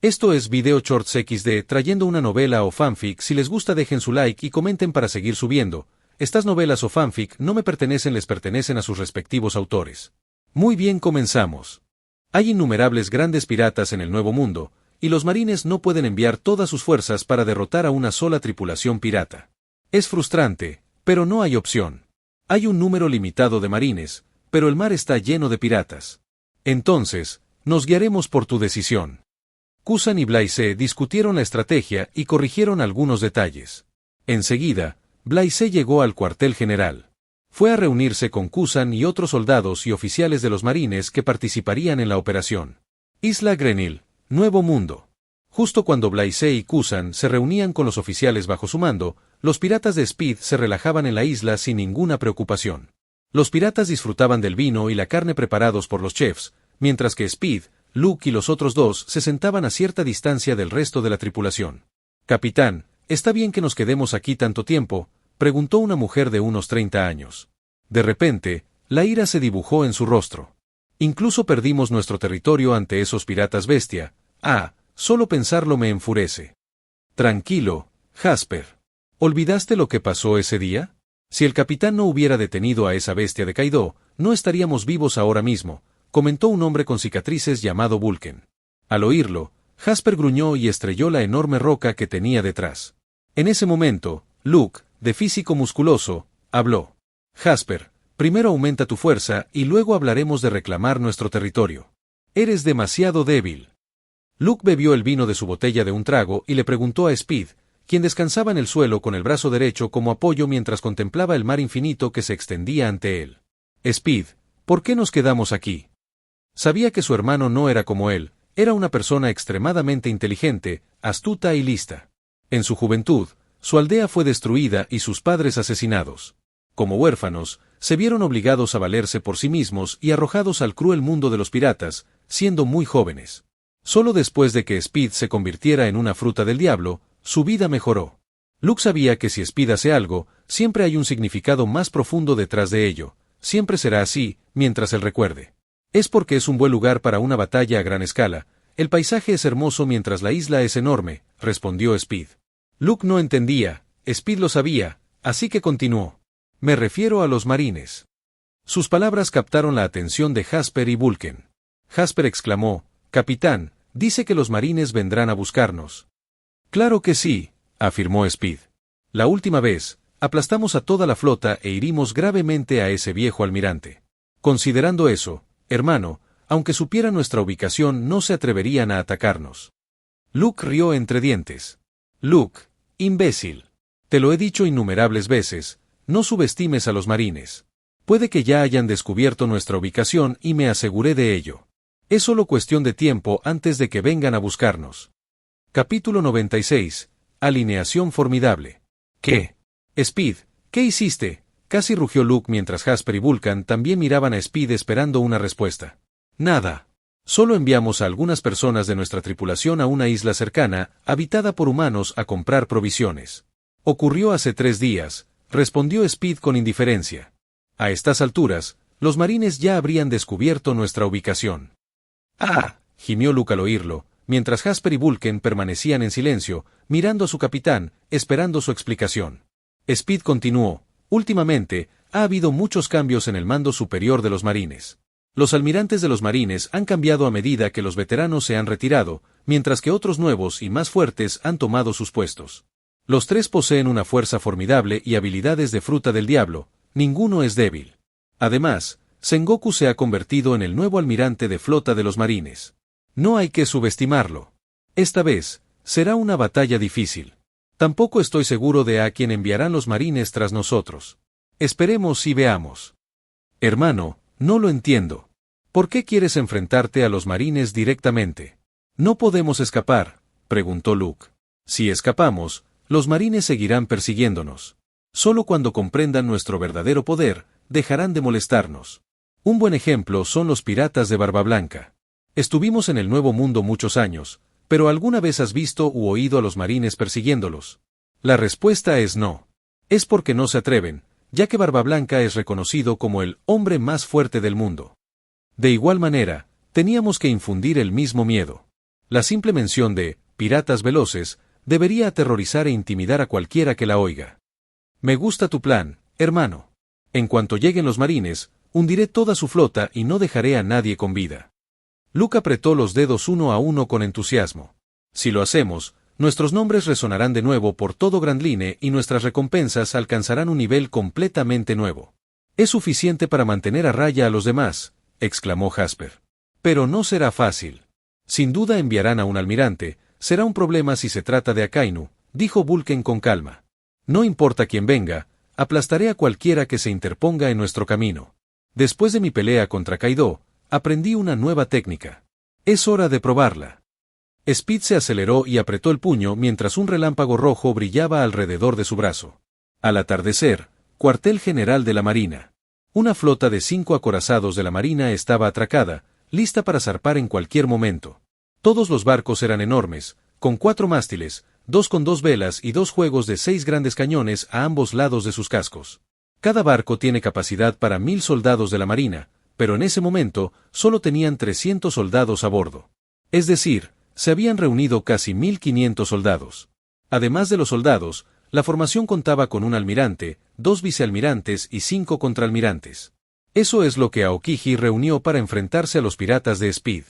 Esto es Video Shorts XD trayendo una novela o fanfic. Si les gusta dejen su like y comenten para seguir subiendo. Estas novelas o fanfic no me pertenecen, les pertenecen a sus respectivos autores. Muy bien, comenzamos. Hay innumerables grandes piratas en el Nuevo Mundo, y los marines no pueden enviar todas sus fuerzas para derrotar a una sola tripulación pirata. Es frustrante, pero no hay opción. Hay un número limitado de marines, pero el mar está lleno de piratas. Entonces, nos guiaremos por tu decisión. Kusan y Blaise discutieron la estrategia y corrigieron algunos detalles. Enseguida, Blaise llegó al cuartel general. Fue a reunirse con Kusan y otros soldados y oficiales de los marines que participarían en la operación. Isla Grenil, Nuevo Mundo. Justo cuando Blaise y Kusan se reunían con los oficiales bajo su mando, los piratas de Speed se relajaban en la isla sin ninguna preocupación. Los piratas disfrutaban del vino y la carne preparados por los chefs, mientras que Speed, Luke y los otros dos se sentaban a cierta distancia del resto de la tripulación. «Capitán, ¿está bien que nos quedemos aquí tanto tiempo?», preguntó una mujer de unos 30 años. De repente, la ira se dibujó en su rostro. «Incluso perdimos nuestro territorio ante esos piratas bestia. Solo pensarlo me enfurece». «Tranquilo, Jasper. ¿Olvidaste lo que pasó ese día? Si el capitán no hubiera detenido a esa bestia de Kaido, no estaríamos vivos ahora mismo», comentó un hombre con cicatrices llamado Vulcan. Al oírlo, Jasper gruñó y estrelló la enorme roca que tenía detrás. En ese momento, Luke, de físico musculoso, habló. «Jasper, primero aumenta tu fuerza y luego hablaremos de reclamar nuestro territorio. Eres demasiado débil». Luke bebió el vino de su botella de un trago y le preguntó a Speed, quien descansaba en el suelo con el brazo derecho como apoyo mientras contemplaba el mar infinito que se extendía ante él. «Speed, ¿por qué nos quedamos aquí?» Sabía que su hermano no era como él, era una persona extremadamente inteligente, astuta y lista. En su juventud, su aldea fue destruida y sus padres asesinados. Como huérfanos, se vieron obligados a valerse por sí mismos y arrojados al cruel mundo de los piratas, siendo muy jóvenes. Solo después de que Speed se convirtiera en una fruta del diablo, su vida mejoró. Luke sabía que si Speed hace algo, siempre hay un significado más profundo detrás de ello. Siempre será así, mientras él recuerde. «Es porque es un buen lugar para una batalla a gran escala. El paisaje es hermoso mientras la isla es enorme», respondió Speed. Luke no entendía, Speed lo sabía, así que continuó. «Me refiero a los marines». Sus palabras captaron la atención de Jasper y Vulcan. Jasper exclamó: «Capitán, dice que los marines vendrán a buscarnos». «Claro que sí», afirmó Speed. «La última vez, aplastamos a toda la flota e herimos gravemente a ese viejo almirante. Considerando eso, hermano, aunque supiera nuestra ubicación no se atreverían a atacarnos». Luke rió entre dientes. «Luke, imbécil. Te lo he dicho innumerables veces, no subestimes a los marines. Puede que ya hayan descubierto nuestra ubicación y me aseguré de ello. Es solo cuestión de tiempo antes de que vengan a buscarnos». Capítulo 96. Alineación formidable. «¿Qué? Speed, ¿qué hiciste?», casi rugió Luke mientras Jasper y Vulcan también miraban a Speed esperando una respuesta. «Nada. Solo enviamos a algunas personas de nuestra tripulación a una isla cercana, habitada por humanos, a comprar provisiones. Ocurrió hace 3 días», respondió Speed con indiferencia. «A estas alturas, los marines ya habrían descubierto nuestra ubicación». Gimió Luke al oírlo, mientras Jasper y Vulcan permanecían en silencio, mirando a su capitán, esperando su explicación. Speed continuó: «Últimamente, ha habido muchos cambios en el mando superior de los marines. Los almirantes de los marines han cambiado a medida que los veteranos se han retirado, mientras que otros nuevos y más fuertes han tomado sus puestos. Los 3 poseen una fuerza formidable y habilidades de fruta del diablo, ninguno es débil. Además, Sengoku se ha convertido en el nuevo almirante de flota de los marines. No hay que subestimarlo. Esta vez, será una batalla difícil. Tampoco estoy seguro de a quién enviarán los marines tras nosotros. Esperemos y veamos». «Hermano, no lo entiendo. ¿Por qué quieres enfrentarte a los marines directamente?» «¿No podemos escapar?», preguntó Luke. «Si escapamos, los marines seguirán persiguiéndonos. Solo cuando comprendan nuestro verdadero poder, dejarán de molestarnos. Un buen ejemplo son los piratas de Barba Blanca. Estuvimos en el Nuevo Mundo muchos años, pero ¿alguna vez has visto u oído a los marines persiguiéndolos? La respuesta es no. Es porque no se atreven, ya que Barba Blanca es reconocido como el hombre más fuerte del mundo. De igual manera, teníamos que infundir el mismo miedo. La simple mención de «piratas veloces» debería aterrorizar e intimidar a cualquiera que la oiga. Me gusta tu plan, hermano. En cuanto lleguen los marines, hundiré toda su flota y no dejaré a nadie con vida. Luke apretó los dedos uno a uno con entusiasmo. Si lo hacemos, nuestros nombres resonarán de nuevo por todo Grand Line y nuestras recompensas alcanzarán un nivel completamente nuevo. Es suficiente para mantener a raya a los demás, exclamó Jasper. Pero no será fácil. Sin duda enviarán a un almirante, será un problema si se trata de Akainu, dijo Vulcan con calma. No importa quién venga, aplastaré a cualquiera que se interponga en nuestro camino. Después de mi pelea contra Kaido, aprendí una nueva técnica. Es hora de probarla. Speed se aceleró y apretó el puño mientras un relámpago rojo brillaba alrededor de su brazo. Al atardecer, cuartel general de la Marina. Una flota de 5 acorazados de la Marina estaba atracada, lista para zarpar en cualquier momento. Todos los barcos eran enormes, con 4 mástiles, 2 con 2 velas y 2 juegos de 6 grandes cañones a ambos lados de sus cascos. Cada barco tiene capacidad para 1000 soldados de la Marina, pero en ese momento solo tenían 300 soldados a bordo. Es decir, se habían reunido casi 1500 soldados. Además de los soldados, la formación contaba con un almirante, 2 vicealmirantes y 5 contraalmirantes. Eso es lo que Aokiji reunió para enfrentarse a los piratas de Speed.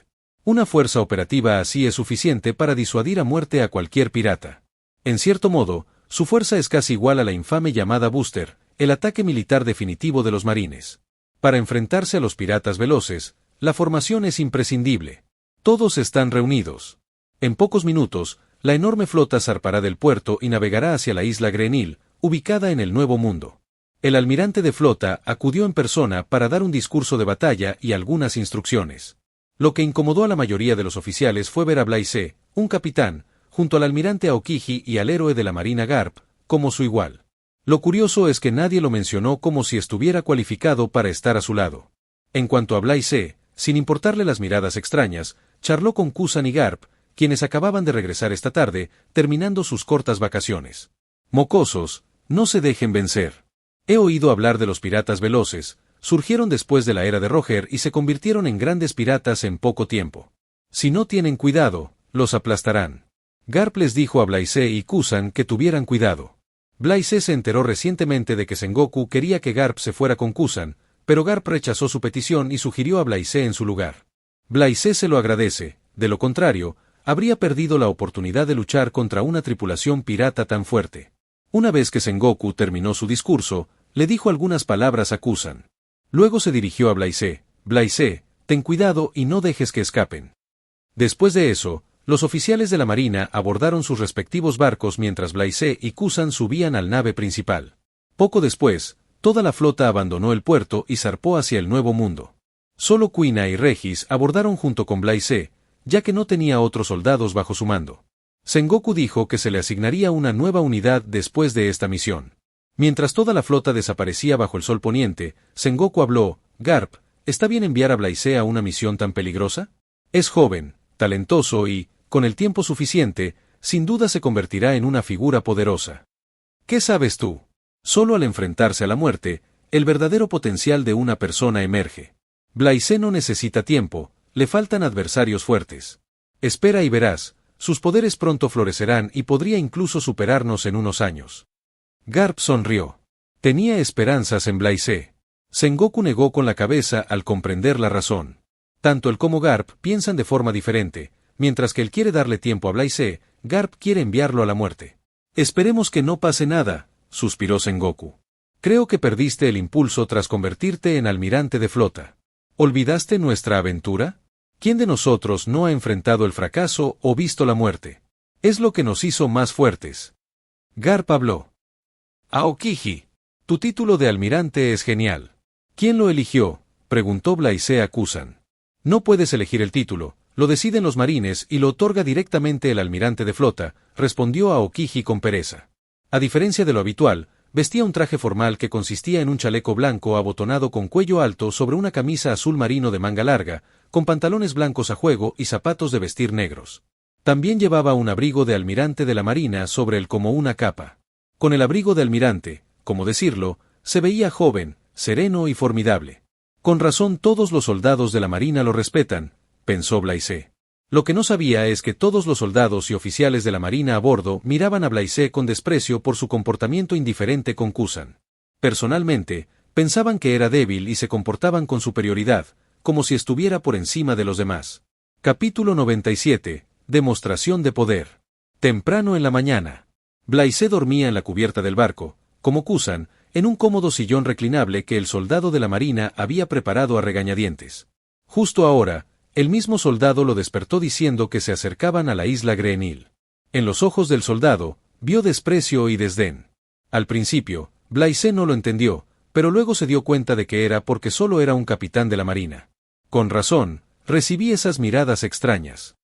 Una fuerza operativa así es suficiente para disuadir a muerte a cualquier pirata. En cierto modo, su fuerza es casi igual a la infame llamada Booster, el ataque militar definitivo de los marines. Para enfrentarse a los piratas veloces, la formación es imprescindible. Todos están reunidos. En pocos minutos, la enorme flota zarpará del puerto y navegará hacia la isla Grenil, ubicada en el Nuevo Mundo. El almirante de flota acudió en persona para dar un discurso de batalla y algunas instrucciones. Lo que incomodó a la mayoría de los oficiales fue ver a Blaise, un capitán, junto al almirante Aokiji y al héroe de la Marina Garp, como su igual. Lo curioso es que nadie lo mencionó como si estuviera cualificado para estar a su lado. En cuanto a Blaise, sin importarle las miradas extrañas, charló con Kusan y Garp, quienes acababan de regresar esta tarde, terminando sus cortas vacaciones. Mocosos, no se dejen vencer. He oído hablar de los piratas veloces, surgieron después de la era de Roger y se convirtieron en grandes piratas en poco tiempo. Si no tienen cuidado, los aplastarán. Garp les dijo a Blaise y Kusan que tuvieran cuidado. Blaise se enteró recientemente de que Sengoku quería que Garp se fuera con Kusan, pero Garp rechazó su petición y sugirió a Blaise en su lugar. Blaise se lo agradece, de lo contrario, habría perdido la oportunidad de luchar contra una tripulación pirata tan fuerte. Una vez que Sengoku terminó su discurso, le dijo algunas palabras a Kusan. Luego se dirigió a Blaise. Blaise, ten cuidado y no dejes que escapen. Después de eso, los oficiales de la Marina abordaron sus respectivos barcos mientras Blaise y Kusan subían al nave principal. Poco después, toda la flota abandonó el puerto y zarpó hacia el Nuevo Mundo. Solo Kuina y Regis abordaron junto con Blaise, ya que no tenía otros soldados bajo su mando. Sengoku dijo que se le asignaría una nueva unidad después de esta misión. Mientras toda la flota desaparecía bajo el sol poniente, Sengoku habló. Garp, ¿está bien enviar a Blaise a una misión tan peligrosa? Es joven, talentoso y, con el tiempo suficiente, sin duda se convertirá en una figura poderosa. ¿Qué sabes tú? Solo al enfrentarse a la muerte, el verdadero potencial de una persona emerge. Blaise no necesita tiempo, le faltan adversarios fuertes. Espera y verás, sus poderes pronto florecerán y podría incluso superarnos en unos años. Garp sonrió. Tenía esperanzas en Blaise. Sengoku negó con la cabeza al comprender la razón. Tanto él como Garp piensan de forma diferente, mientras que él quiere darle tiempo a Blaise, Garp quiere enviarlo a la muerte. Esperemos que no pase nada, suspiró Sengoku. Creo que perdiste el impulso tras convertirte en almirante de flota. ¿Olvidaste nuestra aventura? ¿Quién de nosotros no ha enfrentado el fracaso o visto la muerte? Es lo que nos hizo más fuertes. Garp habló. Aokiji, tu título de almirante es genial. ¿Quién lo eligió?, preguntó Blaise a Kusan. No puedes elegir el título, lo deciden los marines y lo otorga directamente el almirante de flota, respondió Aokiji con pereza. A diferencia de lo habitual, vestía un traje formal que consistía en un chaleco blanco abotonado con cuello alto sobre una camisa azul marino de manga larga, con pantalones blancos a juego y zapatos de vestir negros. También llevaba un abrigo de almirante de la marina sobre él como una capa. Con el abrigo de almirante, como decirlo, se veía joven, sereno y formidable. Con razón todos los soldados de la marina lo respetan, pensó Blaise. Lo que no sabía es que todos los soldados y oficiales de la marina a bordo miraban a Blaise con desprecio por su comportamiento indiferente con Kusan. Personalmente, pensaban que era débil y se comportaban con superioridad, como si estuviera por encima de los demás. Capítulo 97. Demostración de poder. Temprano en la mañana. Blaise dormía en la cubierta del barco, como Kusan, en un cómodo sillón reclinable que el soldado de la marina había preparado a regañadientes. Justo ahora, el mismo soldado lo despertó diciendo que se acercaban a la isla Greenhill. En los ojos del soldado, vio desprecio y desdén. Al principio, Blaise no lo entendió, pero luego se dio cuenta de que era porque solo era un capitán de la marina. Con razón, recibí esas miradas extrañas.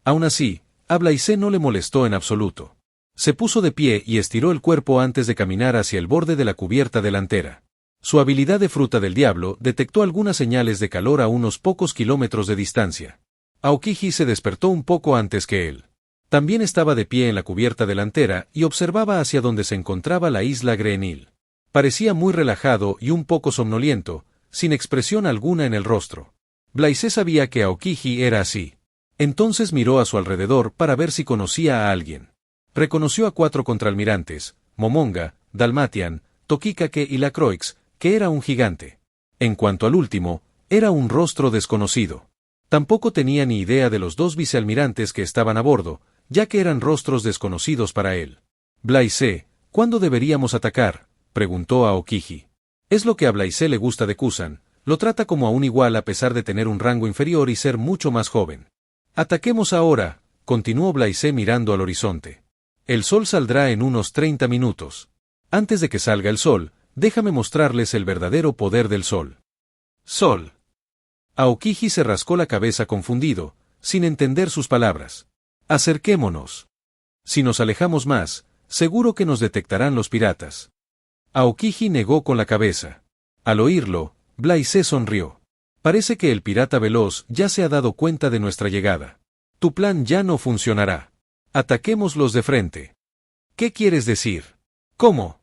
Aún así, a Blaise no le molestó en absoluto. Se puso de pie y estiró el cuerpo antes de caminar hacia el borde de la cubierta delantera. Su habilidad de fruta del diablo detectó algunas señales de calor a unos pocos kilómetros de distancia. Aokiji se despertó un poco antes que él. También estaba de pie en la cubierta delantera y observaba hacia donde se encontraba la isla Greenhill. Parecía muy relajado y un poco somnoliento, sin expresión alguna en el rostro. Blaise sabía que Aokiji era así. Entonces miró a su alrededor para ver si conocía a alguien. Reconoció a 4 contraalmirantes, Momonga, Dalmatian, Tokikake y Lacroix, que era un gigante. En cuanto al último, era un rostro desconocido. Tampoco tenía ni idea de los 2 vicealmirantes que estaban a bordo, ya que eran rostros desconocidos para él. Blaise, ¿cuándo deberíamos atacar?, preguntó a Aokiji. Es lo que a Blaise le gusta de Kusan, lo trata como a un igual a pesar de tener un rango inferior y ser mucho más joven. Ataquemos ahora, continuó Blaise mirando al horizonte. El sol saldrá en unos 30 minutos. Antes de que salga el sol, déjame mostrarles el verdadero poder del sol. Sol. Aokiji se rascó la cabeza confundido, sin entender sus palabras. Acerquémonos. Si nos alejamos más, seguro que nos detectarán los piratas. Aokiji negó con la cabeza. Al oírlo, Blaise sonrió. Parece que el pirata veloz ya se ha dado cuenta de nuestra llegada. Tu plan ya no funcionará. Ataquémoslos de frente. ¿Qué quieres decir? ¿Cómo?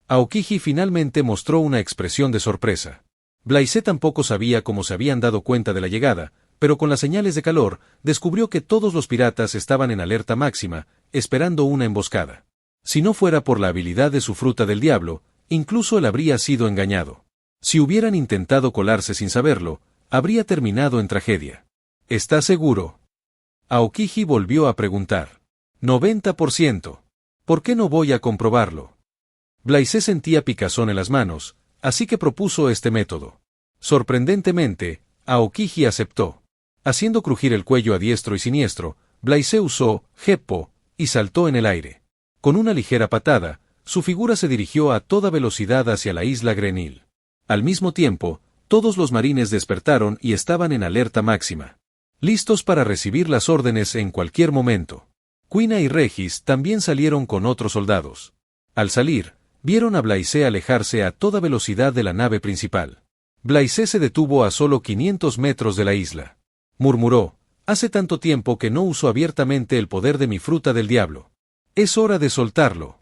Aokiji finalmente mostró una expresión de sorpresa. Blaise tampoco sabía cómo se habían dado cuenta de la llegada, pero con las señales de calor, descubrió que todos los piratas estaban en alerta máxima, esperando una emboscada. Si no fuera por la habilidad de su fruta del diablo, incluso él habría sido engañado. Si hubieran intentado colarse sin saberlo, habría terminado en tragedia. ¿Estás seguro? Aokiji volvió a preguntar. 90%. ¿Por qué no voy a comprobarlo? Blaise sentía picazón en las manos, así que propuso este método. Sorprendentemente, Aokiji aceptó. Haciendo crujir el cuello a diestro y siniestro, Blaise usó Heppo y saltó en el aire. Con una ligera patada, su figura se dirigió a toda velocidad hacia la isla Greenhill. Al mismo tiempo, todos los marines despertaron y estaban en alerta máxima. Listos para recibir las órdenes en cualquier momento. Quina y Regis también salieron con otros soldados. Al salir, vieron a Blaise alejarse a toda velocidad de la nave principal. Blaise se detuvo a solo 500 metros de la isla. Murmuró, hace tanto tiempo que no uso abiertamente el poder de mi fruta del diablo. Es hora de soltarlo.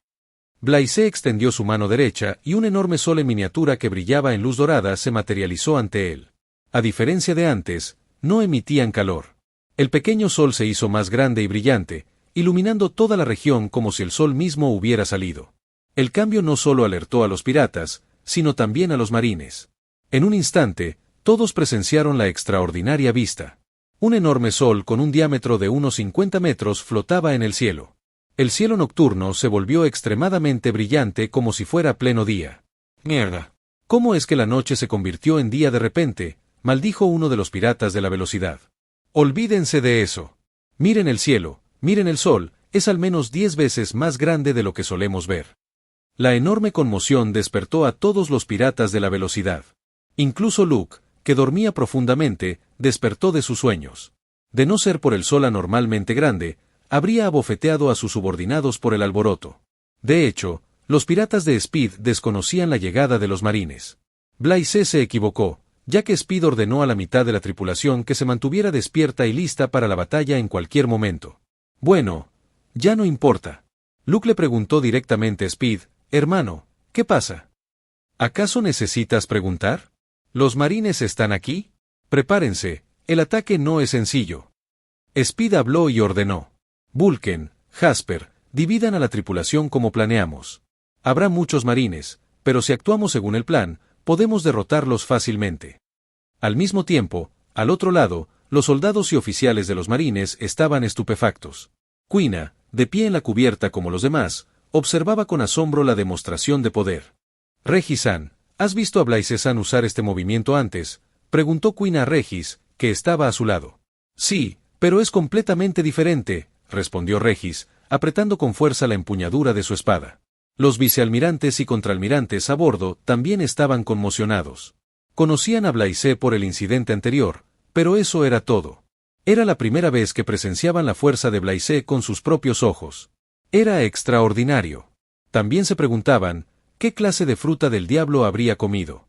Blaise extendió su mano derecha y un enorme sol en miniatura que brillaba en luz dorada se materializó ante él. A diferencia de antes, no emitían calor. El pequeño sol se hizo más grande y brillante, iluminando toda la región como si el sol mismo hubiera salido. El cambio no solo alertó a los piratas, sino también a los marines. En un instante, todos presenciaron la extraordinaria vista. Un enorme sol con un diámetro de unos 50 metros flotaba en el cielo. El cielo nocturno se volvió extremadamente brillante como si fuera pleno día. «Mierda. ¿Cómo es que la noche se convirtió en día de repente?», maldijo uno de los piratas de la velocidad. «Olvídense de eso. Miren el cielo, miren el sol, es al menos 10 veces más grande de lo que solemos ver». La enorme conmoción despertó a todos los piratas de la velocidad. Incluso Luke, que dormía profundamente, despertó de sus sueños. De no ser por el sol anormalmente grande, habría abofeteado a sus subordinados por el alboroto. De hecho, los piratas de Speed desconocían la llegada de los marines. Blaise se equivocó, ya que Speed ordenó a la mitad de la tripulación que se mantuviera despierta y lista para la batalla en cualquier momento. Bueno, ya no importa. Luke le preguntó directamente a Speed, «Hermano, ¿qué pasa? ¿Acaso necesitas preguntar? ¿Los marines están aquí? Prepárense, el ataque no es sencillo». Speed habló y ordenó. Vulcan, Jasper, dividan a la tripulación como planeamos. Habrá muchos marines, pero si actuamos según el plan, podemos derrotarlos fácilmente. Al mismo tiempo, al otro lado, los soldados y oficiales de los marines estaban estupefactos. Quina, de pie en la cubierta como los demás, observaba con asombro la demostración de poder. Regis-san, ¿has visto a Blaise-san usar este movimiento antes?, preguntó Quina a Regis, que estaba a su lado. Sí, pero es completamente diferente, respondió Regis, apretando con fuerza la empuñadura de su espada. Los vicealmirantes y contraalmirantes a bordo también estaban conmocionados. Conocían a Blaise por el incidente anterior, pero eso era todo. Era la primera vez que presenciaban la fuerza de Blaise con sus propios ojos. Era extraordinario. También se preguntaban, ¿qué clase de fruta del diablo habría comido?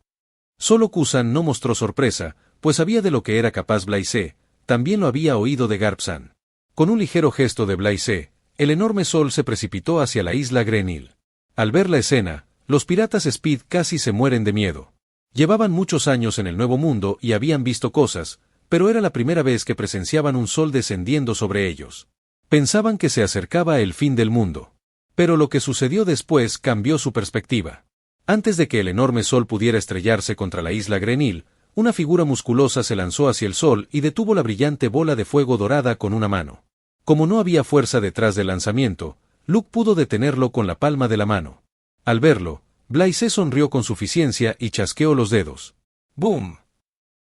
Solo Kusan no mostró sorpresa, pues sabía de lo que era capaz Blaise, también lo había oído de Garp-san. Con un ligero gesto de Blaise, el enorme sol se precipitó hacia la isla Grenil. Al ver la escena, los piratas Speed casi se mueren de miedo. Llevaban muchos años en el Nuevo Mundo y habían visto cosas, pero era la primera vez que presenciaban un sol descendiendo sobre ellos. Pensaban que se acercaba el fin del mundo. Pero lo que sucedió después cambió su perspectiva. Antes de que el enorme sol pudiera estrellarse contra la isla Grenil, una figura musculosa se lanzó hacia el sol y detuvo la brillante bola de fuego dorada con una mano. Como no había fuerza detrás del lanzamiento, Luke pudo detenerlo con la palma de la mano. Al verlo, Blaise sonrió con suficiencia y chasqueó los dedos. ¡Boom!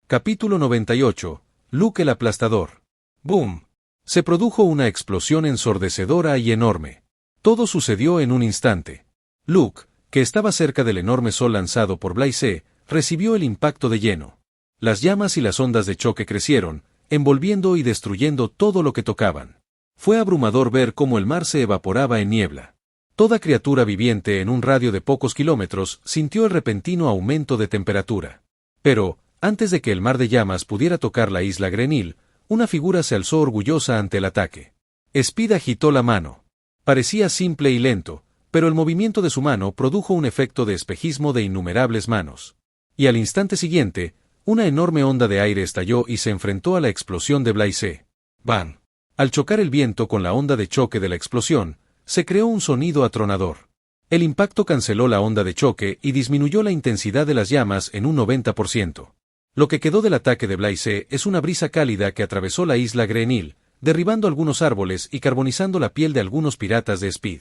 Capítulo 98. Luke el aplastador. ¡Boom! Se produjo una explosión ensordecedora y enorme. Todo sucedió en un instante. Luke, que estaba cerca del enorme sol lanzado por Blaise, recibió el impacto de lleno. Las llamas y las ondas de choque crecieron, envolviendo y destruyendo todo lo que tocaban. Fue abrumador ver cómo el mar se evaporaba en niebla. Toda criatura viviente en un radio de pocos kilómetros sintió el repentino aumento de temperatura. Pero, antes de que el mar de llamas pudiera tocar la isla Grenil, una figura se alzó orgullosa ante el ataque. Speed agitó la mano. Parecía simple y lento, pero el movimiento de su mano produjo un efecto de espejismo de innumerables manos. Y al instante siguiente, una enorme onda de aire estalló y se enfrentó a la explosión de Blaise. ¡Bam! Al chocar el viento con la onda de choque de la explosión, se creó un sonido atronador. El impacto canceló la onda de choque y disminuyó la intensidad de las llamas en un 90%. Lo que quedó del ataque de Blaise es una brisa cálida que atravesó la isla Grenil, derribando algunos árboles y carbonizando la piel de algunos piratas de Speed.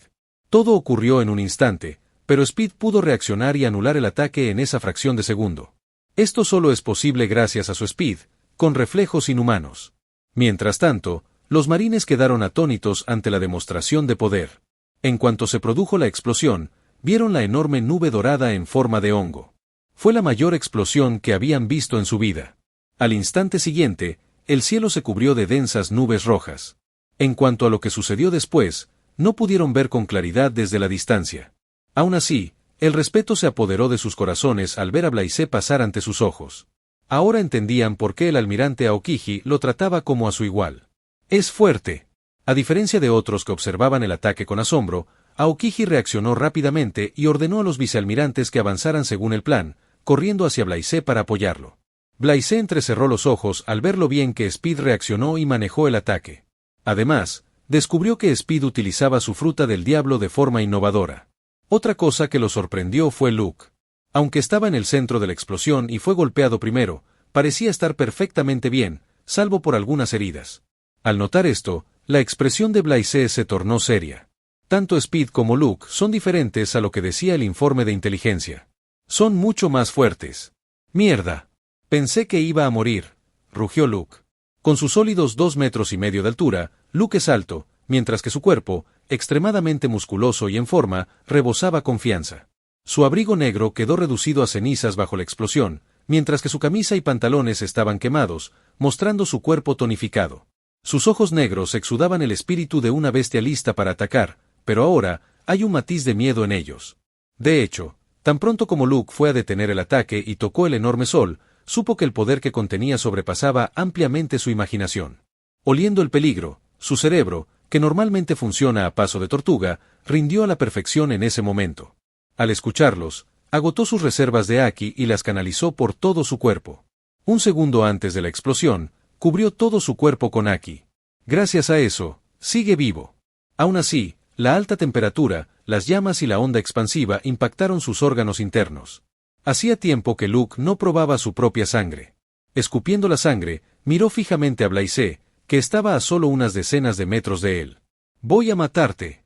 Todo ocurrió en un instante, pero Speed pudo reaccionar y anular el ataque en esa fracción de segundo. Esto solo es posible gracias a su Speed, con reflejos inhumanos. Mientras tanto, los marines quedaron atónitos ante la demostración de poder. En cuanto se produjo la explosión, vieron la enorme nube dorada en forma de hongo. Fue la mayor explosión que habían visto en su vida. Al instante siguiente, el cielo se cubrió de densas nubes rojas. En cuanto a lo que sucedió después, no pudieron ver con claridad desde la distancia. Aún así, el respeto se apoderó de sus corazones al ver a Blaise pasar ante sus ojos. Ahora entendían por qué el almirante Aokiji lo trataba como a su igual. Es fuerte. A diferencia de otros que observaban el ataque con asombro, Aokiji reaccionó rápidamente y ordenó a los vicealmirantes que avanzaran según el plan, corriendo hacia Blaise para apoyarlo. Blaise entrecerró los ojos al ver lo bien que Speed reaccionó y manejó el ataque. Además, descubrió que Speed utilizaba su fruta del diablo de forma innovadora. Otra cosa que lo sorprendió fue Luke. Aunque estaba en el centro de la explosión y fue golpeado primero, parecía estar perfectamente bien, salvo por algunas heridas. Al notar esto, la expresión de Blaise se tornó seria. Tanto Speed como Luke son diferentes a lo que decía el informe de inteligencia. Son mucho más fuertes. ¡Mierda! Pensé que iba a morir, rugió Luke. Con sus sólidos 2,5 metros de altura, Luke es alto, mientras que su cuerpo, extremadamente musculoso y en forma, rebosaba confianza. Su abrigo negro quedó reducido a cenizas bajo la explosión, mientras que su camisa y pantalones estaban quemados, mostrando su cuerpo tonificado. Sus ojos negros exudaban el espíritu de una bestia lista para atacar, pero ahora, hay un matiz de miedo en ellos. De hecho, tan pronto como Luke fue a detener el ataque y tocó el enorme sol, supo que el poder que contenía sobrepasaba ampliamente su imaginación. Oliendo el peligro, su cerebro, que normalmente funciona a paso de tortuga, rindió a la perfección en ese momento. Al escucharlos, agotó sus reservas de Aki y las canalizó por todo su cuerpo. Un segundo antes de la explosión, cubrió todo su cuerpo con Aki. Gracias a eso, sigue vivo. Aún así, la alta temperatura, las llamas y la onda expansiva impactaron sus órganos internos. Hacía tiempo que Luke no probaba su propia sangre. Escupiendo la sangre, miró fijamente a Blaise, que estaba a solo unas decenas de metros de él. «Voy a matarte».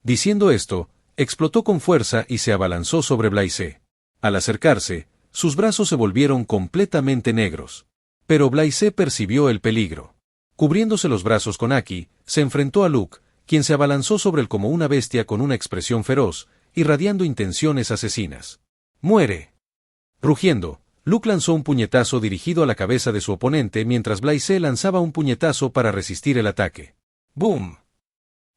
Diciendo esto, explotó con fuerza y se abalanzó sobre Blaise. Al acercarse, sus brazos se volvieron completamente negros. Pero Blaise percibió el peligro. Cubriéndose los brazos con Aki, se enfrentó a Luke, quien se abalanzó sobre él como una bestia con una expresión feroz, irradiando intenciones asesinas. «¡Muere!». Rugiendo, Luke lanzó un puñetazo dirigido a la cabeza de su oponente mientras Blaise lanzaba un puñetazo para resistir el ataque. ¡Boom!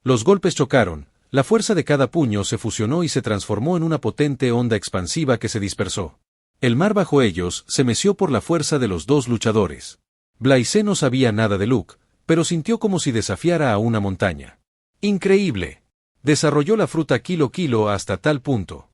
Los golpes chocaron, la fuerza de cada puño se fusionó y se transformó en una potente onda expansiva que se dispersó. El mar bajo ellos se meció por la fuerza de los dos luchadores. Blaise no sabía nada de Luke, pero sintió como si desafiara a una montaña. ¡Increíble! Desarrolló la fruta Kilo Kilo hasta tal punto.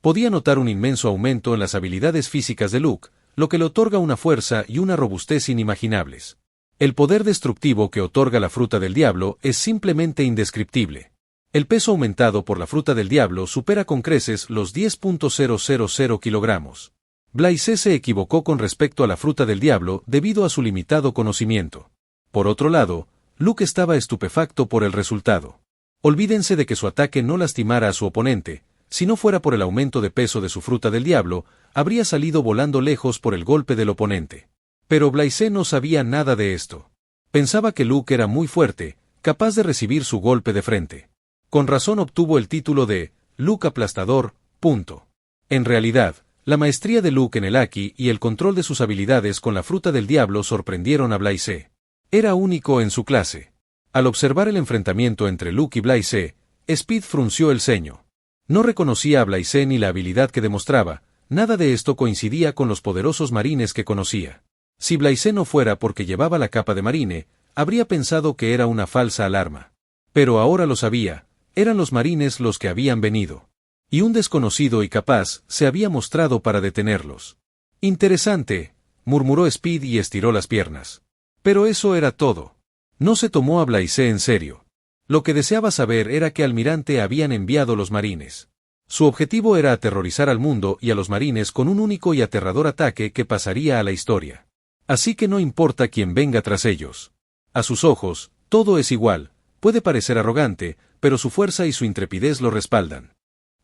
Podía notar un inmenso aumento en las habilidades físicas de Luke, lo que le otorga una fuerza y una robustez inimaginables. El poder destructivo que otorga la fruta del diablo es simplemente indescriptible. El peso aumentado por la fruta del diablo supera con creces los 10.000 kilogramos. Blaise se equivocó con respecto a la fruta del diablo debido a su limitado conocimiento. Por otro lado, Luke estaba estupefacto por el resultado. Olvídense de que su ataque no lastimara a su oponente. Si no fuera por el aumento de peso de su fruta del diablo, habría salido volando lejos por el golpe del oponente. Pero Blaise no sabía nada de esto. Pensaba que Luke era muy fuerte, capaz de recibir su golpe de frente. Con razón obtuvo el título de Luke Aplastador. En realidad, la maestría de Luke en el Aki y el control de sus habilidades con la fruta del diablo sorprendieron a Blaise. Era único en su clase. Al observar el enfrentamiento entre Luke y Blaise, Speed frunció el ceño. No reconocía a Blaise ni la habilidad que demostraba, nada de esto coincidía con los poderosos marines que conocía. Si Blaise no fuera porque llevaba la capa de marine, habría pensado que era una falsa alarma. Pero ahora lo sabía, eran los marines los que habían venido. Y un desconocido y capaz se había mostrado para detenerlos. «Interesante», murmuró Speed y estiró las piernas. Pero eso era todo. No se tomó a Blaise en serio. Lo que deseaba saber era qué almirante habían enviado los marines. Su objetivo era aterrorizar al mundo y a los marines con un único y aterrador ataque que pasaría a la historia. Así que no importa quién venga tras ellos. A sus ojos, todo es igual, puede parecer arrogante, pero su fuerza y su intrepidez lo respaldan.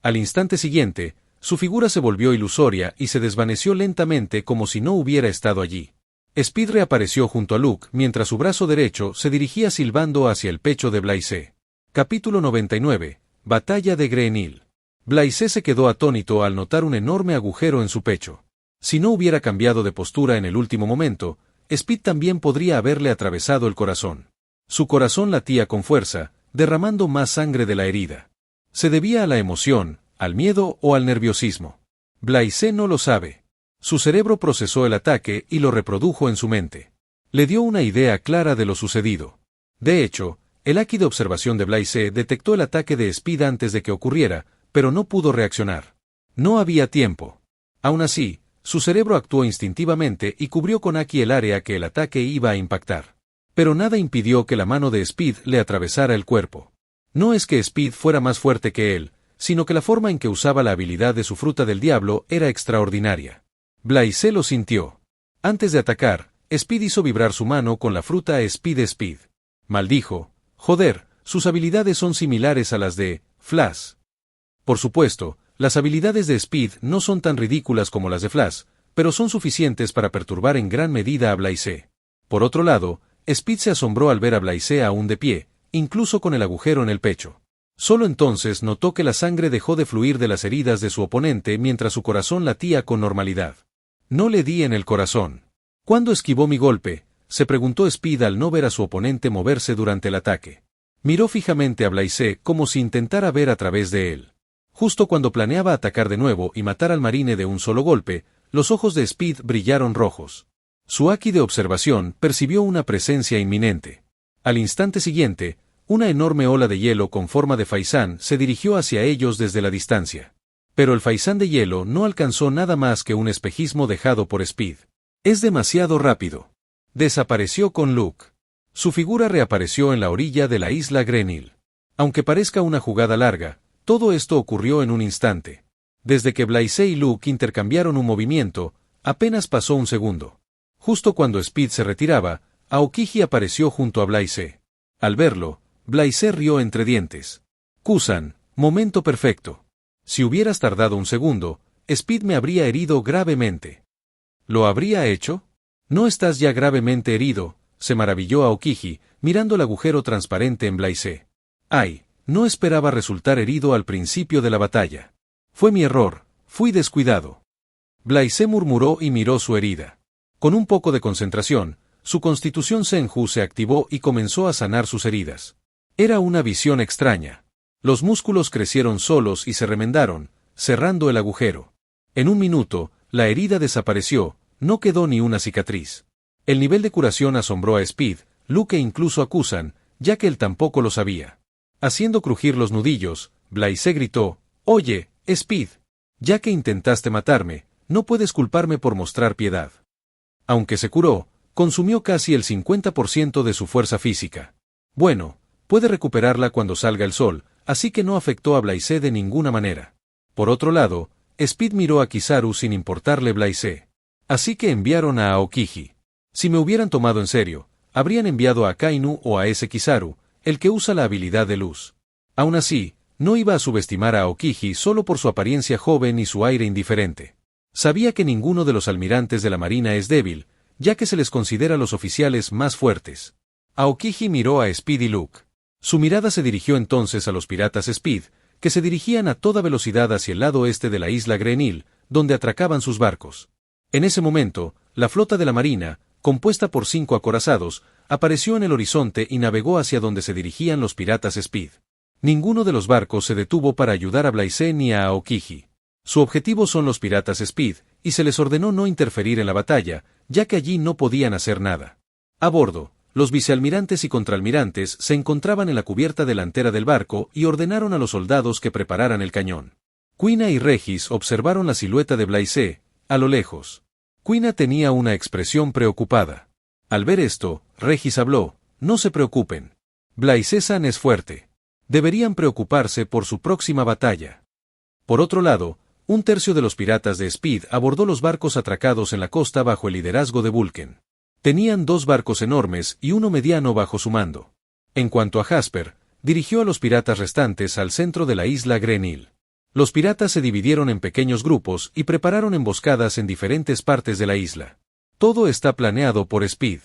Al instante siguiente, su figura se volvió ilusoria y se desvaneció lentamente como si no hubiera estado allí. Speed reapareció junto a Luke mientras su brazo derecho se dirigía silbando hacia el pecho de Blaise. Capítulo 99. Batalla de Greenhill. Blaise se quedó atónito al notar un enorme agujero en su pecho. Si no hubiera cambiado de postura en el último momento, Speed también podría haberle atravesado el corazón. Su corazón latía con fuerza, derramando más sangre de la herida. ¿Se debía a la emoción, al miedo o al nerviosismo? Blaise no lo sabe. Su cerebro procesó el ataque y lo reprodujo en su mente. Le dio una idea clara de lo sucedido. De hecho, el Aki de observación de Blaise detectó el ataque de Speed antes de que ocurriera, pero no pudo reaccionar. No había tiempo. Aún así, su cerebro actuó instintivamente y cubrió con Aki el área que el ataque iba a impactar. Pero nada impidió que la mano de Speed le atravesara el cuerpo. No es que Speed fuera más fuerte que él, sino que la forma en que usaba la habilidad de su fruta del diablo era extraordinaria. Blaise lo sintió. Antes de atacar, Speed hizo vibrar su mano con la fruta Speed. Maldijo. Joder, sus habilidades son similares a las de Flash. Por supuesto, las habilidades de Speed no son tan ridículas como las de Flash, pero son suficientes para perturbar en gran medida a Blaise. Por otro lado, Speed se asombró al ver a Blaise aún de pie, incluso con el agujero en el pecho. Solo entonces notó que la sangre dejó de fluir de las heridas de su oponente mientras su corazón latía con normalidad. No le di en el corazón. ¿Cuándo esquivó mi golpe?, se preguntó Speed al no ver a su oponente moverse durante el ataque. Miró fijamente a Blaise como si intentara ver a través de él. Justo cuando planeaba atacar de nuevo y matar al marine de un solo golpe, los ojos de Speed brillaron rojos. Su Aki de observación percibió una presencia inminente. Al instante siguiente, una enorme ola de hielo con forma de faisán se dirigió hacia ellos desde la distancia. Pero el faisán de hielo no alcanzó nada más que un espejismo dejado por Speed. Es demasiado rápido. Desapareció con Luke. Su figura reapareció en la orilla de la isla Grenil. Aunque parezca una jugada larga, todo esto ocurrió en un instante. Desde que Blaise y Luke intercambiaron un movimiento, apenas pasó un segundo. Justo cuando Speed se retiraba, Aokiji apareció junto a Blaise. Al verlo, Blaise rió entre dientes. Kusan, momento perfecto. Si hubieras tardado un segundo, Speed me habría herido gravemente. ¿Lo habría hecho? No estás ya gravemente herido, se maravilló Aokiji, mirando el agujero transparente en Blaise. Ay, no esperaba resultar herido al principio de la batalla. Fue mi error, fui descuidado. Blaise murmuró y miró su herida. Con un poco de concentración, su constitución Senju se activó y comenzó a sanar sus heridas. Era una visión extraña. Los músculos crecieron solos y se remendaron, cerrando el agujero. En un minuto, la herida desapareció, no quedó ni una cicatriz. El nivel de curación asombró a Speed, Luke e incluso a Kusan, ya que él tampoco lo sabía. Haciendo crujir los nudillos, Blaise gritó, «Oye, Speed, ya que intentaste matarme, no puedes culparme por mostrar piedad». Aunque se curó, consumió casi el 50% de su fuerza física. Bueno, puede recuperarla cuando salga el sol, así que no afectó a Blaise de ninguna manera. Por otro lado, Speed miró a Kizaru sin importarle Blaise. Así que enviaron a Aokiji. Si me hubieran tomado en serio, habrían enviado a Akainu o a ese Kizaru, el que usa la habilidad de luz. Aún así, no iba a subestimar a Aokiji solo por su apariencia joven y su aire indiferente. Sabía que ninguno de los almirantes de la marina es débil, ya que se les considera los oficiales más fuertes. Aokiji miró a Speed y Luke. Su mirada se dirigió entonces a los piratas Speed, que se dirigían a toda velocidad hacia el lado este de la isla Grenil, donde atracaban sus barcos. En ese momento, la flota de la marina, compuesta por 5 acorazados, apareció en el horizonte y navegó hacia donde se dirigían los piratas Speed. Ninguno de los barcos se detuvo para ayudar a Blaise ni a Aokiji. Su objetivo son los piratas Speed, y se les ordenó no interferir en la batalla, ya que allí no podían hacer nada. A bordo, los vicealmirantes y contraalmirantes se encontraban en la cubierta delantera del barco y ordenaron a los soldados que prepararan el cañón. Quina y Regis observaron la silueta de Blaise, a lo lejos. Quina tenía una expresión preocupada. Al ver esto, Regis habló, «No se preocupen. Blaise-san es fuerte. Deberían preocuparse por su próxima batalla». Por otro lado, un tercio de los piratas de Speed abordó los barcos atracados en la costa bajo el liderazgo de Vulcan. Tenían 2 barcos enormes y uno mediano bajo su mando. En cuanto a Jasper, dirigió a los piratas restantes al centro de la isla Grenil. Los piratas se dividieron en pequeños grupos y prepararon emboscadas en diferentes partes de la isla. Todo está planeado por Speed.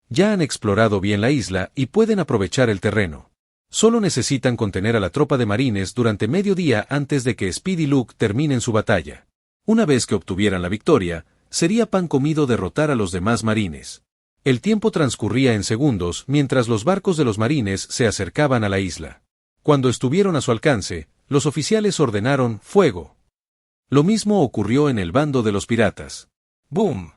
Ya han explorado bien la isla y pueden aprovechar el terreno. Solo necesitan contener a la tropa de marines durante mediodía antes de que Speed y Luke terminen su batalla. Una vez que obtuvieran la victoria, sería pan comido derrotar a los demás marines. El tiempo transcurría en segundos mientras los barcos de los marines se acercaban a la isla. Cuando estuvieron a su alcance, los oficiales ordenaron ¡fuego! Lo mismo ocurrió en el bando de los piratas. ¡Boom!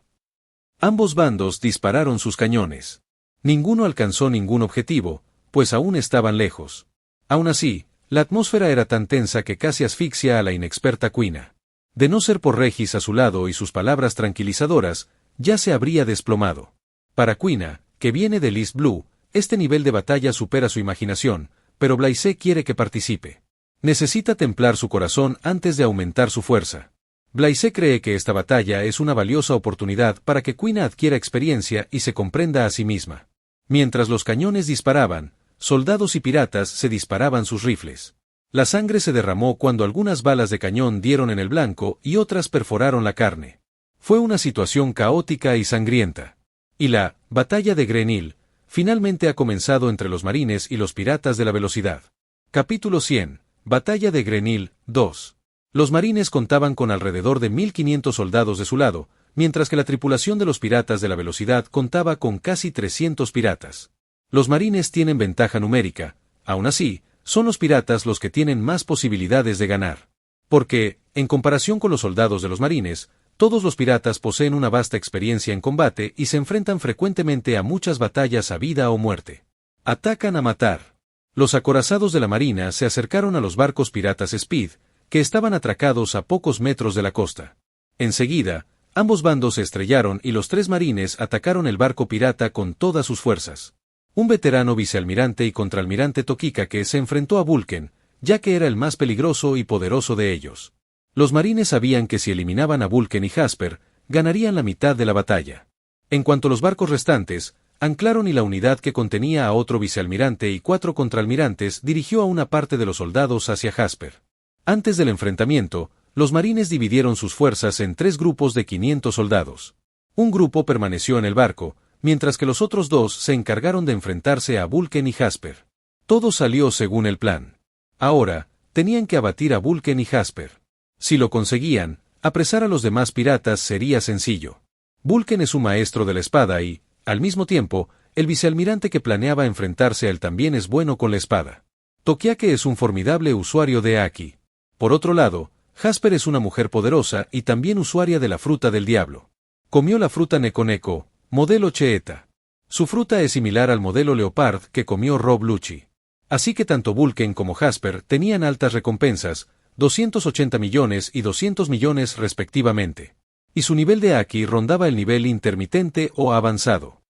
Ambos bandos dispararon sus cañones. Ninguno alcanzó ningún objetivo, pues aún estaban lejos. Aún así, la atmósfera era tan tensa que casi asfixia a la inexperta Quina. De no ser por Regis a su lado y sus palabras tranquilizadoras, ya se habría desplomado. Para Quina, que viene del East Blue, este nivel de batalla supera su imaginación, pero Blaise quiere que participe. Necesita templar su corazón antes de aumentar su fuerza. Blaise cree que esta batalla es una valiosa oportunidad para que Quina adquiera experiencia y se comprenda a sí misma. Mientras los cañones disparaban, soldados y piratas se disparaban sus rifles. La sangre se derramó cuando algunas balas de cañón dieron en el blanco y otras perforaron la carne. Fue una situación caótica y sangrienta. Y la batalla de Grenil finalmente ha comenzado entre los marines y los piratas de la velocidad. Capítulo 100. Batalla de Grenil 2. Los marines contaban con alrededor de 1500 soldados de su lado, mientras que la tripulación de los piratas de la velocidad contaba con casi 300 piratas. Los marines tienen ventaja numérica, aún así, son los piratas los que tienen más posibilidades de ganar. Porque, en comparación con los soldados de los marines, todos los piratas poseen una vasta experiencia en combate y se enfrentan frecuentemente a muchas batallas a vida o muerte. Atacan a matar. Los acorazados de la marina se acercaron a los barcos piratas Speed, que estaban atracados a pocos metros de la costa. Enseguida, ambos bandos se estrellaron y los 3 marines atacaron el barco pirata con todas sus fuerzas. un veterano vicealmirante y contraalmirante Tokika que se enfrentó a Vulcan, ya que era el más peligroso y poderoso de ellos. Los marines sabían que si eliminaban a Vulcan y Jasper, ganarían la mitad de la batalla. En cuanto a los barcos restantes, anclaron y la unidad que contenía a otro vicealmirante y 4 contraalmirantes dirigió a una parte de los soldados hacia Jasper. Antes del enfrentamiento, los marines dividieron sus fuerzas en 3 grupos de 500 soldados. Un grupo permaneció en el barco, mientras que los otros 2 se encargaron de enfrentarse a Vulcan y Jasper. Todo salió según el plan. Ahora, tenían que abatir a Vulcan y Jasper. Si lo conseguían, apresar a los demás piratas sería sencillo. Vulcan es un maestro de la espada y, al mismo tiempo, el vicealmirante que planeaba enfrentarse a él también es bueno con la espada. Tokiake es un formidable usuario de Haki. Por otro lado, Jasper es una mujer poderosa y también usuaria de la fruta del diablo. Comió la fruta Neko Neko, modelo Cheetah. Su fruta es similar al modelo Leopard que comió Rob Lucci. Así que tanto Vulcan como Jasper tenían altas recompensas, 280 millones y 200 millones respectivamente. Y su nivel de Haki rondaba el nivel intermitente o avanzado.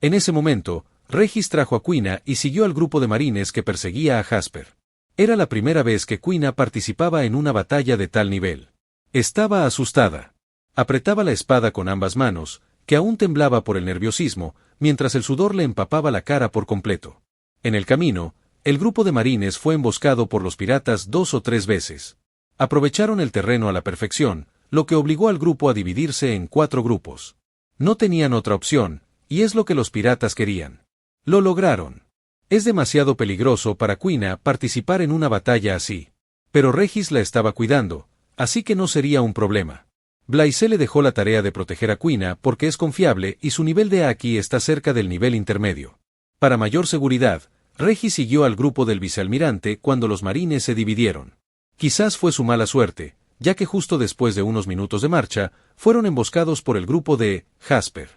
En ese momento, Regis trajo a Quina y siguió al grupo de marines que perseguía a Jasper. Era la primera vez que Quina participaba en una batalla de tal nivel. Estaba asustada. Apretaba la espada con ambas manos, que aún temblaba por el nerviosismo, mientras el sudor le empapaba la cara por completo. En el camino, el grupo de marines fue emboscado por los piratas 2 o 3 veces. Aprovecharon el terreno a la perfección, lo que obligó al grupo a dividirse en 4 grupos. No tenían otra opción, y es lo que los piratas querían. Lo lograron. Es demasiado peligroso para Quina participar en una batalla así. Pero Regis la estaba cuidando, así que no sería un problema. Blaise le dejó la tarea de proteger a Quina porque es confiable y su nivel de Haki está cerca del nivel intermedio. Para mayor seguridad, Regis siguió al grupo del vicealmirante cuando los marines se dividieron. Quizás fue su mala suerte, ya que justo después de unos minutos de marcha, fueron emboscados por el grupo de Jasper.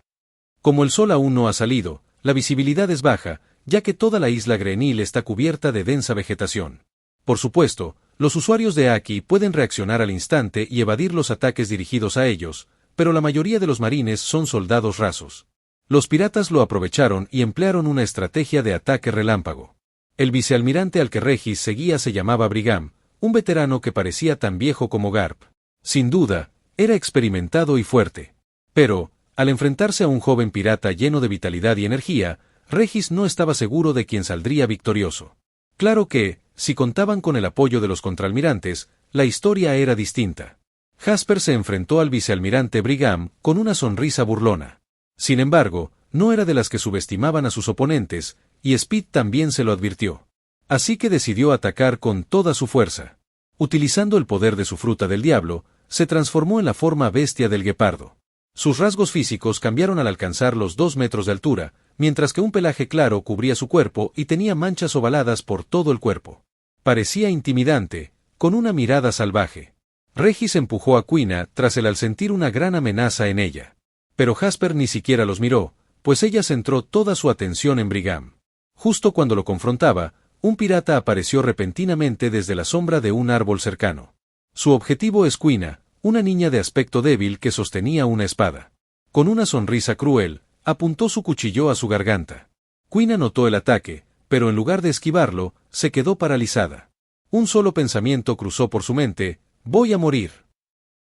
Como el sol aún no ha salido, la visibilidad es baja, ya que toda la isla Grenil está cubierta de densa vegetación. Por supuesto, los usuarios de Haki pueden reaccionar al instante y evadir los ataques dirigidos a ellos, pero la mayoría de los marines son soldados rasos. Los piratas lo aprovecharon y emplearon una estrategia de ataque relámpago. El vicealmirante al que Regis seguía se llamaba Brigham, un veterano que parecía tan viejo como Garp. Sin duda, era experimentado y fuerte. Pero, al enfrentarse a un joven pirata lleno de vitalidad y energía, Regis no estaba seguro de quién saldría victorioso. Claro que, si contaban con el apoyo de los contraalmirantes, la historia era distinta. Jasper se enfrentó al vicealmirante Brigham con una sonrisa burlona. Sin embargo, no era de las que subestimaban a sus oponentes, y Speed también se lo advirtió. Así que decidió atacar con toda su fuerza. Utilizando el poder de su fruta del diablo, se transformó en la forma bestia del guepardo. Sus rasgos físicos cambiaron al alcanzar los 2 metros de altura, mientras que un pelaje claro cubría su cuerpo y tenía manchas ovaladas por todo el cuerpo. Parecía intimidante, con una mirada salvaje. Regis empujó a Quina tras él al sentir una gran amenaza en ella. Pero Jasper ni siquiera los miró, pues ella centró toda su atención en Brigham. Justo cuando lo confrontaba, un pirata apareció repentinamente desde la sombra de un árbol cercano. Su objetivo es Quina, una niña de aspecto débil que sostenía una espada. Con una sonrisa cruel, apuntó su cuchillo a su garganta. Quina notó el ataque, pero en lugar de esquivarlo, se quedó paralizada. Un solo pensamiento cruzó por su mente: voy a morir.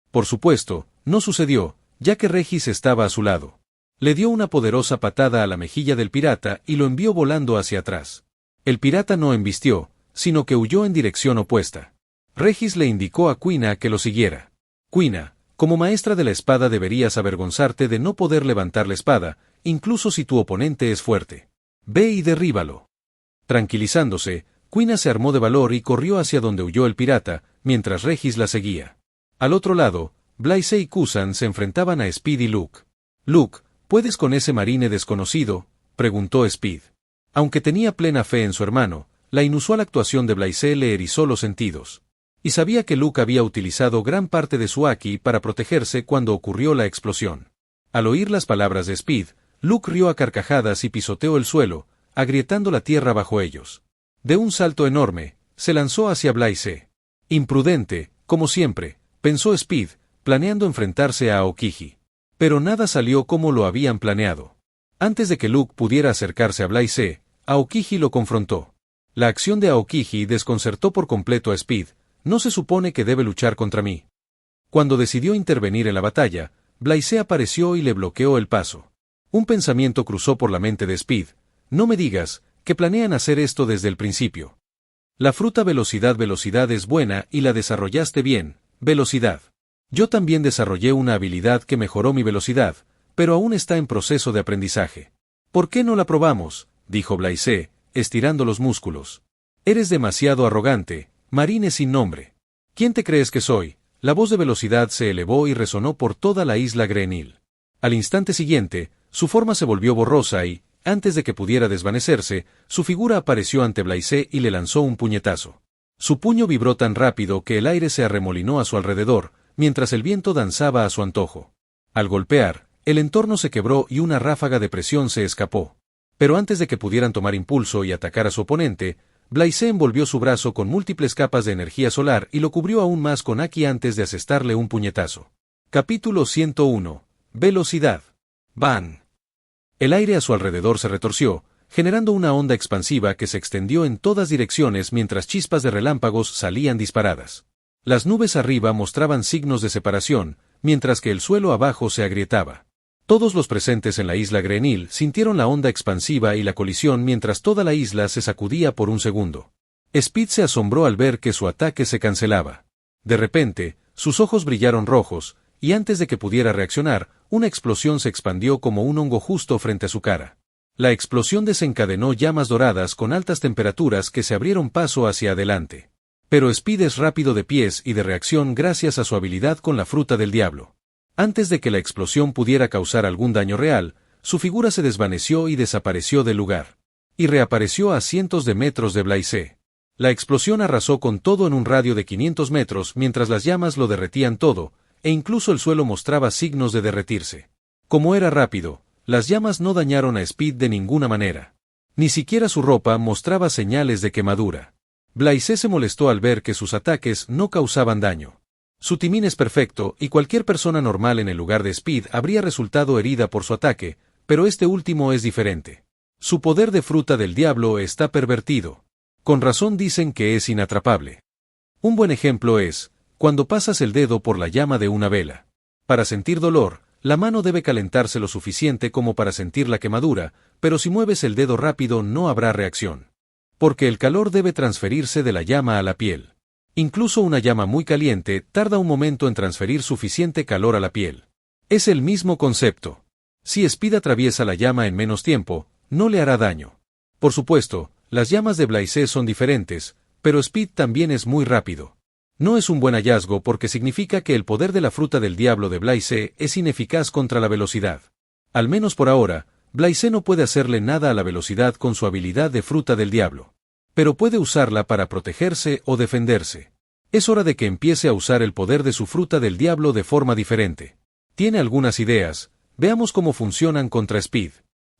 Por supuesto, no sucedió, ya que Regis estaba a su lado. Le dio una poderosa patada a la mejilla del pirata y lo envió volando hacia atrás. El pirata no embistió, sino que huyó en dirección opuesta. Regis le indicó a Quina que lo siguiera. Quina, como maestra de la espada deberías avergonzarte de no poder levantar la espada, incluso si tu oponente es fuerte. Ve y derríbalo. Tranquilizándose, Quina se armó de valor y corrió hacia donde huyó el pirata, mientras Regis la seguía. Al otro lado, Blaise y Kusan se enfrentaban a Speed y Luke. Luke, ¿puedes con ese marine desconocido?, preguntó Speed. Aunque tenía plena fe en su hermano, la inusual actuación de Blaise le erizó los sentidos. Y sabía que Luke había utilizado gran parte de su Haki para protegerse cuando ocurrió la explosión. Al oír las palabras de Speed, Luke rió a carcajadas y pisoteó el suelo, agrietando la tierra bajo ellos. De un salto enorme, se lanzó hacia Blaise. Imprudente, como siempre, pensó Speed, planeando enfrentarse a Aokiji. Pero nada salió como lo habían planeado. Antes de que Luke pudiera acercarse a Blaise, Aokiji lo confrontó. La acción de Aokiji desconcertó por completo a Speed. No se supone que debe luchar contra mí. Cuando decidió intervenir en la batalla, Blaise apareció y le bloqueó el paso. Un pensamiento cruzó por la mente de Speed. No me digas que planean hacer esto desde el principio. La fruta velocidad es buena y la desarrollaste bien, velocidad. Yo también desarrollé una habilidad que mejoró mi velocidad, pero aún está en proceso de aprendizaje. ¿Por qué no la probamos?, dijo Blaise, estirando los músculos. Eres demasiado arrogante, marine sin nombre. ¿Quién te crees que soy? La voz de velocidad se elevó y resonó por toda la isla Greenhill. Al instante siguiente, su forma se volvió borrosa y, antes de que pudiera desvanecerse, su figura apareció ante Blaise y le lanzó un puñetazo. Su puño vibró tan rápido que el aire se arremolinó a su alrededor, mientras el viento danzaba a su antojo. Al golpear, el entorno se quebró y una ráfaga de presión se escapó. Pero antes de que pudieran tomar impulso y atacar a su oponente, Blaise envolvió su brazo con múltiples capas de energía solar y lo cubrió aún más con Haki antes de asestarle un puñetazo. Capítulo 101. Velocidad. ¡Ban! El aire a su alrededor se retorció, generando una onda expansiva que se extendió en todas direcciones mientras chispas de relámpagos salían disparadas. Las nubes arriba mostraban signos de separación, mientras que el suelo abajo se agrietaba. Todos los presentes en la isla Greenhill sintieron la onda expansiva y la colisión mientras toda la isla se sacudía por un segundo. Speed se asombró al ver que su ataque se cancelaba. De repente, sus ojos brillaron rojos, y antes de que pudiera reaccionar, una explosión se expandió como un hongo justo frente a su cara. La explosión desencadenó llamas doradas con altas temperaturas que se abrieron paso hacia adelante. Pero Speed es rápido de pies y de reacción gracias a su habilidad con la fruta del diablo. Antes de que la explosión pudiera causar algún daño real, su figura se desvaneció y desapareció del lugar. Y reapareció a cientos de metros de Blaise. La explosión arrasó con todo en un radio de 500 metros mientras las llamas lo derretían todo, e incluso el suelo mostraba signos de derretirse. Como era rápido, las llamas no dañaron a Speed de ninguna manera. Ni siquiera su ropa mostraba señales de quemadura. Blaise se molestó al ver que sus ataques no causaban daño. Su timing es perfecto y cualquier persona normal en el lugar de Speed habría resultado herida por su ataque, pero este último es diferente. Su poder de fruta del diablo está pervertido. Con razón dicen que es inatrapable. Un buen ejemplo es, cuando pasas el dedo por la llama de una vela. Para sentir dolor, la mano debe calentarse lo suficiente como para sentir la quemadura, pero si mueves el dedo rápido no habrá reacción. Porque el calor debe transferirse de la llama a la piel. Incluso una llama muy caliente tarda un momento en transferir suficiente calor a la piel. Es el mismo concepto. Si Speed atraviesa la llama en menos tiempo, no le hará daño. Por supuesto, las llamas de Blaise son diferentes, pero Speed también es muy rápido. No es un buen hallazgo porque significa que el poder de la fruta del diablo de Blaise es ineficaz contra la velocidad. Al menos por ahora, Blaise no puede hacerle nada a la velocidad con su habilidad de fruta del diablo. Pero puede usarla para protegerse o defenderse. Es hora de que empiece a usar el poder de su fruta del diablo de forma diferente. Tiene algunas ideas, veamos cómo funcionan contra Speed.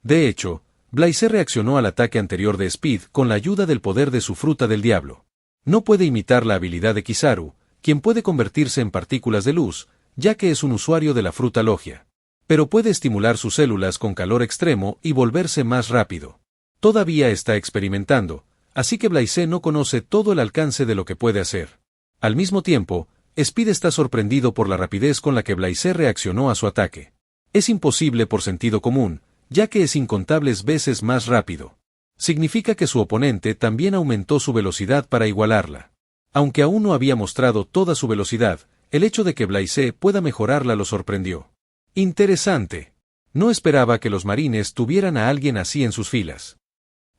De hecho, Blaise reaccionó al ataque anterior de Speed con la ayuda del poder de su fruta del diablo. No puede imitar la habilidad de Kizaru, quien puede convertirse en partículas de luz, ya que es un usuario de la fruta logia. Pero puede estimular sus células con calor extremo y volverse más rápido. Todavía está experimentando, así que Blaise no conoce todo el alcance de lo que puede hacer. Al mismo tiempo, Speed está sorprendido por la rapidez con la que Blaise reaccionó a su ataque. Es imposible por sentido común, ya que es incontables veces más rápido. Significa que su oponente también aumentó su velocidad para igualarla. Aunque aún no había mostrado toda su velocidad, el hecho de que Blaise pueda mejorarla lo sorprendió. Interesante. No esperaba que los marines tuvieran a alguien así en sus filas.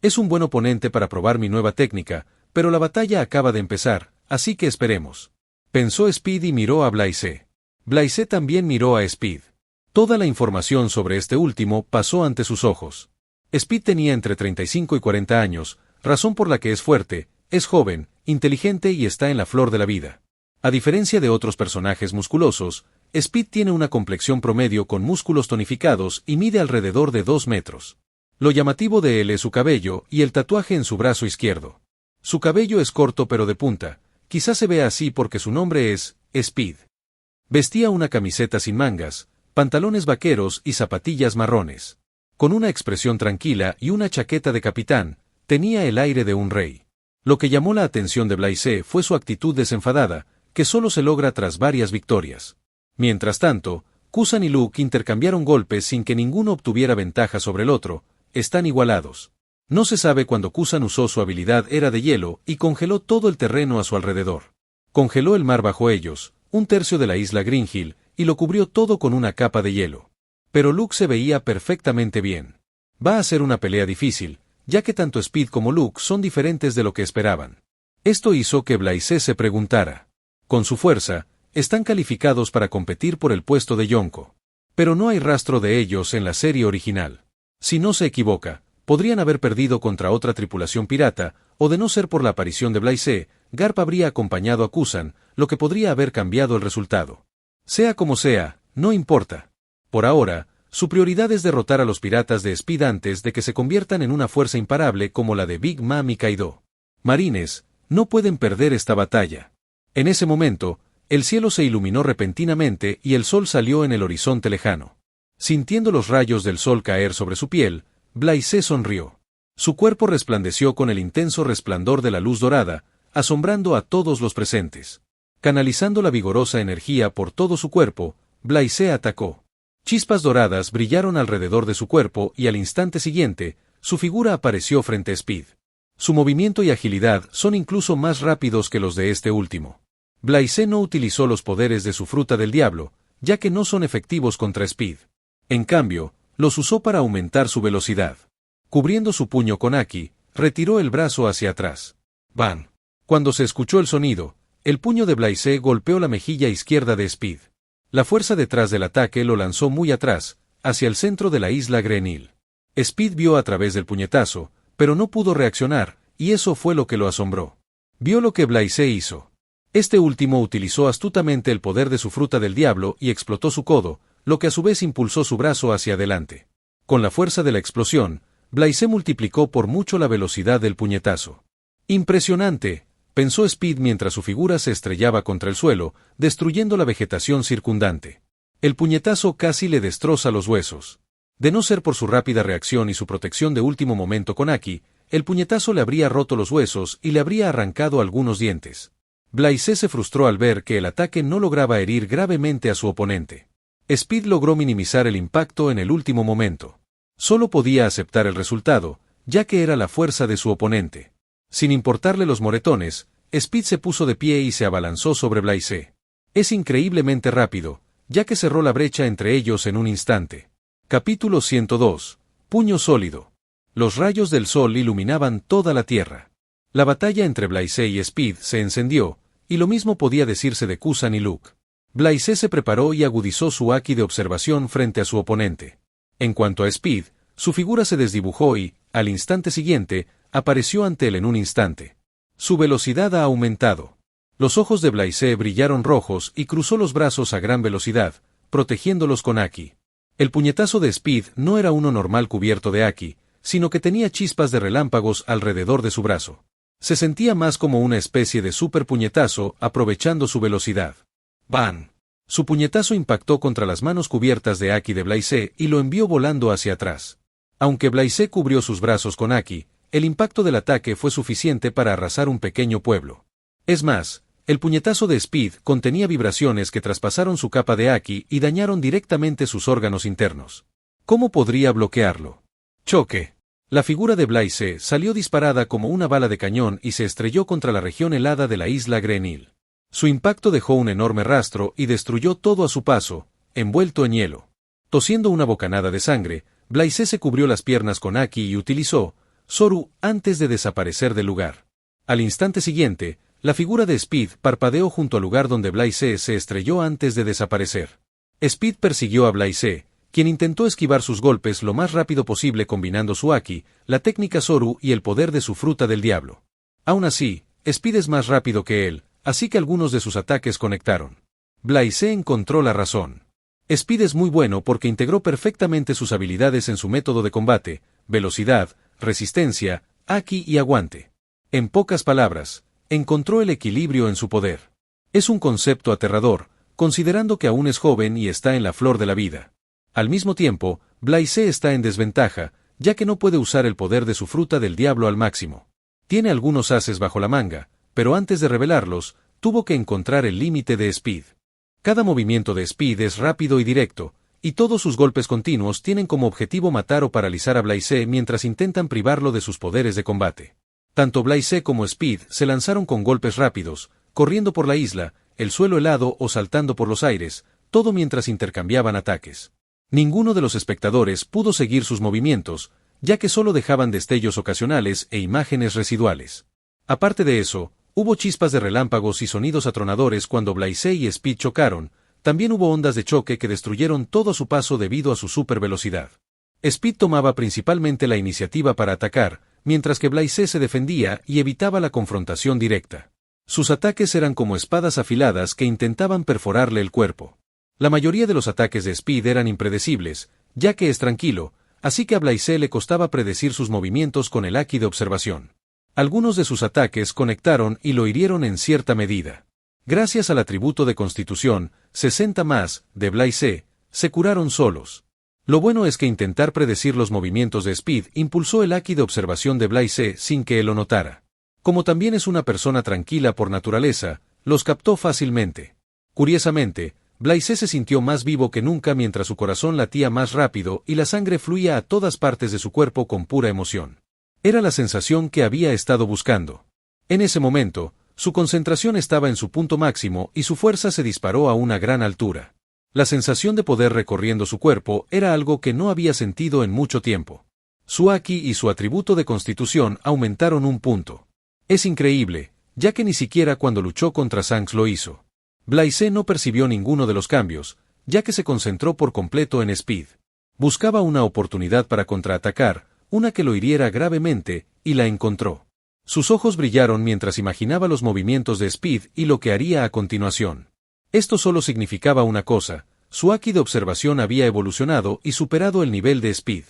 Es un buen oponente para probar mi nueva técnica, pero la batalla acaba de empezar, así que esperemos. Pensó Speed y miró a Blaise. Blaise también miró a Speed. Toda la información sobre este último pasó ante sus ojos. Speed tenía entre 35 y 40 años, razón por la que es fuerte, es joven, inteligente y está en la flor de la vida. A diferencia de otros personajes musculosos, Speed tiene una complexión promedio con músculos tonificados y mide alrededor de 2 metros. Lo llamativo de él es su cabello y el tatuaje en su brazo izquierdo. Su cabello es corto pero de punta, quizás se vea así porque su nombre es Speed. Vestía una camiseta sin mangas, pantalones vaqueros y zapatillas marrones. Con una expresión tranquila y una chaqueta de capitán, tenía el aire de un rey. Lo que llamó la atención de Blaise fue su actitud desenfadada, que solo se logra tras varias victorias. Mientras tanto, Kusan y Luke intercambiaron golpes sin que ninguno obtuviera ventaja sobre el otro. Están igualados. No se sabe cuándo Kusan usó su habilidad era de hielo y congeló todo el terreno a su alrededor. Congeló el mar bajo ellos, un tercio de la isla Green Hill, y lo cubrió todo con una capa de hielo. Pero Luke se veía perfectamente bien. Va a ser una pelea difícil, ya que tanto Speed como Luke son diferentes de lo que esperaban. Esto hizo que Blaise se preguntara. Con su fuerza, están calificados para competir por el puesto de Yonko. Pero no hay rastro de ellos en la serie original. Si no se equivoca, podrían haber perdido contra otra tripulación pirata, o de no ser por la aparición de Blaise, Garp habría acompañado a Kusan, lo que podría haber cambiado el resultado. Sea como sea, no importa. Por ahora, su prioridad es derrotar a los piratas de Speed antes de que se conviertan en una fuerza imparable como la de Big Mom y Kaido. Marines, no pueden perder esta batalla. En ese momento, el cielo se iluminó repentinamente y el sol salió en el horizonte lejano. Sintiendo los rayos del sol caer sobre su piel, Blaise sonrió. Su cuerpo resplandeció con el intenso resplandor de la luz dorada, asombrando a todos los presentes. Canalizando la vigorosa energía por todo su cuerpo, Blaise atacó. Chispas doradas brillaron alrededor de su cuerpo y al instante siguiente, su figura apareció frente a Speed. Su movimiento y agilidad son incluso más rápidos que los de este último. Blaise no utilizó los poderes de su fruta del diablo, ya que no son efectivos contra Speed. En cambio, los usó para aumentar su velocidad. Cubriendo su puño con Haki, retiró el brazo hacia atrás. ¡Bam! Cuando se escuchó el sonido, el puño de Blaise golpeó la mejilla izquierda de Speed. La fuerza detrás del ataque lo lanzó muy atrás, hacia el centro de la isla Green Hill. Speed vio a través del puñetazo, pero no pudo reaccionar, y eso fue lo que lo asombró. Vio lo que Blaise hizo. Este último utilizó astutamente el poder de su fruta del diablo y explotó su codo, lo que a su vez impulsó su brazo hacia adelante. Con la fuerza de la explosión, Blaise multiplicó por mucho la velocidad del puñetazo. ¡Impresionante!, pensó Speed mientras su figura se estrellaba contra el suelo, destruyendo la vegetación circundante. El puñetazo casi le destroza los huesos. De no ser por su rápida reacción y su protección de último momento con Haki, el puñetazo le habría roto los huesos y le habría arrancado algunos dientes. Blaise se frustró al ver que el ataque no lograba herir gravemente a su oponente. Speed logró minimizar el impacto en el último momento. Solo podía aceptar el resultado, ya que era la fuerza de su oponente. Sin importarle los moretones, Speed se puso de pie y se abalanzó sobre Blaise. Es increíblemente rápido, ya que cerró la brecha entre ellos en un instante. Capítulo 102. Puño sólido. Los rayos del sol iluminaban toda la tierra. La batalla entre Blaise y Speed se encendió, y lo mismo podía decirse de Kusan y Luke. Blaise se preparó y agudizó su haki de observación frente a su oponente. En cuanto a Speed, su figura se desdibujó y, al instante siguiente, apareció ante él en un instante. Su velocidad ha aumentado. Los ojos de Blaise brillaron rojos y cruzó los brazos a gran velocidad, protegiéndolos con Haki. El puñetazo de Speed no era uno normal cubierto de Haki, sino que tenía chispas de relámpagos alrededor de su brazo. Se sentía más como una especie de super puñetazo aprovechando su velocidad. ¡Bam! Su puñetazo impactó contra las manos cubiertas de Haki de Blaise y lo envió volando hacia atrás. Aunque Blaise cubrió sus brazos con Haki, el impacto del ataque fue suficiente para arrasar un pequeño pueblo. Es más, el puñetazo de Speed contenía vibraciones que traspasaron su capa de Haki y dañaron directamente sus órganos internos. ¿Cómo podría bloquearlo? Choque. La figura de Blaise salió disparada como una bala de cañón y se estrelló contra la región helada de la isla Green Hill. Su impacto dejó un enorme rastro y destruyó todo a su paso, envuelto en hielo. Tosiendo una bocanada de sangre, Blaise se cubrió las piernas con Haki y utilizó Zoru antes de desaparecer del lugar. Al instante siguiente, la figura de Speed parpadeó junto al lugar donde Blaise se estrelló antes de desaparecer. Speed persiguió a Blaise, quien intentó esquivar sus golpes lo más rápido posible combinando su Haki, la técnica Zoru y el poder de su fruta del diablo. Aún así, Speed es más rápido que él, así que algunos de sus ataques conectaron. Blaise encontró la razón. Speed es muy bueno porque integró perfectamente sus habilidades en su método de combate, velocidad, resistencia, Haki y aguante. En pocas palabras, encontró el equilibrio en su poder. Es un concepto aterrador, considerando que aún es joven y está en la flor de la vida. Al mismo tiempo, Blaise está en desventaja, ya que no puede usar el poder de su fruta del diablo al máximo. Tiene algunos ases bajo la manga, pero antes de revelarlos, tuvo que encontrar el límite de Speed. Cada movimiento de Speed es rápido y directo, y todos sus golpes continuos tienen como objetivo matar o paralizar a Blaise mientras intentan privarlo de sus poderes de combate. Tanto Blaise como Speed se lanzaron con golpes rápidos, corriendo por la isla, el suelo helado o saltando por los aires, todo mientras intercambiaban ataques. Ninguno de los espectadores pudo seguir sus movimientos, ya que solo dejaban destellos ocasionales e imágenes residuales. Aparte de eso, hubo chispas de relámpagos y sonidos atronadores cuando Blaise y Speed chocaron. También hubo ondas de choque que destruyeron todo a su paso debido a su supervelocidad. Speed tomaba principalmente la iniciativa para atacar, mientras que Blaise se defendía y evitaba la confrontación directa. Sus ataques eran como espadas afiladas que intentaban perforarle el cuerpo. La mayoría de los ataques de Speed eran impredecibles, ya que es tranquilo, así que a Blaise le costaba predecir sus movimientos con el haki de observación. Algunos de sus ataques conectaron y lo hirieron en cierta medida. Gracias al atributo de Constitución, 60 más, de Blaise, se curaron solos. Lo bueno es que intentar predecir los movimientos de Speed impulsó el haki de observación de Blaise sin que él lo notara. Como también es una persona tranquila por naturaleza, los captó fácilmente. Curiosamente, Blaise se sintió más vivo que nunca mientras su corazón latía más rápido y la sangre fluía a todas partes de su cuerpo con pura emoción. Era la sensación que había estado buscando. En ese momento, su concentración estaba en su punto máximo y su fuerza se disparó a una gran altura. La sensación de poder recorriendo su cuerpo era algo que no había sentido en mucho tiempo. Su haki y su atributo de constitución aumentaron un punto. Es increíble, ya que ni siquiera cuando luchó contra Shanks lo hizo. Blaise no percibió ninguno de los cambios, ya que se concentró por completo en Speed. Buscaba una oportunidad para contraatacar, una que lo hiriera gravemente, y la encontró. Sus ojos brillaron mientras imaginaba los movimientos de Speed y lo que haría a continuación. Esto solo significaba una cosa: su haki de observación había evolucionado y superado el nivel de Speed.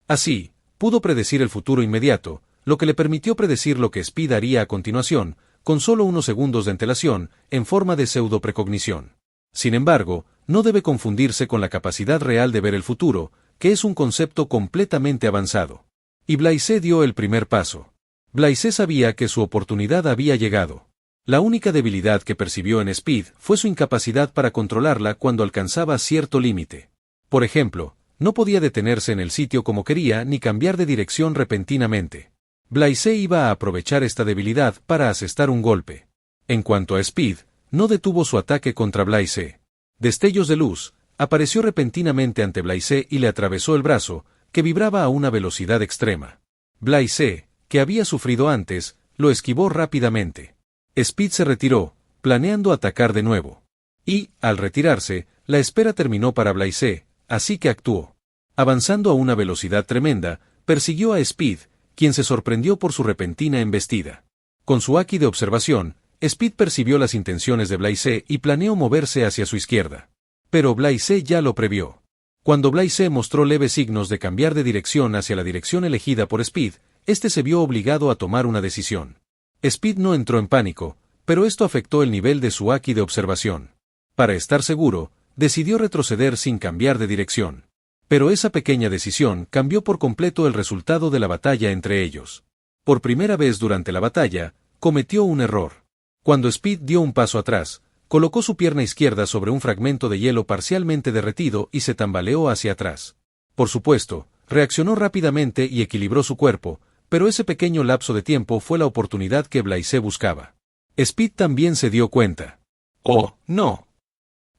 Así, pudo predecir el futuro inmediato, lo que le permitió predecir lo que Speed haría a continuación, con solo unos segundos de antelación, en forma de pseudo-precognición. Sin embargo, no debe confundirse con la capacidad real de ver el futuro, que es un concepto completamente avanzado. Y Blaise dio el primer paso. Blaise sabía que su oportunidad había llegado. La única debilidad que percibió en Speed fue su incapacidad para controlarla cuando alcanzaba cierto límite. Por ejemplo, no podía detenerse en el sitio como quería ni cambiar de dirección repentinamente. Blaise iba a aprovechar esta debilidad para asestar un golpe. En cuanto a Speed, no detuvo su ataque contra Blaise. Destellos de luz, apareció repentinamente ante Blaise y le atravesó el brazo, que vibraba a una velocidad extrema. Blaise, que había sufrido antes, lo esquivó rápidamente. Speed se retiró, planeando atacar de nuevo. Y, al retirarse, la espera terminó para Blaise, así que actuó. Avanzando a una velocidad tremenda, persiguió a Speed, quien se sorprendió por su repentina embestida. Con su haki de observación, Speed percibió las intenciones de Blaise y planeó moverse hacia su izquierda. Pero Blaise ya lo previó. Cuando Blaise mostró leves signos de cambiar de dirección hacia la dirección elegida por Speed, este se vio obligado a tomar una decisión. Speed no entró en pánico, pero esto afectó el nivel de su haki de observación. Para estar seguro, decidió retroceder sin cambiar de dirección. Pero esa pequeña decisión cambió por completo el resultado de la batalla entre ellos. Por primera vez durante la batalla, cometió un error. Cuando Speed dio un paso atrás, colocó su pierna izquierda sobre un fragmento de hielo parcialmente derretido y se tambaleó hacia atrás. Por supuesto, reaccionó rápidamente y equilibró su cuerpo, pero ese pequeño lapso de tiempo fue la oportunidad que Blaise buscaba. Speed también se dio cuenta. ¡Oh, no!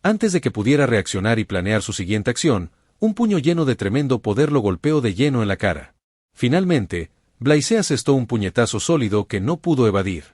Antes de que pudiera reaccionar y planear su siguiente acción, un puño lleno de tremendo poder lo golpeó de lleno en la cara. Finalmente, Blaise asestó un puñetazo sólido que no pudo evadir.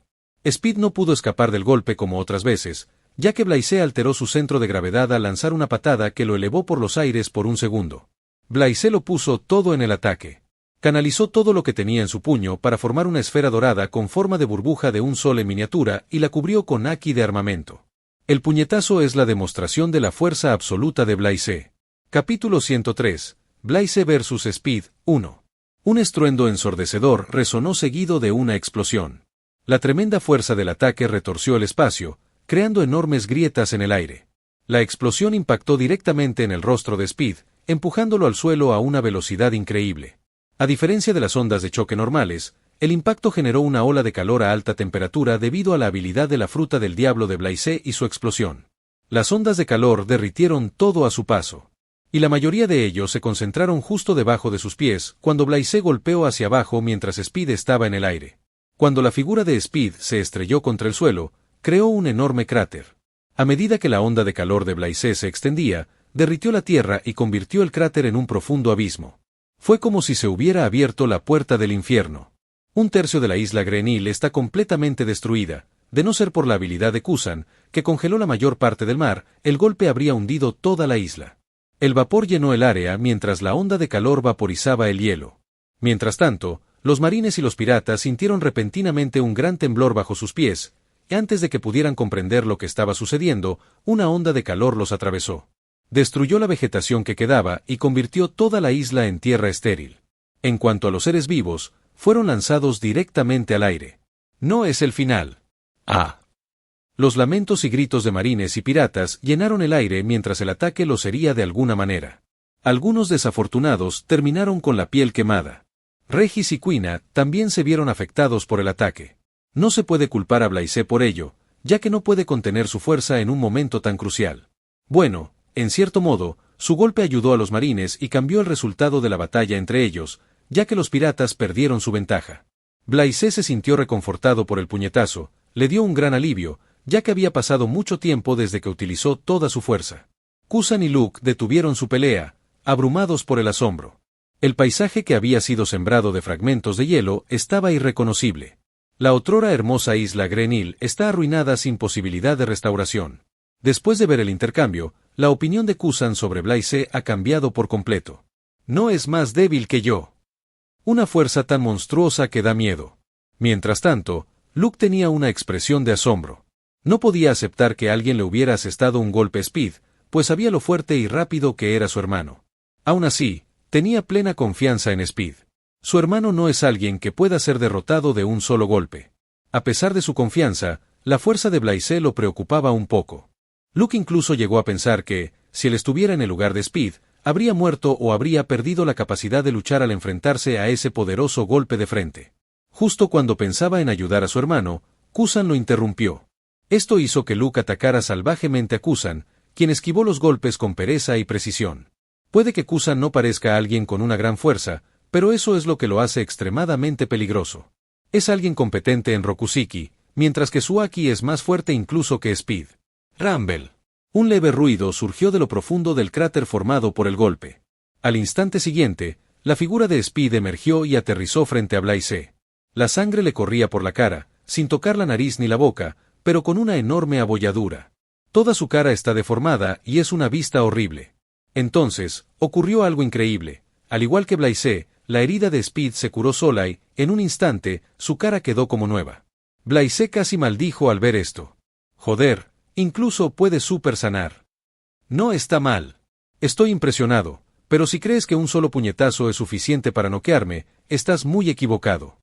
Speed no pudo escapar del golpe como otras veces, ya que Blaise alteró su centro de gravedad al lanzar una patada que lo elevó por los aires por un segundo. Blaise lo puso todo en el ataque. Canalizó todo lo que tenía en su puño para formar una esfera dorada con forma de burbuja de un sol en miniatura y la cubrió con haki de armamento. El puñetazo es la demostración de la fuerza absoluta de Blaise. Capítulo 103. Blaise vs Speed, 1. Un estruendo ensordecedor resonó seguido de una explosión. La tremenda fuerza del ataque retorció el espacio, creando enormes grietas en el aire. La explosión impactó directamente en el rostro de Speed, empujándolo al suelo a una velocidad increíble. A diferencia de las ondas de choque normales, el impacto generó una ola de calor a alta temperatura debido a la habilidad de la fruta del diablo de Blaise y su explosión. Las ondas de calor derritieron todo a su paso. Y la mayoría de ellos se concentraron justo debajo de sus pies, cuando Blaise golpeó hacia abajo mientras Speed estaba en el aire. Cuando la figura de Speed se estrelló contra el suelo, creó un enorme cráter. A medida que la onda de calor de Blaise se extendía, derritió la tierra y convirtió el cráter en un profundo abismo. Fue como si se hubiera abierto la puerta del infierno. Un tercio de la isla Grenil está completamente destruida. De no ser por la habilidad de Kusan, que congeló la mayor parte del mar, el golpe habría hundido toda la isla. El vapor llenó el área mientras la onda de calor vaporizaba el hielo. Mientras tanto, los marines y los piratas sintieron repentinamente un gran temblor bajo sus pies, y antes de que pudieran comprender lo que estaba sucediendo, una onda de calor los atravesó. Destruyó la vegetación que quedaba y convirtió toda la isla en tierra estéril. En cuanto a los seres vivos, fueron lanzados directamente al aire. No es el final. Los lamentos y gritos de marines y piratas llenaron el aire mientras el ataque los hería de alguna manera. Algunos desafortunados terminaron con la piel quemada. Regis y Quina también se vieron afectados por el ataque. No se puede culpar a Blaise por ello, ya que no puede contener su fuerza en un momento tan crucial. Bueno, en cierto modo, su golpe ayudó a los marines y cambió el resultado de la batalla entre ellos, ya que los piratas perdieron su ventaja. Blaise se sintió reconfortado por el puñetazo, le dio un gran alivio, ya que había pasado mucho tiempo desde que utilizó toda su fuerza. Kusan y Luke detuvieron su pelea, abrumados por el asombro. El paisaje que había sido sembrado de fragmentos de hielo estaba irreconocible. La otrora hermosa isla Grenil está arruinada sin posibilidad de restauración. Después de ver el intercambio, la opinión de Kusan sobre Blaise ha cambiado por completo. No es más débil que yo. Una fuerza tan monstruosa que da miedo. Mientras tanto, Luke tenía una expresión de asombro. No podía aceptar que alguien le hubiera asestado un golpe a Speed, pues sabía lo fuerte y rápido que era su hermano. Aún así, tenía plena confianza en Speed. Su hermano no es alguien que pueda ser derrotado de un solo golpe. A pesar de su confianza, la fuerza de Blaise lo preocupaba un poco. Luke incluso llegó a pensar que, si él estuviera en el lugar de Speed, habría muerto o habría perdido la capacidad de luchar al enfrentarse a ese poderoso golpe de frente. Justo cuando pensaba en ayudar a su hermano, Kusan lo interrumpió. Esto hizo que Luke atacara salvajemente a Kusan, quien esquivó los golpes con pereza y precisión. Puede que Kusan no parezca alguien con una gran fuerza, pero eso es lo que lo hace extremadamente peligroso. Es alguien competente en Rokuseki, mientras que su Haki es más fuerte incluso que Speed. Rumble. Un leve ruido surgió de lo profundo del cráter formado por el golpe. Al instante siguiente, la figura de Speed emergió y aterrizó frente a Blaise. La sangre le corría por la cara, sin tocar la nariz ni la boca, pero con una enorme abolladura. Toda su cara está deformada y es una vista horrible. Entonces, ocurrió algo increíble. Al igual que Blaise, la herida de Speed se curó sola y, en un instante, su cara quedó como nueva. Blaise casi maldijo al ver esto. Joder, incluso puede super sanar. No está mal. Estoy impresionado, pero si crees que un solo puñetazo es suficiente para noquearme, estás muy equivocado.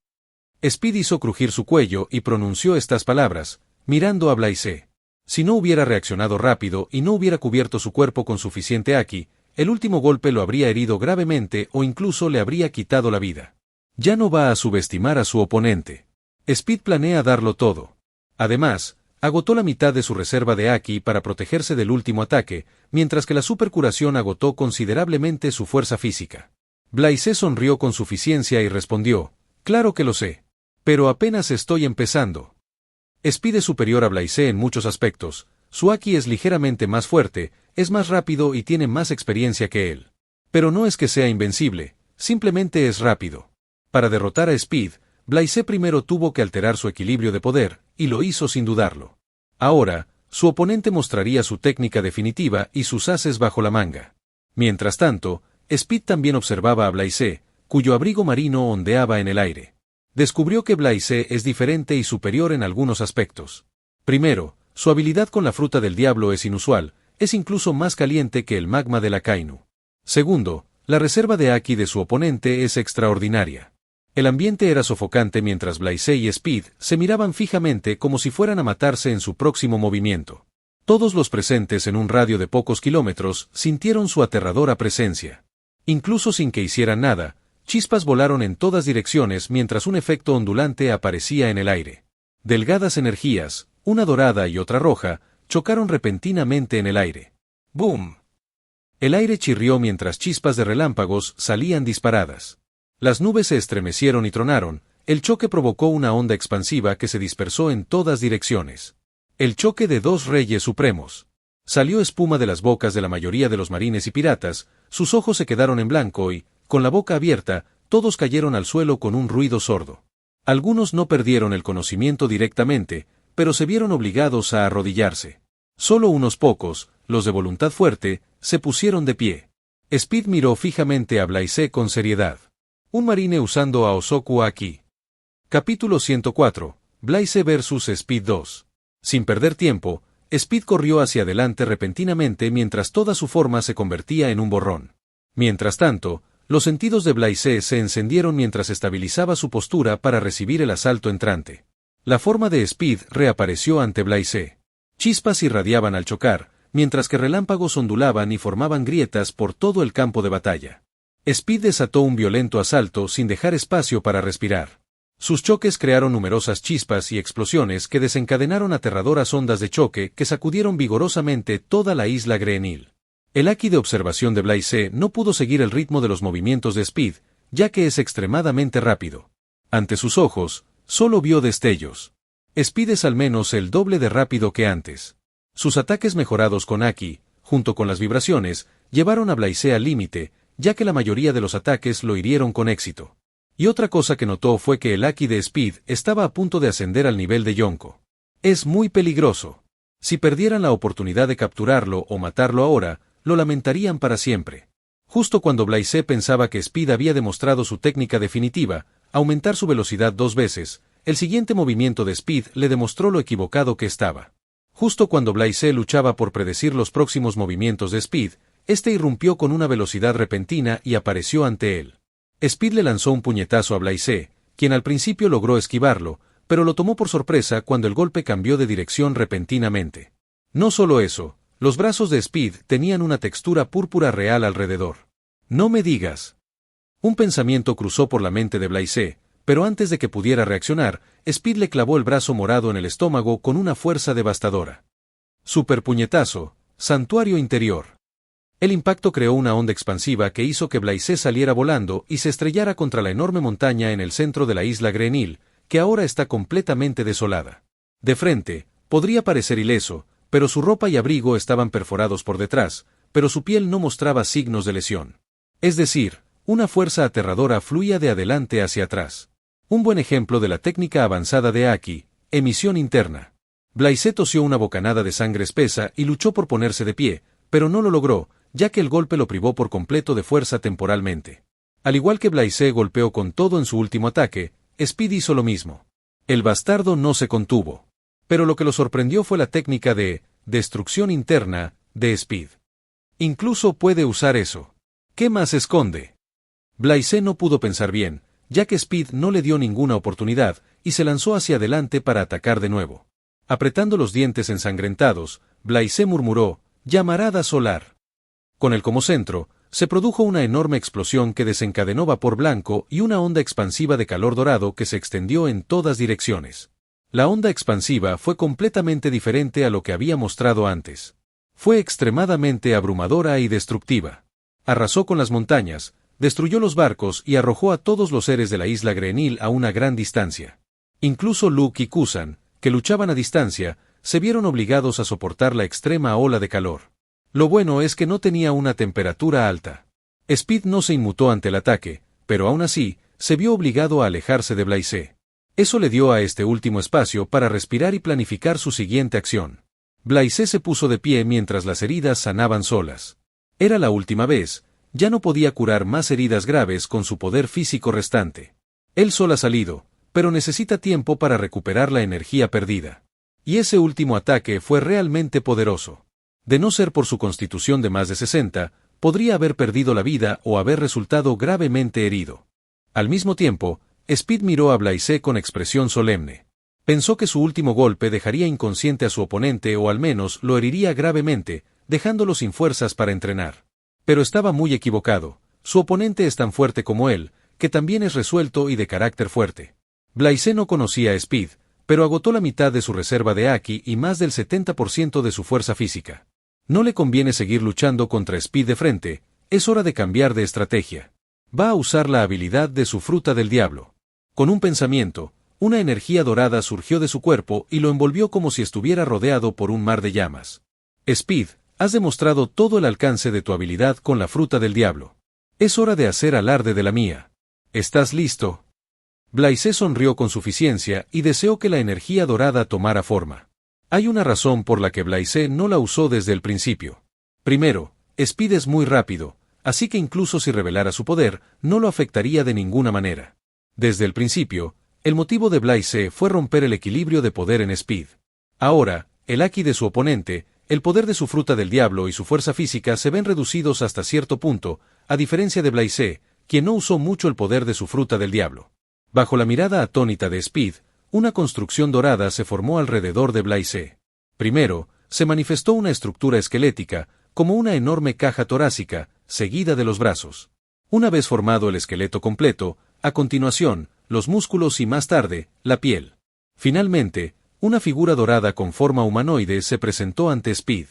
Speed hizo crujir su cuello y pronunció estas palabras, mirando a Blaise. Si no hubiera reaccionado rápido y no hubiera cubierto su cuerpo con suficiente Haki, el último golpe lo habría herido gravemente o incluso le habría quitado la vida. Ya no va a subestimar a su oponente. Speed planea darlo todo. Además, agotó la mitad de su reserva de Haki para protegerse del último ataque, mientras que la supercuración agotó considerablemente su fuerza física. Blaise sonrió con suficiencia y respondió, «Claro que lo sé. Pero apenas estoy empezando». Speed es superior a Blaise en muchos aspectos. Su Haki es ligeramente más fuerte, es más rápido y tiene más experiencia que él. Pero no es que sea invencible, simplemente es rápido. Para derrotar a Speed, Blaise primero tuvo que alterar su equilibrio de poder, y lo hizo sin dudarlo. Ahora, su oponente mostraría su técnica definitiva y sus ases bajo la manga. Mientras tanto, Speed también observaba a Blaise, cuyo abrigo marino ondeaba en el aire. Descubrió que Blaise es diferente y superior en algunos aspectos. Primero, su habilidad con la fruta del diablo es inusual, es incluso más caliente que el magma de la Kainu. Segundo, la reserva de Haki de su oponente es extraordinaria. El ambiente era sofocante mientras Blaise y Speed se miraban fijamente como si fueran a matarse en su próximo movimiento. Todos los presentes en un radio de pocos kilómetros sintieron su aterradora presencia. Incluso sin que hicieran nada, chispas volaron en todas direcciones mientras un efecto ondulante aparecía en el aire. Delgadas energías, una dorada y otra roja, chocaron repentinamente en el aire. ¡Boom! El aire chirrió mientras chispas de relámpagos salían disparadas. Las nubes se estremecieron y tronaron, el choque provocó una onda expansiva que se dispersó en todas direcciones. El choque de dos reyes supremos. Salió espuma de las bocas de la mayoría de los marines y piratas, sus ojos se quedaron en blanco y, con la boca abierta, todos cayeron al suelo con un ruido sordo. Algunos no perdieron el conocimiento directamente, pero se vieron obligados a arrodillarse. Solo unos pocos, los de voluntad fuerte, se pusieron de pie. Speed miró fijamente a Blaise con seriedad. Un marine usando a Osoku aquí. Capítulo 104. Blaise vs Speed 2. Sin perder tiempo, Speed corrió hacia adelante repentinamente mientras toda su forma se convertía en un borrón. Mientras tanto, los sentidos de Blaise se encendieron mientras estabilizaba su postura para recibir el asalto entrante. La forma de Speed reapareció ante Blaise. Chispas irradiaban al chocar, mientras que relámpagos ondulaban y formaban grietas por todo el campo de batalla. Speed desató un violento asalto sin dejar espacio para respirar. Sus choques crearon numerosas chispas y explosiones que desencadenaron aterradoras ondas de choque que sacudieron vigorosamente toda la isla Greenhill. El haki de observación de Blaise no pudo seguir el ritmo de los movimientos de Speed, ya que es extremadamente rápido. Ante sus ojos, solo vio destellos. Speed es al menos el doble de rápido que antes. Sus ataques mejorados con haki, junto con las vibraciones, llevaron a Blaise al límite, ya que la mayoría de los ataques lo hirieron con éxito. Y otra cosa que notó fue que el haki de Speed estaba a punto de ascender al nivel de Yonko. Es muy peligroso. Si perdieran la oportunidad de capturarlo o matarlo ahora, lo lamentarían para siempre. Justo cuando Blaise pensaba que Speed había demostrado su técnica definitiva, aumentar su velocidad 2 veces, el siguiente movimiento de Speed le demostró lo equivocado que estaba. Justo cuando Blaise luchaba por predecir los próximos movimientos de Speed, este irrumpió con una velocidad repentina y apareció ante él. Speed le lanzó un puñetazo a Blaise, quien al principio logró esquivarlo, pero lo tomó por sorpresa cuando el golpe cambió de dirección repentinamente. No solo eso, los brazos de Speed tenían una textura púrpura real alrededor. No me digas. Un pensamiento cruzó por la mente de Blaise, pero antes de que pudiera reaccionar, Speed le clavó el brazo morado en el estómago con una fuerza devastadora. Superpuñetazo, santuario interior. El impacto creó una onda expansiva que hizo que Blaise saliera volando y se estrellara contra la enorme montaña en el centro de la isla Greenhill, que ahora está completamente desolada. De frente, podría parecer ileso, pero su ropa y abrigo estaban perforados por detrás, pero su piel no mostraba signos de lesión. Es decir, una fuerza aterradora fluía de adelante hacia atrás. Un buen ejemplo de la técnica avanzada de haki, emisión interna. Blaise tosió una bocanada de sangre espesa y luchó por ponerse de pie, pero no lo logró, ya que el golpe lo privó por completo de fuerza temporalmente. Al igual que Blaise golpeó con todo en su último ataque, Speed hizo lo mismo. El bastardo no se contuvo. Pero lo que lo sorprendió fue la técnica de destrucción interna de Speed. Incluso puede usar eso. ¿Qué más esconde? Blaise no pudo pensar bien, ya que Speed no le dio ninguna oportunidad, y se lanzó hacia adelante para atacar de nuevo. Apretando los dientes ensangrentados, Blaise murmuró, «Llamarada solar». Con él como centro, se produjo una enorme explosión que desencadenó vapor blanco y una onda expansiva de calor dorado que se extendió en todas direcciones. La onda expansiva fue completamente diferente a lo que había mostrado antes. Fue extremadamente abrumadora y destructiva. Arrasó con las montañas, destruyó los barcos y arrojó a todos los seres de la isla Greenhill a una gran distancia. Incluso Luke y Kusan, que luchaban a distancia, se vieron obligados a soportar la extrema ola de calor. Lo bueno es que no tenía una temperatura alta. Speed no se inmutó ante el ataque, pero aún así, se vio obligado a alejarse de Blaise. Eso le dio a este último espacio para respirar y planificar su siguiente acción. Blaise se puso de pie mientras las heridas sanaban solas. Era la última vez, ya no podía curar más heridas graves con su poder físico restante. El sol ha salido, pero necesita tiempo para recuperar la energía perdida. Y ese último ataque fue realmente poderoso. De no ser por su constitución de más de 60, podría haber perdido la vida o haber resultado gravemente herido. Al mismo tiempo, Speed miró a Blaise con expresión solemne. Pensó que su último golpe dejaría inconsciente a su oponente o al menos lo heriría gravemente, dejándolo sin fuerzas para entrenar. Pero estaba muy equivocado. Su oponente es tan fuerte como él, que también es resuelto y de carácter fuerte. Blaise no conocía a Speed, pero agotó la mitad de su reserva de Haki y más del 70% de su fuerza física. No le conviene seguir luchando contra Speed de frente, es hora de cambiar de estrategia. Va a usar la habilidad de su fruta del diablo. Con un pensamiento, una energía dorada surgió de su cuerpo y lo envolvió como si estuviera rodeado por un mar de llamas. Speed, has demostrado todo el alcance de tu habilidad con la fruta del diablo. Es hora de hacer alarde de la mía. ¿Estás listo? Blaise sonrió con suficiencia y deseó que la energía dorada tomara forma. Hay una razón por la que Blaise no la usó desde el principio. Primero, Speed es muy rápido, así que incluso si revelara su poder, no lo afectaría de ninguna manera. Desde el principio, el motivo de Blaise fue romper el equilibrio de poder en Speed. Ahora, el Haki de su oponente, el poder de su fruta del diablo y su fuerza física se ven reducidos hasta cierto punto, a diferencia de Blaise, quien no usó mucho el poder de su fruta del diablo. Bajo la mirada atónita de Speed, una construcción dorada se formó alrededor de Blaise. Primero, se manifestó una estructura esquelética, como una enorme caja torácica, seguida de los brazos. Una vez formado el esqueleto completo, a continuación, los músculos y más tarde, la piel. Finalmente, una figura dorada con forma humanoide se presentó ante Speed.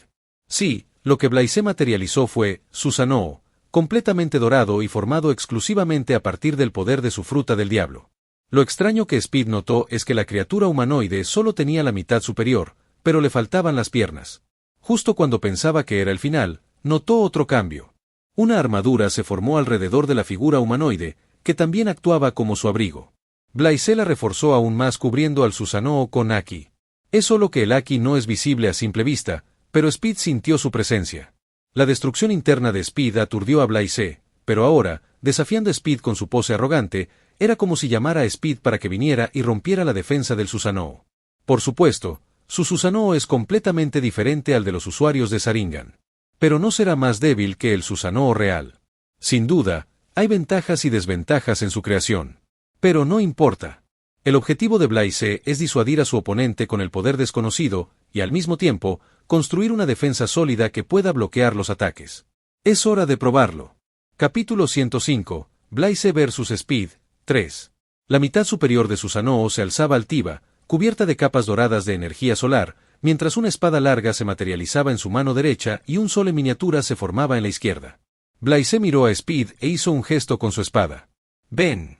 Sí, lo que Blaise materializó fue Susanoo, completamente dorado y formado exclusivamente a partir del poder de su fruta del diablo. Lo extraño que Speed notó es que la criatura humanoide solo tenía la mitad superior, pero le faltaban las piernas. Justo cuando pensaba que era el final, notó otro cambio. Una armadura se formó alrededor de la figura humanoide, que también actuaba como su abrigo. Blaise la reforzó aún más cubriendo al Susanoo con Haki. Es solo que el Haki no es visible a simple vista, pero Speed sintió su presencia. La destrucción interna de Speed aturdió a Blaise, pero ahora, desafiando a Speed con su pose arrogante, era como si llamara a Speed para que viniera y rompiera la defensa del Susanoo. Por supuesto, su Susanoo es completamente diferente al de los usuarios de Sharingan. Pero no será más débil que el Susanoo real. Sin duda, hay ventajas y desventajas en su creación. Pero no importa. El objetivo de Blaise es disuadir a su oponente con el poder desconocido, y al mismo tiempo, construir una defensa sólida que pueda bloquear los ataques. Es hora de probarlo. Capítulo 105, Blaise vs Speed, 3. La mitad superior de Susanoo se alzaba altiva, cubierta de capas doradas de energía solar, mientras una espada larga se materializaba en su mano derecha y un sol en miniatura se formaba en la izquierda. Blaise miró a Speed e hizo un gesto con su espada. «Ven».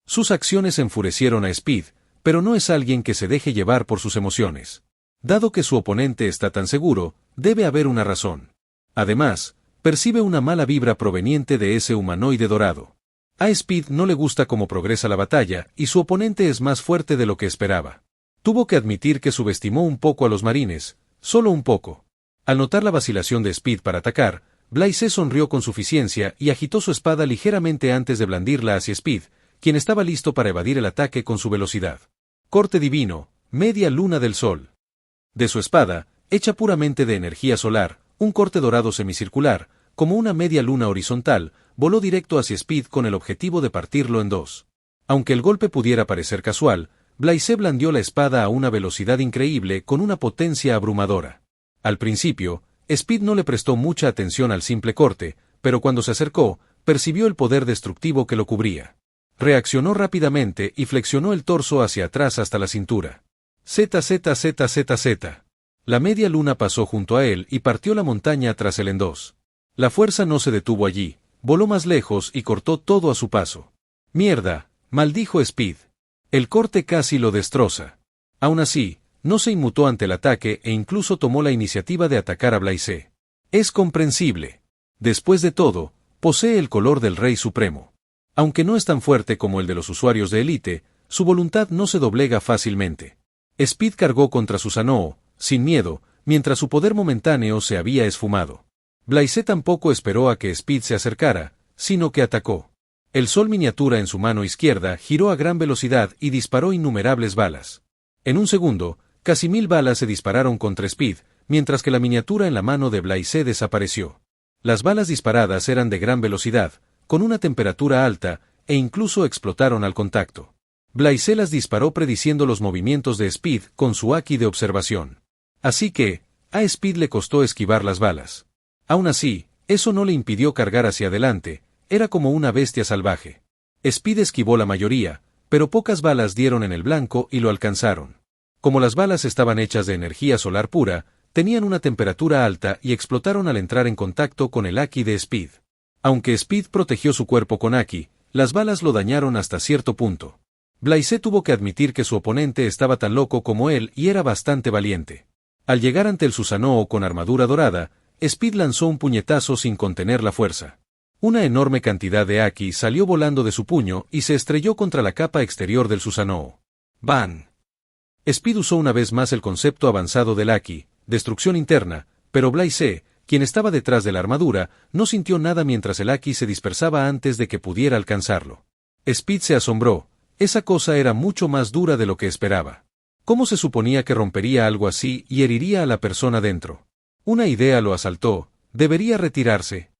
Sus acciones enfurecieron a Speed, pero no es alguien que se deje llevar por sus emociones. Dado que su oponente está tan seguro, debe haber una razón. Además, percibe una mala vibra proveniente de ese humanoide dorado. A Speed no le gusta cómo progresa la batalla, y su oponente es más fuerte de lo que esperaba. Tuvo que admitir que subestimó un poco a los marines, solo un poco. Al notar la vacilación de Speed para atacar, Blaise sonrió con suficiencia y agitó su espada ligeramente antes de blandirla hacia Speed, quien estaba listo para evadir el ataque con su velocidad. Corte divino, media luna del sol. De su espada, hecha puramente de energía solar, un corte dorado semicircular, como una media luna horizontal, voló directo hacia Speed con el objetivo de partirlo en dos. Aunque el golpe pudiera parecer casual, Blaise blandió la espada a una velocidad increíble con una potencia abrumadora. Al principio, Speed no le prestó mucha atención al simple corte, pero cuando se acercó, percibió el poder destructivo que lo cubría. Reaccionó rápidamente y flexionó el torso hacia atrás hasta la cintura. ZZZZZ. La media luna pasó junto a él y partió la montaña tras él en dos. La fuerza no se detuvo allí, voló más lejos y cortó todo a su paso. «Mierda», maldijo Speed. El corte casi lo destroza. Aún así, no se inmutó ante el ataque e incluso tomó la iniciativa de atacar a Blaise. Es comprensible. Después de todo, posee el color del Rey Supremo. Aunque no es tan fuerte como el de los usuarios de élite, su voluntad no se doblega fácilmente. Speed cargó contra Susanoo, sin miedo, mientras su poder momentáneo se había esfumado. Blaise tampoco esperó a que Speed se acercara, sino que atacó. El sol miniatura en su mano izquierda giró a gran velocidad y disparó innumerables balas. En un segundo, casi 1000 balas se dispararon contra Speed, mientras que la miniatura en la mano de Blaise desapareció. Las balas disparadas eran de gran velocidad, con una temperatura alta, e incluso explotaron al contacto. Blaise las disparó prediciendo los movimientos de Speed con su Haki de observación. Así que, a Speed le costó esquivar las balas. Aún así, eso no le impidió cargar hacia adelante, era como una bestia salvaje. Speed esquivó la mayoría, pero pocas balas dieron en el blanco y lo alcanzaron. Como las balas estaban hechas de energía solar pura, tenían una temperatura alta y explotaron al entrar en contacto con el Haki de Speed. Aunque Speed protegió su cuerpo con Haki, las balas lo dañaron hasta cierto punto. Blaise tuvo que admitir que su oponente estaba tan loco como él y era bastante valiente. Al llegar ante el Susanoo con armadura dorada, Speed lanzó un puñetazo sin contener la fuerza. Una enorme cantidad de Haki salió volando de su puño y se estrelló contra la capa exterior del Susanoo. ¡Ban! Speed usó una vez más el concepto avanzado del Haki, destrucción interna, pero Blaise, quien estaba detrás de la armadura, no sintió nada mientras el Haki se dispersaba antes de que pudiera alcanzarlo. Speed se asombró, esa cosa era mucho más dura de lo que esperaba. ¿Cómo se suponía que rompería algo así y heriría a la persona dentro? Una idea lo asaltó, debería retirarse.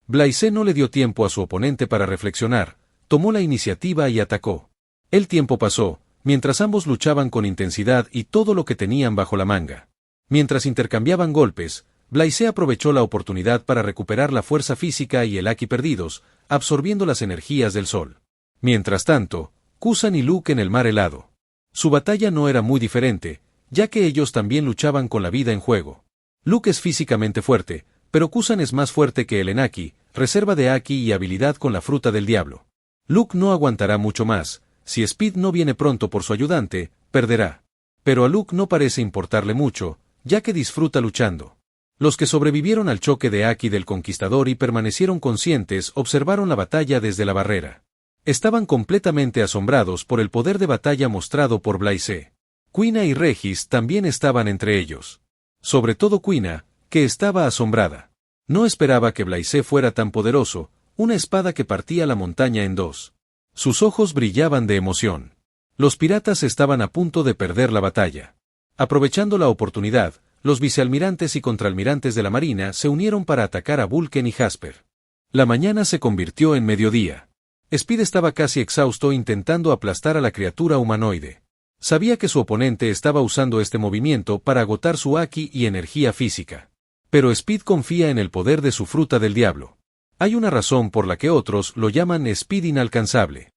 Blaise no le dio tiempo a su oponente para reflexionar, tomó la iniciativa y atacó. El tiempo pasó, mientras ambos luchaban con intensidad y todo lo que tenían bajo la manga. Mientras intercambiaban golpes, Blaise aprovechó la oportunidad para recuperar la fuerza física y el Haki perdidos, absorbiendo las energías del sol. Mientras tanto, Kusan y Luke en el mar helado. Su batalla no era muy diferente, ya que ellos también luchaban con la vida en juego. Luke es físicamente fuerte, pero Kusan es más fuerte que él en Haki, reserva de Haki y habilidad con la fruta del diablo. Luke no aguantará mucho más, si Speed no viene pronto por su ayudante, perderá. Pero a Luke no parece importarle mucho, ya que disfruta luchando. Los que sobrevivieron al choque de Haki del Conquistador y permanecieron conscientes observaron la batalla desde la barrera. Estaban completamente asombrados por el poder de batalla mostrado por Blaise. Quina y Regis también estaban entre ellos. Sobre todo Quina, que estaba asombrada. No esperaba que Blaise fuera tan poderoso, una espada que partía la montaña en dos. Sus ojos brillaban de emoción. Los piratas estaban a punto de perder la batalla. Aprovechando la oportunidad, los vicealmirantes y contraalmirantes de la marina se unieron para atacar a Vulcan y Jasper. La mañana se convirtió en mediodía. Speed estaba casi exhausto intentando aplastar a la criatura humanoide. Sabía que su oponente estaba usando este movimiento para agotar su Haki y energía física. Pero Speed confía en el poder de su fruta del diablo. Hay una razón por la que otros lo llaman Speed inalcanzable.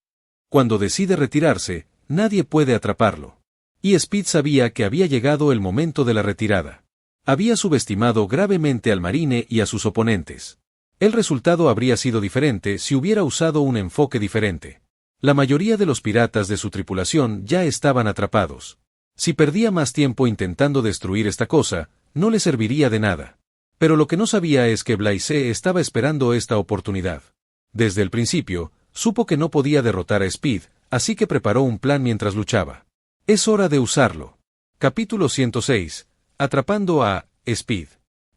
Cuando decide retirarse, nadie puede atraparlo. Y Speed sabía que había llegado el momento de la retirada. Había subestimado gravemente al marine y a sus oponentes. El resultado habría sido diferente si hubiera usado un enfoque diferente. La mayoría de los piratas de su tripulación ya estaban atrapados. Si perdía más tiempo intentando destruir esta cosa, no le serviría de nada. Pero lo que no sabía es que Blaise estaba esperando esta oportunidad. Desde el principio, supo que no podía derrotar a Speed, así que preparó un plan mientras luchaba. Es hora de usarlo. Capítulo 106. Atrapando a Speed.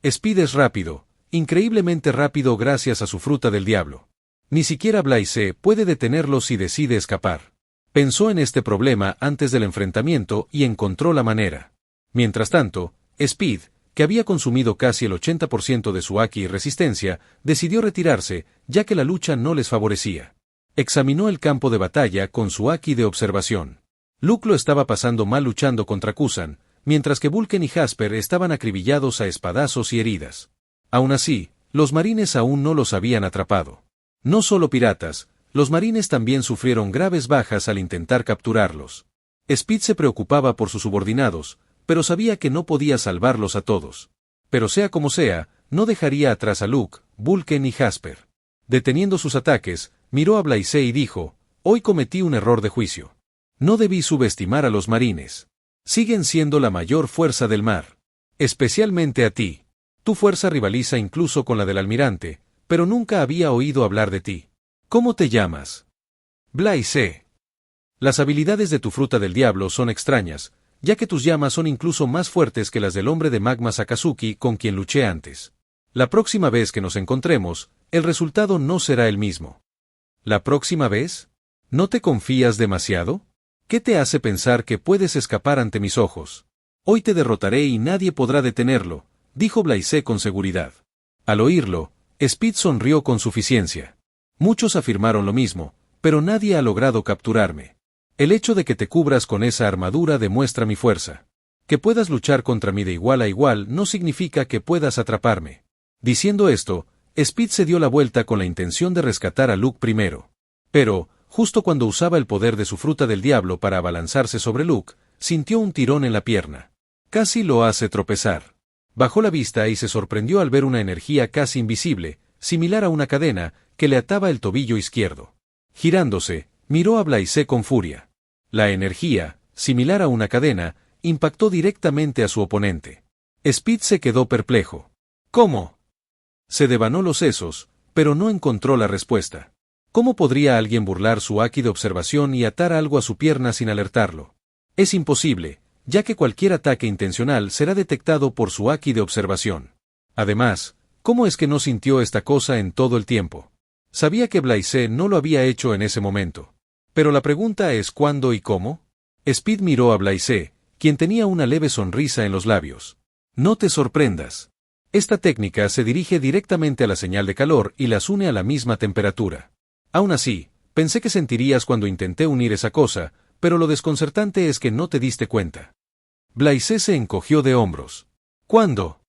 Speed es rápido, increíblemente rápido gracias a su fruta del diablo. Ni siquiera Blaise puede detenerlo si decide escapar. Pensó en este problema antes del enfrentamiento y encontró la manera. Mientras tanto, Speed, que había consumido casi el 80% de su Haki y resistencia, decidió retirarse, ya que la lucha no les favorecía. Examinó el campo de batalla con su Haki de observación. Luke lo estaba pasando mal luchando contra Kusan, mientras que Vulcan y Jasper estaban acribillados a espadazos y heridas. Aún así, los marines aún no los habían atrapado. No solo piratas, los marines también sufrieron graves bajas al intentar capturarlos. Speed se preocupaba por sus subordinados, pero sabía que no podía salvarlos a todos. Pero sea como sea, no dejaría atrás a Luke, Vulcan y Jasper. Deteniendo sus ataques, miró a Blaise y dijo: «Hoy cometí un error de juicio. No debí subestimar a los marines. Siguen siendo la mayor fuerza del mar. Especialmente a ti. Tu fuerza rivaliza incluso con la del almirante, pero nunca había oído hablar de ti. ¿Cómo te llamas?» Blaise. Las habilidades de tu fruta del diablo son extrañas, ya que tus llamas son incluso más fuertes que las del hombre de magma Sakazuki con quien luché antes. La próxima vez que nos encontremos, el resultado no será el mismo. ¿La próxima vez? ¿No te confías demasiado? ¿Qué te hace pensar que puedes escapar ante mis ojos? Hoy te derrotaré y nadie podrá detenerlo, dijo Blaise con seguridad. Al oírlo, Speed sonrió con suficiencia. Muchos afirmaron lo mismo, pero nadie ha logrado capturarme. El hecho de que te cubras con esa armadura demuestra mi fuerza. Que puedas luchar contra mí de igual a igual no significa que puedas atraparme. Diciendo esto, Speed se dio la vuelta con la intención de rescatar a Luke primero. Pero, justo cuando usaba el poder de su fruta del diablo para abalanzarse sobre Luke, sintió un tirón en la pierna. Casi lo hace tropezar. Bajó la vista y se sorprendió al ver una energía casi invisible, similar a una cadena, que le ataba el tobillo izquierdo. Girándose, miró a Blaise con furia. La energía, similar a una cadena, impactó directamente a su oponente. Speed se quedó perplejo. ¿Cómo? Se devanó los sesos, pero no encontró la respuesta. ¿Cómo podría alguien burlar su haki de observación y atar algo a su pierna sin alertarlo? Es imposible, ya que cualquier ataque intencional será detectado por su haki de observación. Además, ¿cómo es que no sintió esta cosa en todo el tiempo? Sabía que Blaise no lo había hecho en ese momento. Pero la pregunta es ¿cuándo y cómo? Speed miró a Blaise, quien tenía una leve sonrisa en los labios. No te sorprendas. Esta técnica se dirige directamente a la señal de calor y las une a la misma temperatura. Aún así, pensé que sentirías cuando intenté unir esa cosa, pero lo desconcertante es que no te diste cuenta. Blaise se encogió de hombros. ¿Cuándo?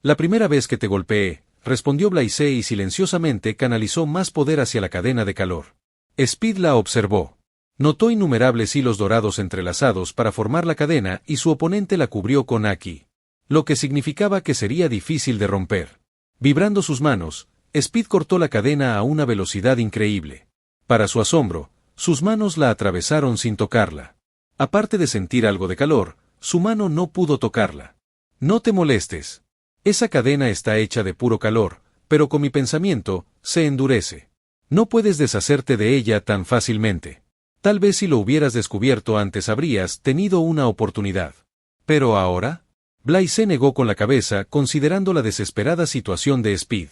La primera vez que te golpeé, respondió Blaise y silenciosamente canalizó más poder hacia la cadena de calor. Speed la observó. Notó innumerables hilos dorados entrelazados para formar la cadena y su oponente la cubrió con haki. Lo que significaba que sería difícil de romper. Vibrando sus manos, Speed cortó la cadena a una velocidad increíble. Para su asombro, sus manos la atravesaron sin tocarla. Aparte de sentir algo de calor, su mano no pudo tocarla. No te molestes. Esa cadena está hecha de puro calor, pero con mi pensamiento, se endurece. No puedes deshacerte de ella tan fácilmente. Tal vez si lo hubieras descubierto antes habrías tenido una oportunidad. ¿Pero ahora? Blaise negó con la cabeza considerando la desesperada situación de Speed.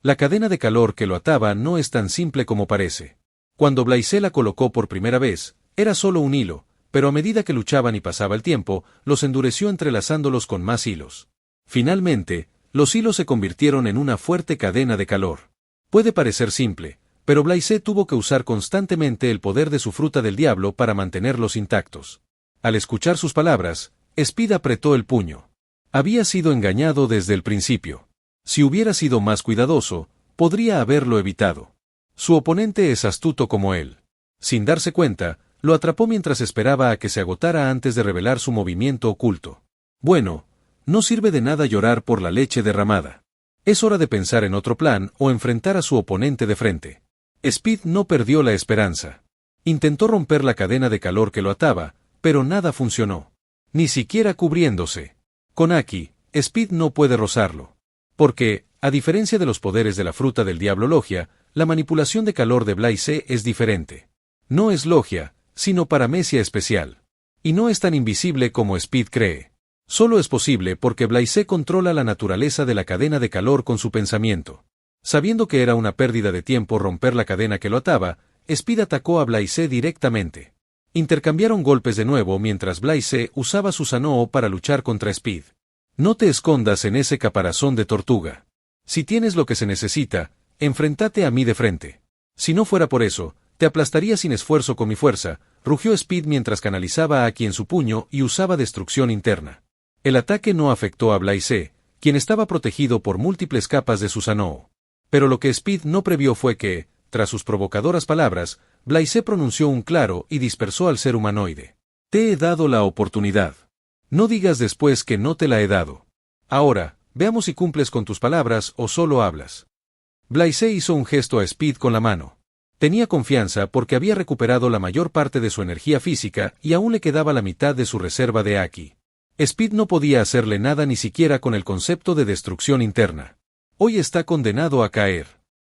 La cadena de calor que lo ataba no es tan simple como parece. Cuando Blaise la colocó por primera vez, era solo un hilo, pero a medida que luchaban y pasaba el tiempo, los endureció entrelazándolos con más hilos. Finalmente, los hilos se convirtieron en una fuerte cadena de calor. Puede parecer simple, pero Blaise tuvo que usar constantemente el poder de su fruta del diablo para mantenerlos intactos. Al escuchar sus palabras, Speed apretó el puño. Había sido engañado desde el principio. Si hubiera sido más cuidadoso, podría haberlo evitado. Su oponente es astuto como él. Sin darse cuenta, lo atrapó mientras esperaba a que se agotara antes de revelar su movimiento oculto. Bueno, no sirve de nada llorar por la leche derramada. Es hora de pensar en otro plan o enfrentar a su oponente de frente. Speed no perdió la esperanza. Intentó romper la cadena de calor que lo ataba, pero nada funcionó. Ni siquiera cubriéndose. Con haki, Speed no puede rozarlo. Porque, a diferencia de los poderes de la fruta del diablo Logia, la manipulación de calor de Blaise es diferente. No es Logia, sino paramecia especial. Y no es tan invisible como Speed cree. Solo es posible porque Blaise controla la naturaleza de la cadena de calor con su pensamiento. Sabiendo que era una pérdida de tiempo romper la cadena que lo ataba, Speed atacó a Blaise directamente. Intercambiaron golpes de nuevo mientras Blaise usaba su Sanoo para luchar contra Speed. No te escondas en ese caparazón de tortuga. Si tienes lo que se necesita, enfréntate a mí de frente. Si no fuera por eso, te aplastaría sin esfuerzo con mi fuerza, rugió Speed mientras canalizaba haki en su puño y usaba destrucción interna. El ataque no afectó a Blaise, quien estaba protegido por múltiples capas de su Sanoo. Pero lo que Speed no previó fue que, tras sus provocadoras palabras, Blaise pronunció un claro y dispersó al ser humanoide. Te he dado la oportunidad. No digas después que no te la he dado. Ahora, veamos si cumples con tus palabras o solo hablas. Blaise hizo un gesto a Speed con la mano. Tenía confianza porque había recuperado la mayor parte de su energía física y aún le quedaba la mitad de su reserva de haki. Speed no podía hacerle nada ni siquiera con el concepto de destrucción interna. Hoy está condenado a caer.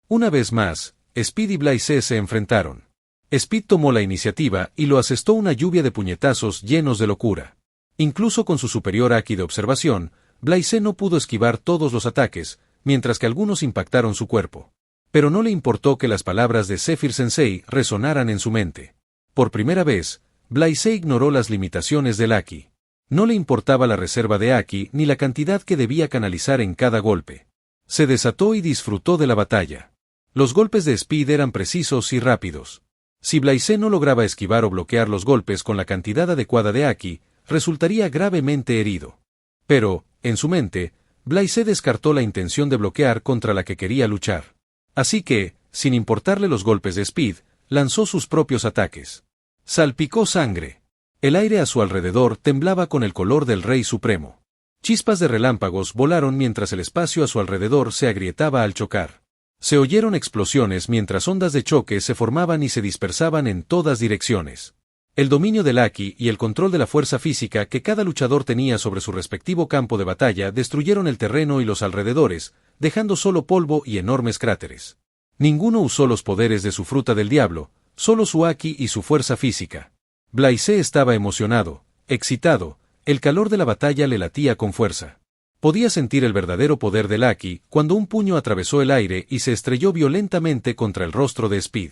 Una vez más, Speed y Blaise se enfrentaron. Speed tomó la iniciativa y lo asestó una lluvia de puñetazos llenos de locura. Incluso con su superior haki de observación, Blaise no pudo esquivar todos los ataques, mientras que algunos impactaron su cuerpo. Pero no le importó que las palabras de Zephyr Sensei resonaran en su mente. Por primera vez, Blaise ignoró las limitaciones del haki. No le importaba la reserva de haki ni la cantidad que debía canalizar en cada golpe. Se desató y disfrutó de la batalla. Los golpes de Speed eran precisos y rápidos. Si Blaise no lograba esquivar o bloquear los golpes con la cantidad adecuada de Haki, resultaría gravemente herido. Pero, en su mente, Blaise descartó la intención de bloquear contra la que quería luchar. Así que, sin importarle los golpes de Speed, lanzó sus propios ataques. Salpicó sangre. El aire a su alrededor temblaba con el color del Rey Supremo. Chispas de relámpagos volaron mientras el espacio a su alrededor se agrietaba al chocar. Se oyeron explosiones mientras ondas de choque se formaban y se dispersaban en todas direcciones. El dominio del Haki y el control de la fuerza física que cada luchador tenía sobre su respectivo campo de batalla destruyeron el terreno y los alrededores, dejando solo polvo y enormes cráteres. Ninguno usó los poderes de su fruta del diablo, solo su Haki y su fuerza física. Blaise estaba emocionado, excitado, el calor de la batalla le latía con fuerza. Podía sentir el verdadero poder del Haki cuando un puño atravesó el aire y se estrelló violentamente contra el rostro de Speed.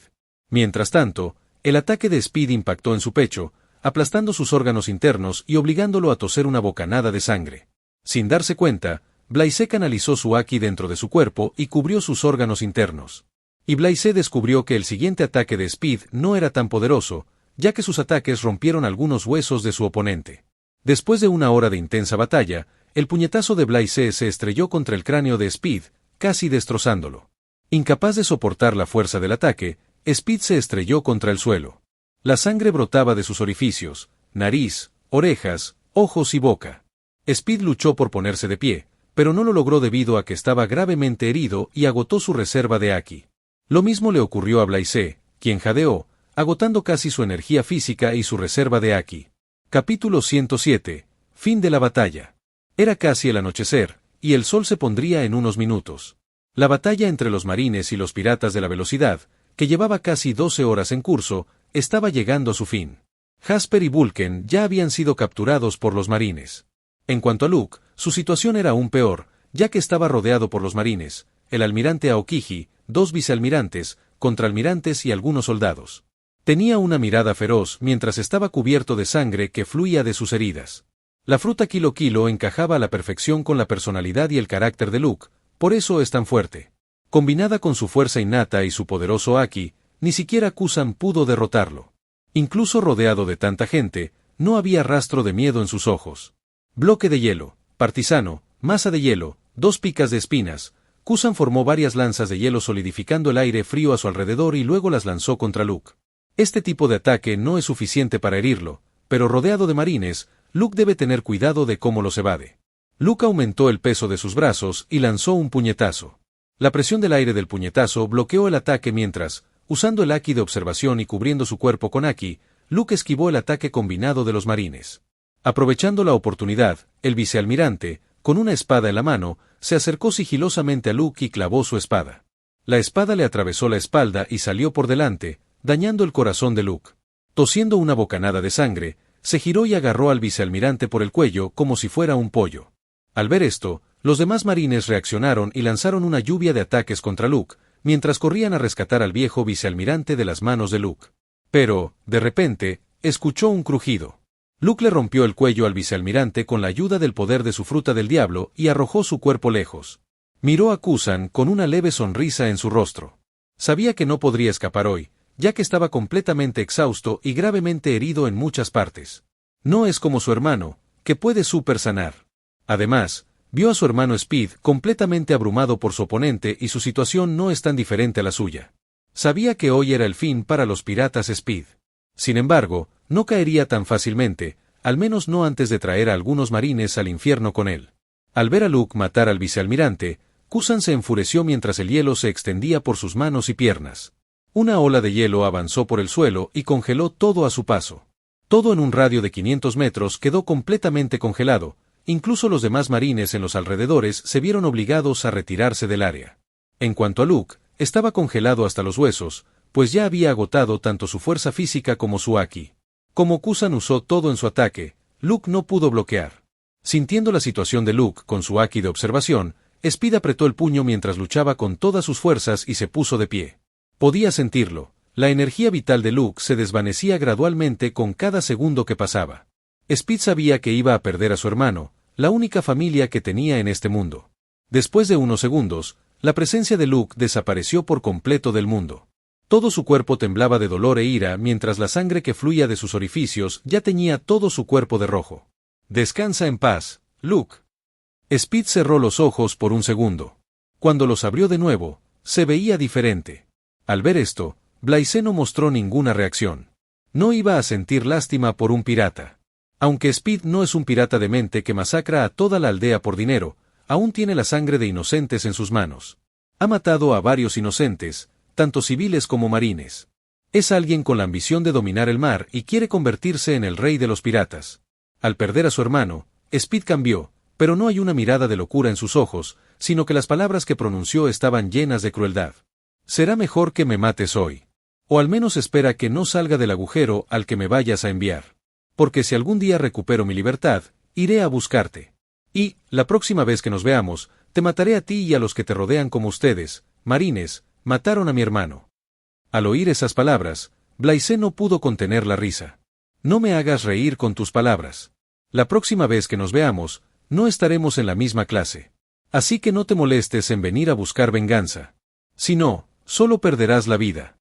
Mientras tanto, el ataque de Speed impactó en su pecho, aplastando sus órganos internos y obligándolo a toser una bocanada de sangre. Sin darse cuenta, Blaise canalizó su Haki dentro de su cuerpo y cubrió sus órganos internos. Y Blaise descubrió que el siguiente ataque de Speed no era tan poderoso, ya que sus ataques rompieron algunos huesos de su oponente. Después de una hora de intensa batalla, el puñetazo de Blaise se estrelló contra el cráneo de Speed, casi destrozándolo. Incapaz de soportar la fuerza del ataque, Speed se estrelló contra el suelo. La sangre brotaba de sus orificios, nariz, orejas, ojos y boca. Speed luchó por ponerse de pie, pero no lo logró debido a que estaba gravemente herido y agotó su reserva de Haki. Lo mismo le ocurrió a Blaise, quien jadeó, agotando casi su energía física y su reserva de Haki. Capítulo 107. Fin de la batalla. Era casi el anochecer, y el sol se pondría en unos minutos. La batalla entre los marines y los piratas de la velocidad, que llevaba casi 12 horas en curso, estaba llegando a su fin. Jasper y Vulcan ya habían sido capturados por los marines. En cuanto a Luke, su situación era aún peor, ya que estaba rodeado por los marines, el almirante Aokiji, 2 vicealmirantes, contraalmirantes y algunos soldados. Tenía una mirada feroz mientras estaba cubierto de sangre que fluía de sus heridas. La fruta Kilo Kilo encajaba a la perfección con la personalidad y el carácter de Luke, por eso es tan fuerte. Combinada con su fuerza innata y su poderoso Haki, ni siquiera Kusan pudo derrotarlo. Incluso rodeado de tanta gente, no había rastro de miedo en sus ojos. Bloque de hielo, partisano, masa de hielo, 2 picas de espinas. Kusan formó varias lanzas de hielo solidificando el aire frío a su alrededor y luego las lanzó contra Luke. Este tipo de ataque no es suficiente para herirlo, pero rodeado de marines, Luke debe tener cuidado de cómo los evade. Luke aumentó el peso de sus brazos y lanzó un puñetazo. La presión del aire del puñetazo bloqueó el ataque mientras, usando el Haki de observación y cubriendo su cuerpo con Haki, Luke esquivó el ataque combinado de los marines. Aprovechando la oportunidad, el vicealmirante, con una espada en la mano, se acercó sigilosamente a Luke y clavó su espada. La espada le atravesó la espalda y salió por delante, dañando el corazón de Luke. Tosiendo una bocanada de sangre, se giró y agarró al vicealmirante por el cuello como si fuera un pollo. Al ver esto, los demás marines reaccionaron y lanzaron una lluvia de ataques contra Luke, mientras corrían a rescatar al viejo vicealmirante de las manos de Luke. Pero, de repente, escuchó un crujido. Luke le rompió el cuello al vicealmirante con la ayuda del poder de su fruta del diablo y arrojó su cuerpo lejos. Miró a Kusan con una leve sonrisa en su rostro. Sabía que no podría escapar hoy, ya que estaba completamente exhausto y gravemente herido en muchas partes. No es como su hermano, que puede super sanar. Además, vio a su hermano Speed completamente abrumado por su oponente y su situación no es tan diferente a la suya. Sabía que hoy era el fin para los piratas Speed. Sin embargo, no caería tan fácilmente, al menos no antes de traer a algunos marines al infierno con él. Al ver a Luke matar al vicealmirante, Kusan se enfureció mientras el hielo se extendía por sus manos y piernas. Una ola de hielo avanzó por el suelo y congeló todo a su paso. Todo en un radio de 500 metros quedó completamente congelado, incluso los demás marines en los alrededores se vieron obligados a retirarse del área. En cuanto a Luke, estaba congelado hasta los huesos, pues ya había agotado tanto su fuerza física como su Haki. Como Kusan usó todo en su ataque, Luke no pudo bloquear. Sintiendo la situación de Luke con su Haki de observación, Speed apretó el puño mientras luchaba con todas sus fuerzas y se puso de pie. Podía sentirlo, la energía vital de Luke se desvanecía gradualmente con cada segundo que pasaba. Speed sabía que iba a perder a su hermano, la única familia que tenía en este mundo. Después de unos segundos, la presencia de Luke desapareció por completo del mundo. Todo su cuerpo temblaba de dolor e ira mientras la sangre que fluía de sus orificios ya teñía todo su cuerpo de rojo. Descansa en paz, Luke. Speed cerró los ojos por un segundo. Cuando los abrió de nuevo, se veía diferente. Al ver esto, Blaise no mostró ninguna reacción. No iba a sentir lástima por un pirata. Aunque Speed no es un pirata demente que masacra a toda la aldea por dinero, aún tiene la sangre de inocentes en sus manos. Ha matado a varios inocentes, tanto civiles como marines. Es alguien con la ambición de dominar el mar y quiere convertirse en el rey de los piratas. Al perder a su hermano, Speed cambió, pero no hay una mirada de locura en sus ojos, sino que las palabras que pronunció estaban llenas de crueldad. Será mejor que me mates hoy. O al menos espera que no salga del agujero al que me vayas a enviar. Porque si algún día recupero mi libertad, iré a buscarte. Y, la próxima vez que nos veamos, te mataré a ti y a los que te rodean como ustedes, marines, mataron a mi hermano. Al oír esas palabras, Blaise no pudo contener la risa. No me hagas reír con tus palabras. La próxima vez que nos veamos, no estaremos en la misma clase. Así que no te molestes en venir a buscar venganza. Si no, solo perderás la vida.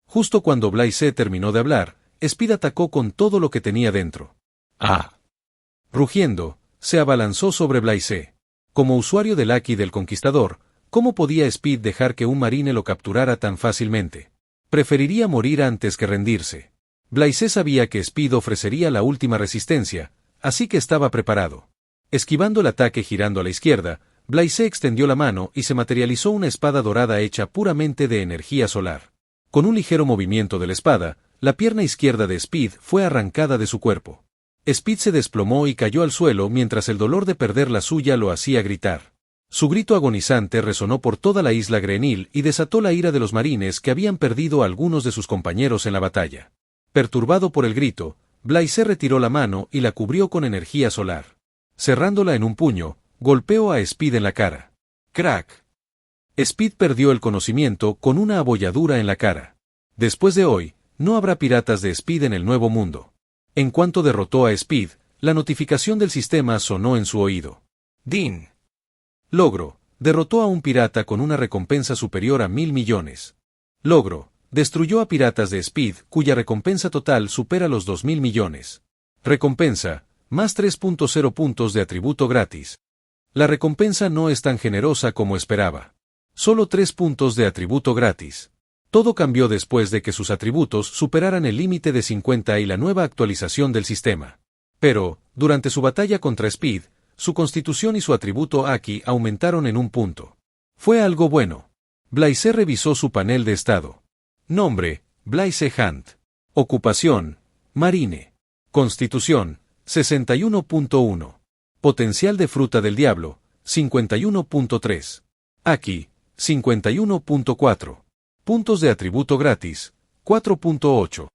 Justo cuando Blaise terminó de hablar, Speed atacó con todo lo que tenía dentro. ¡Ah! Rugiendo, se abalanzó sobre Blaise. Como usuario del Haki del Conquistador, ¿cómo podía Speed dejar que un marine lo capturara tan fácilmente? Preferiría morir antes que rendirse. Blaise sabía que Speed ofrecería la última resistencia, así que estaba preparado. Esquivando el ataque girando a la izquierda, Blaise extendió la mano y se materializó una espada dorada hecha puramente de energía solar. Con un ligero movimiento de la espada, la pierna izquierda de Speed fue arrancada de su cuerpo. Speed se desplomó y cayó al suelo mientras el dolor de perder la suya lo hacía gritar. Su grito agonizante resonó por toda la isla Grenil y desató la ira de los marines que habían perdido a algunos de sus compañeros en la batalla. Perturbado por el grito, Blaise retiró la mano y la cubrió con energía solar. Cerrándola en un puño, golpeó a Speed en la cara. ¡Crack! Speed perdió el conocimiento con una abolladura en la cara. Después de hoy, no habrá piratas de Speed en el Nuevo Mundo. En cuanto derrotó a Speed, la notificación del sistema sonó en su oído. ¡Din! Logro: derrotó a un pirata con una recompensa superior a 1.000 millones. Logro: destruyó a piratas de Speed cuya recompensa total supera los 2.000 millones. Recompensa: más 3.0 puntos de atributo gratis. La recompensa no es tan generosa como esperaba. Solo 3 puntos de atributo gratis. Todo cambió después de que sus atributos superaran el límite de 50 y la nueva actualización del sistema. Pero, durante su batalla contra Speed, su constitución y su atributo Haki aumentaron en un punto. Fue algo bueno. Blaise revisó su panel de estado. Nombre: Blaise Hunt. Ocupación: marine. Constitución: 61.1. Potencial de fruta del diablo: 51.3. Haki: 51.4. Puntos de atributo gratis: 4.8.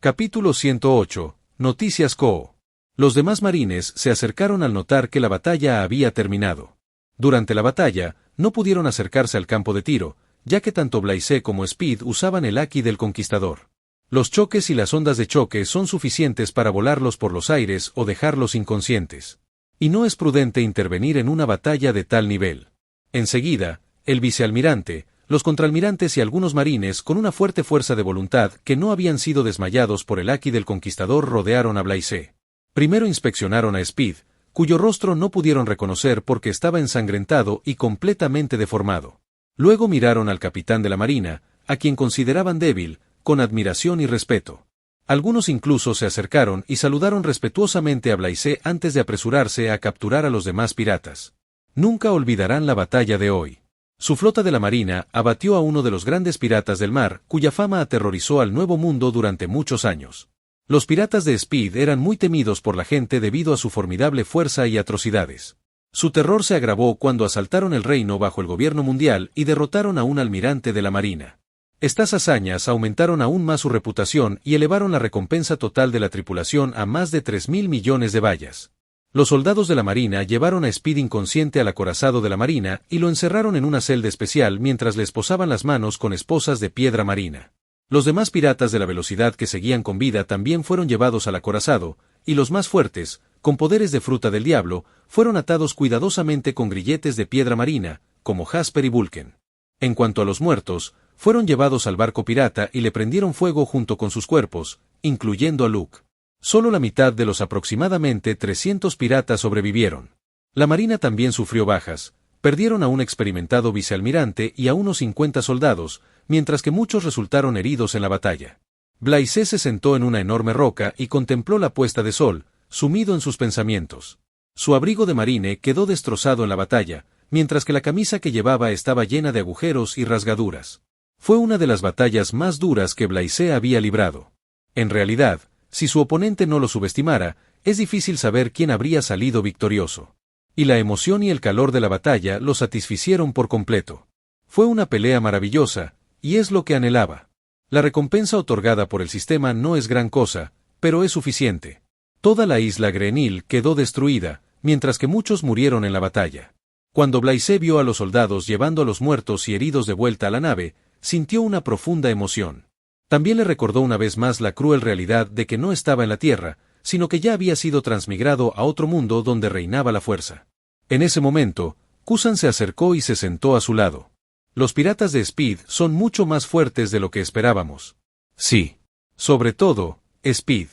Capítulo 108. Noticias CO. Los demás marines se acercaron al notar que la batalla había terminado. Durante la batalla, no pudieron acercarse al campo de tiro, ya que tanto Blaise como Speed usaban el Haki del Conquistador. Los choques y las ondas de choque son suficientes para volarlos por los aires o dejarlos inconscientes. Y no es prudente intervenir en una batalla de tal nivel. Enseguida, el vicealmirante, los contraalmirantes y algunos marines con una fuerte fuerza de voluntad que no habían sido desmayados por el Haki del Conquistador rodearon a Blaise. Primero inspeccionaron a Speed, cuyo rostro no pudieron reconocer porque estaba ensangrentado y completamente deformado. Luego miraron al capitán de la marina, a quien consideraban débil, con admiración y respeto. Algunos incluso se acercaron y saludaron respetuosamente a Blaise antes de apresurarse a capturar a los demás piratas. Nunca olvidarán la batalla de hoy. Su flota de la marina abatió a uno de los grandes piratas del mar, cuya fama aterrorizó al Nuevo Mundo durante muchos años. Los piratas de Speed eran muy temidos por la gente debido a su formidable fuerza y atrocidades. Su terror se agravó cuando asaltaron el reino bajo el gobierno mundial y derrotaron a un almirante de la marina. Estas hazañas aumentaron aún más su reputación y elevaron la recompensa total de la tripulación a más de 3.000 millones de bayas. Los soldados de la marina llevaron a Speed inconsciente al acorazado de la marina y lo encerraron en una celda especial mientras le esposaban las manos con esposas de piedra marina. Los demás piratas de la velocidad que seguían con vida también fueron llevados al acorazado, y los más fuertes, con poderes de fruta del diablo, fueron atados cuidadosamente con grilletes de piedra marina, como Jasper y Vulcan. En cuanto a los muertos, Fueron llevados al barco pirata y le prendieron fuego junto con sus cuerpos, incluyendo a Luke. Solo la mitad de los aproximadamente 300 piratas sobrevivieron. La marina también sufrió bajas. Perdieron a un experimentado vicealmirante y a unos 50 soldados, mientras que muchos resultaron heridos en la batalla. Blaise se sentó en una enorme roca y contempló la puesta de sol, sumido en sus pensamientos. Su abrigo de marine quedó destrozado en la batalla, mientras que la camisa que llevaba estaba llena de agujeros y rasgaduras. Fue una de las batallas más duras que Blaise había librado. En realidad, si su oponente no lo subestimara, es difícil saber quién habría salido victorioso. Y la emoción y el calor de la batalla lo satisficieron por completo. Fue una pelea maravillosa, y es lo que anhelaba. La recompensa otorgada por el sistema no es gran cosa, pero es suficiente. Toda la isla Greenhill quedó destruida, mientras que muchos murieron en la batalla. Cuando Blaise vio a los soldados llevando a los muertos y heridos de vuelta a la nave, sintió una profunda emoción. También le recordó una vez más la cruel realidad de que no estaba en la Tierra, sino que ya había sido transmigrado a otro mundo donde reinaba la fuerza. En ese momento, Kusan se acercó y se sentó a su lado. Los piratas de Speed son mucho más fuertes de lo que esperábamos. Sí. Sobre todo, Speed.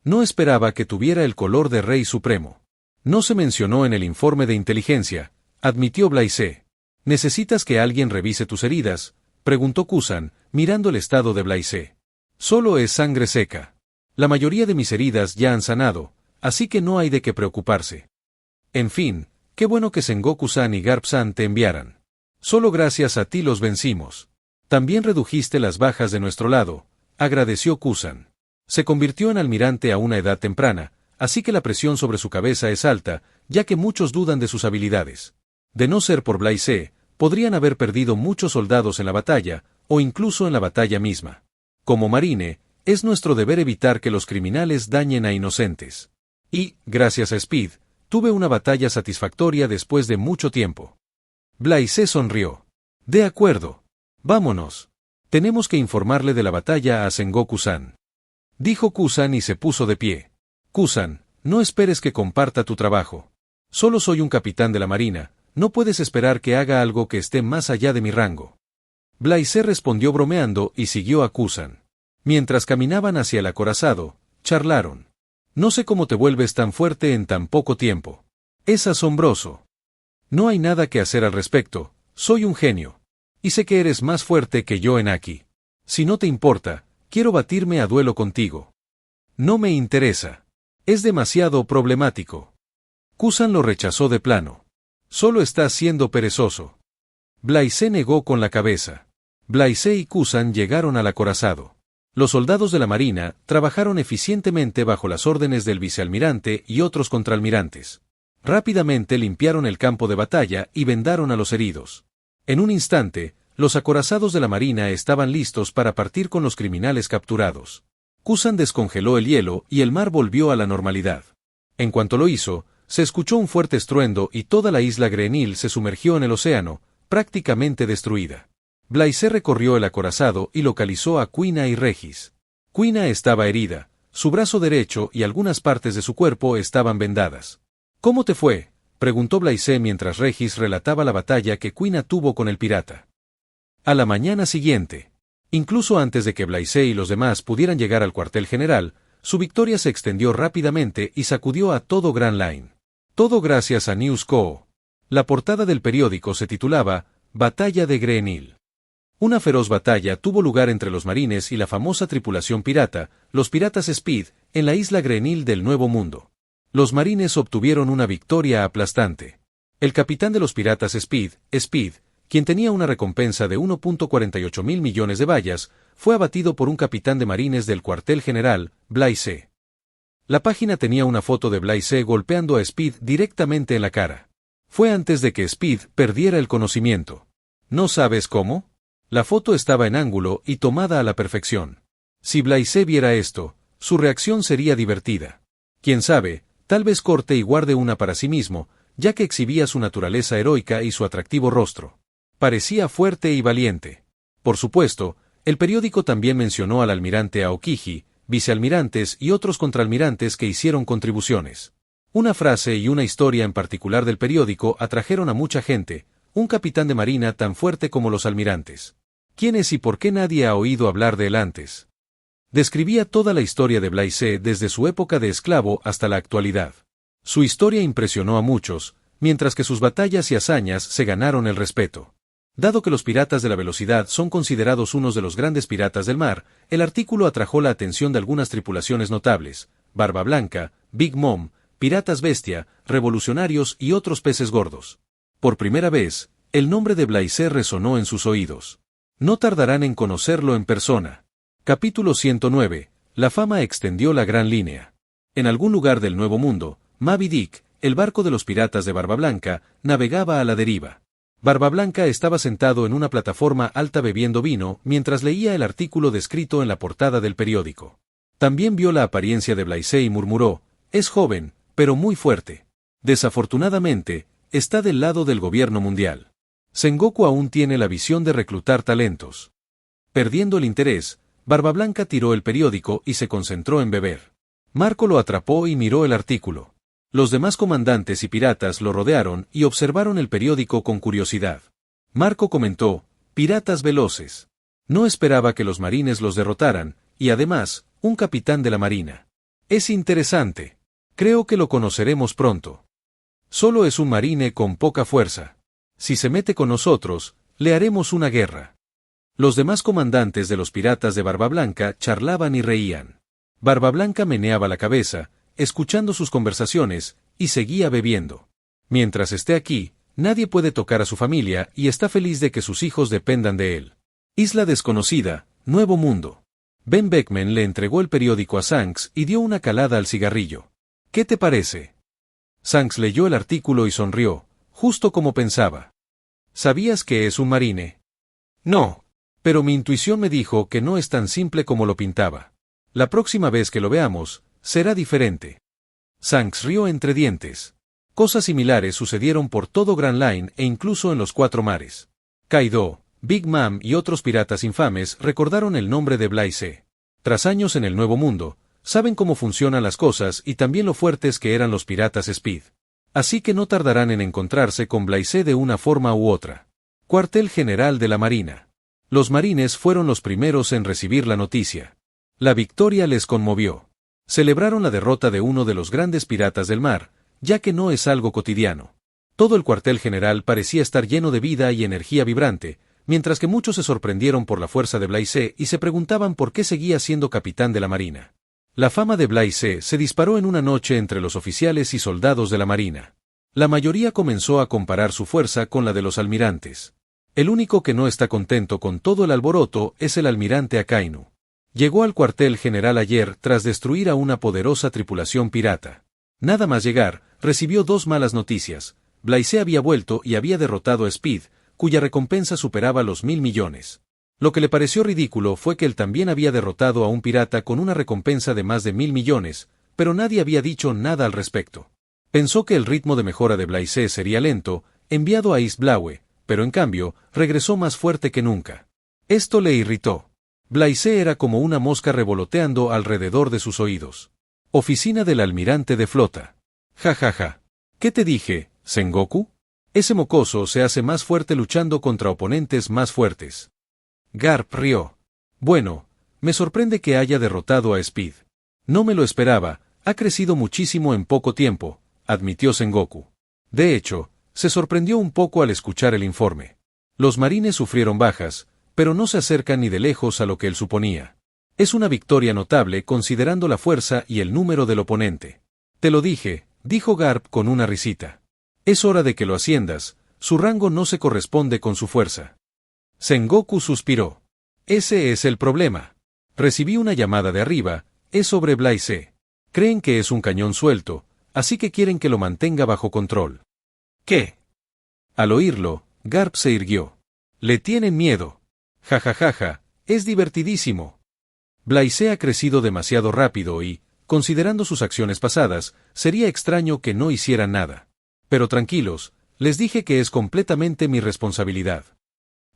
No esperaba que tuviera el color de Rey Supremo. No se mencionó en el informe de inteligencia, admitió Blaise. ¿Necesitas que alguien revise tus heridas?, preguntó Kusan, mirando el estado de Blaise. Solo es sangre seca. La mayoría de mis heridas ya han sanado, así que no hay de qué preocuparse. En fin, qué bueno que Sengoku-san y Garp-san te enviaran. Solo gracias a ti los vencimos. También redujiste las bajas de nuestro lado, agradeció Kusan. Se convirtió en almirante a una edad temprana, así que la presión sobre su cabeza es alta, ya que muchos dudan de sus habilidades. De no ser por Blaise, podrían haber perdido muchos soldados en la batalla, o incluso en la batalla misma. Como marine, es nuestro deber evitar que los criminales dañen a inocentes. Y, gracias a Speed, tuve una batalla satisfactoria después de mucho tiempo. Blaise sonrió. De acuerdo. Vámonos. Tenemos que informarle de la batalla a Sengoku-san. Dijo Kusan y se puso de pie. Kusan, no esperes que comparta tu trabajo. Solo soy un capitán de la marina, no puedes esperar que haga algo que esté más allá de mi rango. Blaise respondió bromeando y siguió a Kusan. Mientras caminaban hacia el acorazado, charlaron. No sé cómo te vuelves tan fuerte en tan poco tiempo. Es asombroso. No hay nada que hacer al respecto, soy un genio. Y sé que eres más fuerte que yo en Aki. Si no te importa, quiero batirme a duelo contigo. No me interesa. Es demasiado problemático. Kusan lo rechazó de plano. Solo estás siendo perezoso. Blaise negó con la cabeza. Blaise y Kusan llegaron al acorazado. Los soldados de la marina trabajaron eficientemente bajo las órdenes del vicealmirante y otros contraalmirantes. Rápidamente limpiaron el campo de batalla y vendaron a los heridos. En un instante, los acorazados de la marina estaban listos para partir con los criminales capturados. Kusan descongeló el hielo y el mar volvió a la normalidad. En cuanto lo hizo, se escuchó un fuerte estruendo y toda la isla Greenhill se sumergió en el océano, prácticamente destruida. Blaise recorrió el acorazado y localizó a Kuina y Regis. Kuina estaba herida, su brazo derecho y algunas partes de su cuerpo estaban vendadas. ¿Cómo te fue?, preguntó Blaise mientras Regis relataba la batalla que Kuina tuvo con el pirata. A la mañana siguiente, incluso antes de que Blaise y los demás pudieran llegar al cuartel general, su victoria se extendió rápidamente y sacudió a todo Grand Line. Todo gracias a News Co. La portada del periódico se titulaba Batalla de Greenhill. Una feroz batalla tuvo lugar entre los marines y la famosa tripulación pirata, los piratas Speed, en la isla Greenhill del Nuevo Mundo. Los marines obtuvieron una victoria aplastante. El capitán de los piratas Speed, quien tenía una recompensa de 1.48 mil millones de bayas, fue abatido por un capitán de marines del cuartel general, Blaise. La página tenía una foto de Blaise golpeando a Speed directamente en la cara. Fue antes de que Speed perdiera el conocimiento. ¿No sabes cómo? La foto estaba en ángulo y tomada a la perfección. Si Blaise viera esto, su reacción sería divertida. Quién sabe, tal vez corte y guarde una para sí mismo, ya que exhibía su naturaleza heroica y su atractivo rostro. Parecía fuerte y valiente. Por supuesto, el periódico también mencionó al almirante Aokiji, vicealmirantes y otros contraalmirantes que hicieron contribuciones. Una frase y una historia en particular del periódico atrajeron a mucha gente, un capitán de marina tan fuerte como los almirantes. ¿Quién es y por qué nadie ha oído hablar de él antes? Describía toda la historia de Blaise desde su época de esclavo hasta la actualidad. Su historia impresionó a muchos, mientras que sus batallas y hazañas se ganaron el respeto. Dado que los piratas de la velocidad son considerados unos de los grandes piratas del mar, el artículo atrajo la atención de algunas tripulaciones notables: Barba Blanca, Big Mom, Piratas Bestia, Revolucionarios y otros peces gordos. Por primera vez, el nombre de Blaise resonó en sus oídos. No tardarán en conocerlo en persona. Capítulo 109. La fama extendió la gran línea. En algún lugar del Nuevo Mundo, Moby Dick, el barco de los piratas de Barba Blanca, navegaba a la deriva. Barba Blanca estaba sentado en una plataforma alta bebiendo vino mientras leía el artículo descrito en la portada del periódico. También vio la apariencia de Blaise y murmuró: «Es joven, pero muy fuerte. Desafortunadamente, está del lado del gobierno mundial. Sengoku aún tiene la visión de reclutar talentos». Perdiendo el interés, Barba Blanca tiró el periódico y se concentró en beber. Marco lo atrapó y miró el artículo. Los demás comandantes y piratas lo rodearon y observaron el periódico con curiosidad. Marco comentó: «Piratas veloces. No esperaba que los marines los derrotaran, y además, un capitán de la marina. Es interesante. Creo que lo conoceremos pronto. Solo es un marine con poca fuerza. Si se mete con nosotros, le haremos una guerra». Los demás comandantes de los piratas de Barba Blanca charlaban y reían. Barba Blanca meneaba la cabeza, escuchando sus conversaciones, y seguía bebiendo. Mientras esté aquí, nadie puede tocar a su familia y está feliz de que sus hijos dependan de él. Isla desconocida, Nuevo Mundo. Ben Beckman le entregó el periódico a Shanks y dio una calada al cigarrillo. «¿Qué te parece?» Shanks leyó el artículo y sonrió, justo como pensaba. «¿Sabías que es un marine?» «No. Pero mi intuición me dijo que no es tan simple como lo pintaba. La próxima vez que lo veamos, será diferente». Shanks rió entre dientes. Cosas similares sucedieron por todo Grand Line e incluso en los Cuatro Mares. Kaido, Big Mom y otros piratas infames recordaron el nombre de Blaise. Tras años en el Nuevo Mundo, saben cómo funcionan las cosas y también lo fuertes que eran los piratas Speed. Así que no tardarán en encontrarse con Blaise de una forma u otra. Cuartel General de la Marina. Los marines fueron los primeros en recibir la noticia. La victoria les conmovió. Celebraron la derrota de uno de los grandes piratas del mar, ya que no es algo cotidiano. Todo el cuartel general parecía estar lleno de vida y energía vibrante, mientras que muchos se sorprendieron por la fuerza de Blaise y se preguntaban por qué seguía siendo capitán de la marina. La fama de Blaise se disparó en una noche entre los oficiales y soldados de la marina. La mayoría comenzó a comparar su fuerza con la de los almirantes. El único que no está contento con todo el alboroto es el almirante Akainu. Llegó al cuartel general ayer tras destruir a una poderosa tripulación pirata. Nada más llegar, recibió dos malas noticias. Blaise había vuelto y había derrotado a Speed, cuya recompensa superaba los 1.000 millones. Lo que le pareció ridículo fue que él también había derrotado a un pirata con una recompensa de más de 1.000 millones, pero nadie había dicho nada al respecto. Pensó que el ritmo de mejora de Blaise sería lento, enviado a East Blaue, pero en cambio, regresó más fuerte que nunca. Esto le irritó. Blaise era como una mosca revoloteando alrededor de sus oídos. Oficina del almirante de flota. Ja ja ja. ¿Qué te dije, Sengoku? Ese mocoso se hace más fuerte luchando contra oponentes más fuertes. Garp rió. Bueno, me sorprende que haya derrotado a Speed. No me lo esperaba, ha crecido muchísimo en poco tiempo, admitió Sengoku. De hecho, se sorprendió un poco al escuchar el informe. Los marines sufrieron bajas, pero no se acercan ni de lejos a lo que él suponía. Es una victoria notable considerando la fuerza y el número del oponente. Te lo dije, dijo Garp con una risita. Es hora de que lo asciendas, su rango no se corresponde con su fuerza. Sengoku suspiró. Ese es el problema. Recibí una llamada de arriba, es sobre Blaise. Creen que es un cañón suelto, así que quieren que lo mantenga bajo control. ¿Qué? Al oírlo, Garp se irguió. Le tienen miedo. Ja ja ja ja, es divertidísimo. Blaise ha crecido demasiado rápido y, considerando sus acciones pasadas, sería extraño que no hicieran nada. Pero tranquilos, les dije que es completamente mi responsabilidad.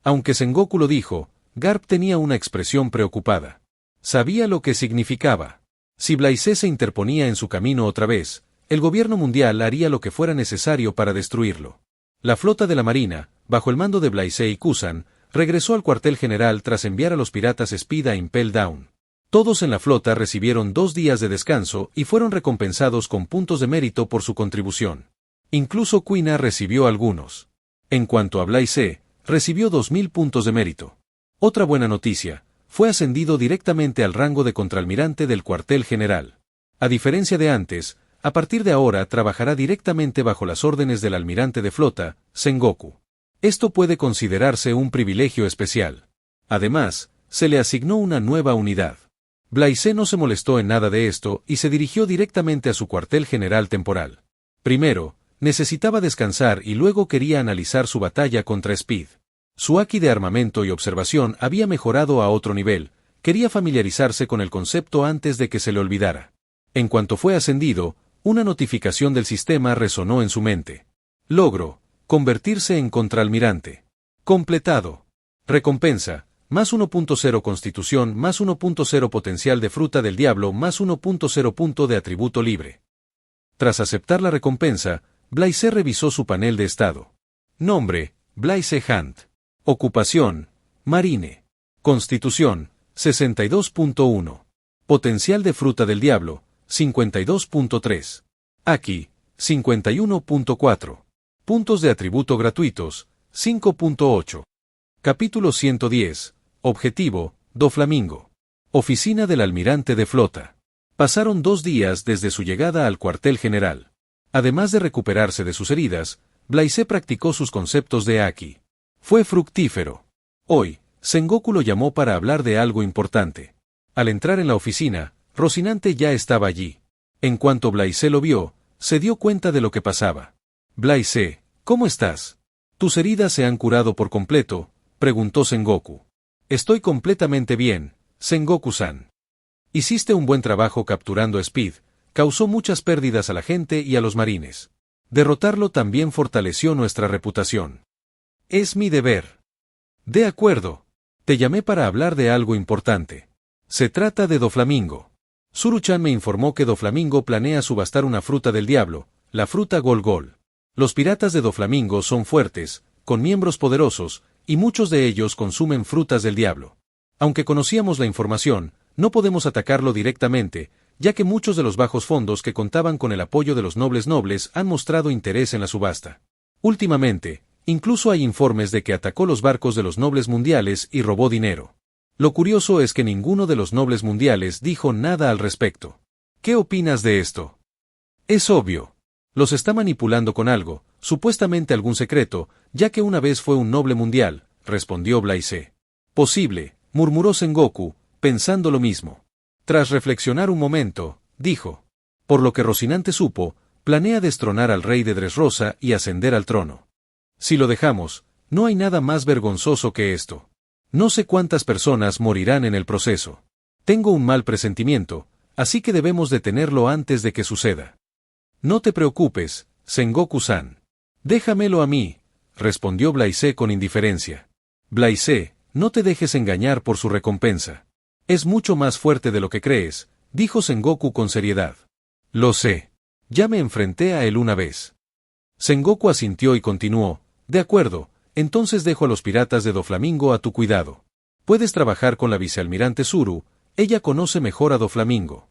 Aunque Sengoku lo dijo, Garp tenía una expresión preocupada. Sabía lo que significaba. Si Blaise se interponía en su camino otra vez, el gobierno mundial haría lo que fuera necesario para destruirlo. La flota de la marina, bajo el mando de Blaise y Kusan, Regresó al cuartel general tras enviar a los piratas Speed a Impel Down. Todos en la flota recibieron 2 días de descanso y fueron recompensados con puntos de mérito por su contribución. Incluso Quina recibió algunos. En cuanto a Blaise, recibió 2000 puntos de mérito. Otra buena noticia, fue ascendido directamente al rango de contraalmirante del cuartel general. A diferencia de antes, a partir de ahora trabajará directamente bajo las órdenes del almirante de flota, Sengoku. Esto puede considerarse un privilegio especial. Además, se le asignó una nueva unidad. Blaise no se molestó en nada de esto y se dirigió directamente a su cuartel general temporal. Primero, necesitaba descansar y luego quería analizar su batalla contra Speed. Su haki de armamento y observación había mejorado a otro nivel, quería familiarizarse con el concepto antes de que se le olvidara. En cuanto fue ascendido, una notificación del sistema resonó en su mente. Logro: convertirse en contraalmirante. Completado. Recompensa: más 1.0 constitución, más 1.0 potencial de fruta del diablo, más 1.0 punto de atributo libre. Tras aceptar la recompensa, Blaise revisó su panel de estado. Nombre: Blaise Hunt. Ocupación: Marine. Constitución: 62.1. Potencial de fruta del diablo: 52.3. Haki: 51.4. Puntos de atributo gratuitos: 5.8. Capítulo 110. Objetivo: Doflamingo. Oficina del almirante de flota. Pasaron 2 días desde su llegada al cuartel general. Además de recuperarse de sus heridas, Blaise practicó sus conceptos de haki. Fue fructífero. Hoy, Sengoku lo llamó para hablar de algo importante. Al entrar en la oficina, Rocinante ya estaba allí. En cuanto Blaise lo vio, se dio cuenta de lo que pasaba. Blaise, ¿cómo estás? ¿Tus heridas se han curado por completo?, preguntó Sengoku. Estoy completamente bien, Sengoku-san. Hiciste un buen trabajo capturando a Speed, causó muchas pérdidas a la gente y a los marines. Derrotarlo también fortaleció nuestra reputación. Es mi deber. De acuerdo. Te llamé para hablar de algo importante. Se trata de Doflamingo. Zuru-chan me informó que Doflamingo planea subastar una fruta del diablo, la fruta Gol-Gol. Los piratas de Doflamingo son fuertes, con miembros poderosos, y muchos de ellos consumen frutas del diablo. Aunque conocíamos la información, no podemos atacarlo directamente, ya que muchos de los bajos fondos que contaban con el apoyo de los nobles han mostrado interés en la subasta. Últimamente, incluso hay informes de que atacó los barcos de los nobles mundiales y robó dinero. Lo curioso es que ninguno de los nobles mundiales dijo nada al respecto. ¿Qué opinas de esto? Es obvio. Los está manipulando con algo, supuestamente algún secreto, ya que una vez fue un noble mundial, respondió Blaise. Posible, murmuró Sengoku, pensando lo mismo. Tras reflexionar un momento, dijo. Por lo que Rocinante supo, planea destronar al rey de Dressrosa y ascender al trono. Si lo dejamos, no hay nada más vergonzoso que esto. No sé cuántas personas morirán en el proceso. Tengo un mal presentimiento, así que debemos detenerlo antes de que suceda. No te preocupes, Sengoku-san. Déjamelo a mí, respondió Blaise con indiferencia. Blaise, no te dejes engañar por su recompensa. Es mucho más fuerte de lo que crees, dijo Sengoku con seriedad. Lo sé. Ya me enfrenté a él una vez. Sengoku asintió y continuó. De acuerdo, entonces dejo a los piratas de Doflamingo a tu cuidado. Puedes trabajar con la vicealmirante Zuru, ella conoce mejor a Doflamingo.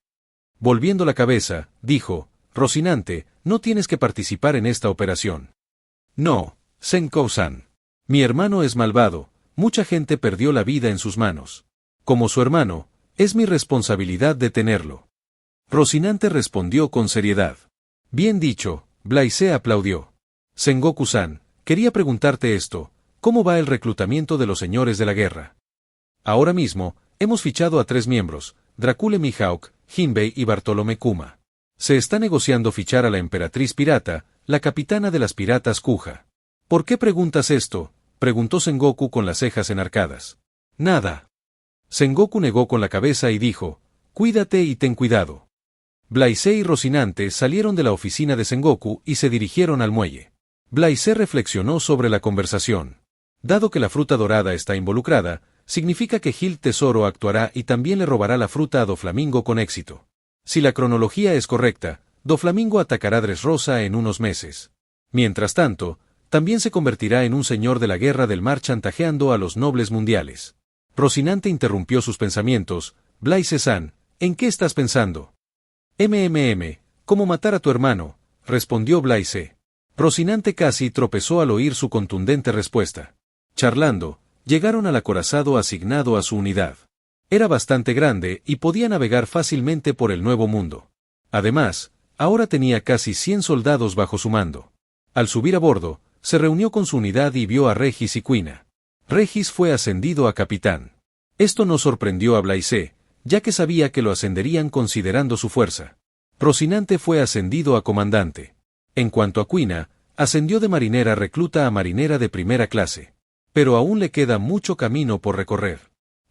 Volviendo la cabeza, dijo. Rocinante, no tienes que participar en esta operación. No, Senkou-san. Mi hermano es malvado, mucha gente perdió la vida en sus manos. Como su hermano, es mi responsabilidad detenerlo. Rocinante respondió con seriedad. Bien dicho, Blaise aplaudió. Sengoku-san, quería preguntarte esto, ¿cómo va el reclutamiento de los señores de la guerra? Ahora mismo, hemos fichado a 3 miembros, Dracule Mihawk, Jinbei y Bartolomé Kuma. Se está negociando fichar a la emperatriz pirata, la capitana de las piratas Kuja. ¿Por qué preguntas esto?, preguntó Sengoku con las cejas enarcadas. Nada. Sengoku negó con la cabeza y dijo, cuídate y ten cuidado. Blaise y Rocinante salieron de la oficina de Sengoku y se dirigieron al muelle. Blaise reflexionó sobre la conversación. Dado que la fruta dorada está involucrada, significa que Gil Tesoro actuará y también le robará la fruta a Doflamingo con éxito. Si la cronología es correcta, Doflamingo atacará Dressrosa en unos meses. Mientras tanto, También se convertirá en un señor de la guerra del mar chantajeando a los nobles mundiales. Rocinante interrumpió sus pensamientos. Blaise-san, ¿en qué estás pensando? ¿Cómo matar a tu hermano? Respondió Blaise. Rocinante casi tropezó al oír su contundente respuesta. Charlando, llegaron al acorazado asignado a su unidad. Era bastante grande y podía navegar fácilmente por el Nuevo Mundo. Además, ahora tenía casi 100 soldados bajo su mando. Al subir a bordo, se reunió con su unidad y vio a Regis y Quina. Regis fue ascendido a capitán. Esto no sorprendió a Blaise, ya que sabía que lo ascenderían considerando su fuerza. Rocinante fue ascendido a comandante. En cuanto a Quina, ascendió de marinera recluta a marinera de primera clase. Pero aún le queda mucho camino por recorrer.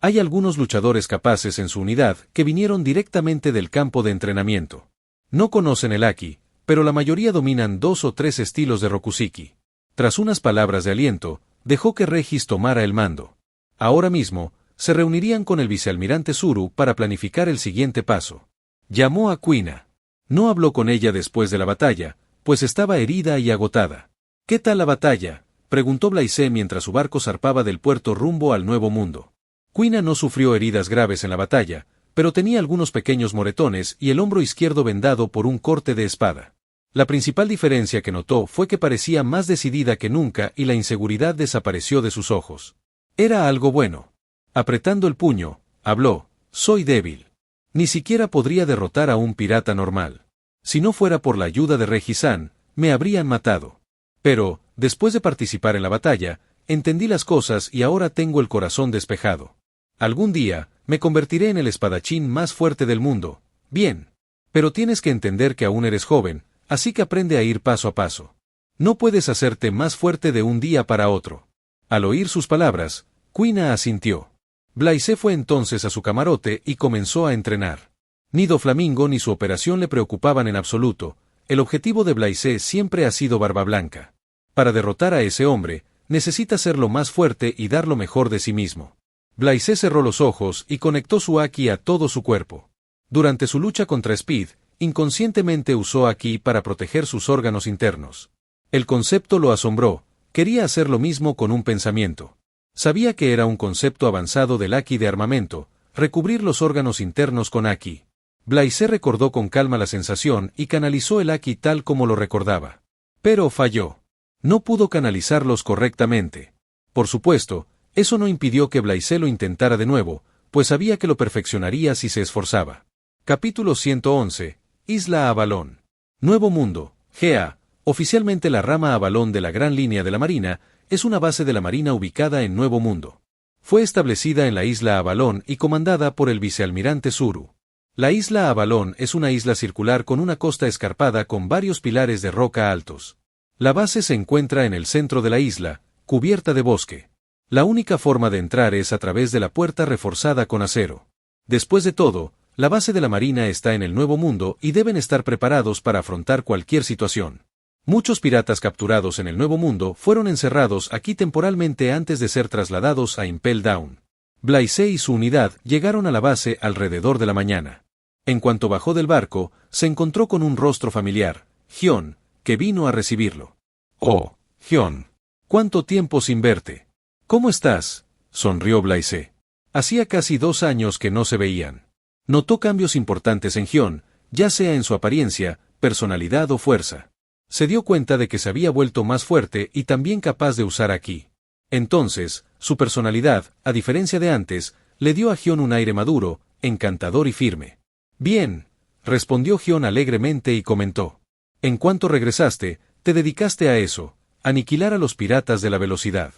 Hay algunos luchadores capaces en su unidad que vinieron directamente del campo de entrenamiento. No conocen el Haki, pero la mayoría dominan 2 o 3 estilos de Rokuseki. Tras unas palabras de aliento, dejó que Regis tomara el mando. Ahora mismo, se reunirían con el vicealmirante Zuru para planificar el siguiente paso. Llamó a Quina. No habló con ella después de la batalla, pues estaba herida y agotada. ¿Qué tal la batalla?, preguntó Blaise mientras su barco zarpaba del puerto rumbo al Nuevo Mundo. Quina no sufrió heridas graves en la batalla, pero tenía algunos pequeños moretones y el hombro izquierdo vendado por un corte de espada. La principal diferencia que notó fue que parecía más decidida que nunca y la inseguridad desapareció de sus ojos. Era algo bueno. Apretando el puño, habló: soy débil. Ni siquiera podría derrotar a un pirata normal. Si no fuera por la ayuda de Regis-san, me habrían matado. Pero, después de participar en la batalla, entendí las cosas y ahora tengo el corazón despejado. Algún día, me convertiré en el espadachín más fuerte del mundo. Bien. Pero tienes que entender que aún eres joven, así que aprende a ir paso a paso. No puedes hacerte más fuerte de un día para otro. Al oír sus palabras, Quina asintió. Blaise fue entonces a su camarote y comenzó a entrenar. Ni Doflamingo ni su operación le preocupaban en absoluto. El objetivo de Blaise siempre ha sido Barba Blanca. Para derrotar a ese hombre, necesita ser lo más fuerte y dar lo mejor de sí mismo. Blaise cerró los ojos y conectó su Haki a todo su cuerpo. Durante su lucha contra Speed, inconscientemente usó Haki para proteger sus órganos internos. El concepto lo asombró, quería hacer lo mismo con un pensamiento. Sabía que era un concepto avanzado del Haki de armamento, recubrir los órganos internos con Haki. Blaise recordó con calma la sensación y canalizó el Haki tal como lo recordaba. Pero falló. No pudo canalizarlos correctamente. Por supuesto, eso no impidió que Blaise lo intentara de nuevo, pues sabía que lo perfeccionaría si se esforzaba. Capítulo 111. Isla Avalón. Nuevo Mundo, GA, oficialmente la rama Avalón de la Gran Línea de la Marina, es una base de la Marina ubicada en Nuevo Mundo. Fue establecida en la isla Avalón y comandada por el vicealmirante Zuru. La isla Avalón es una isla circular con una costa escarpada con varios pilares de roca altos. La base se encuentra en el centro de la isla, cubierta de bosque. La única forma de entrar es a través de la puerta reforzada con acero. Después de todo, la base de la Marina está en el Nuevo Mundo y deben estar preparados para afrontar cualquier situación. Muchos piratas capturados en el Nuevo Mundo fueron encerrados aquí temporalmente antes de ser trasladados a Impel Down. Blaise y su unidad llegaron a la base alrededor de la mañana. En cuanto bajó del barco, se encontró con un rostro familiar, Gion, que vino a recibirlo. «Oh, Gion. ¿Cuánto tiempo sin verte? ¿Cómo estás?», sonrió Blaise. Hacía casi 2 años que no se veían. Notó cambios importantes en Gion, ya sea en su apariencia, personalidad o fuerza. Se dio cuenta de que se había vuelto más fuerte y también capaz de usar Haki. Entonces, su personalidad, a diferencia de antes, le dio a Gion un aire maduro, encantador y firme. «Bien», respondió Gion alegremente y comentó. «En cuanto regresaste, te dedicaste a eso, aniquilar a los piratas de la velocidad.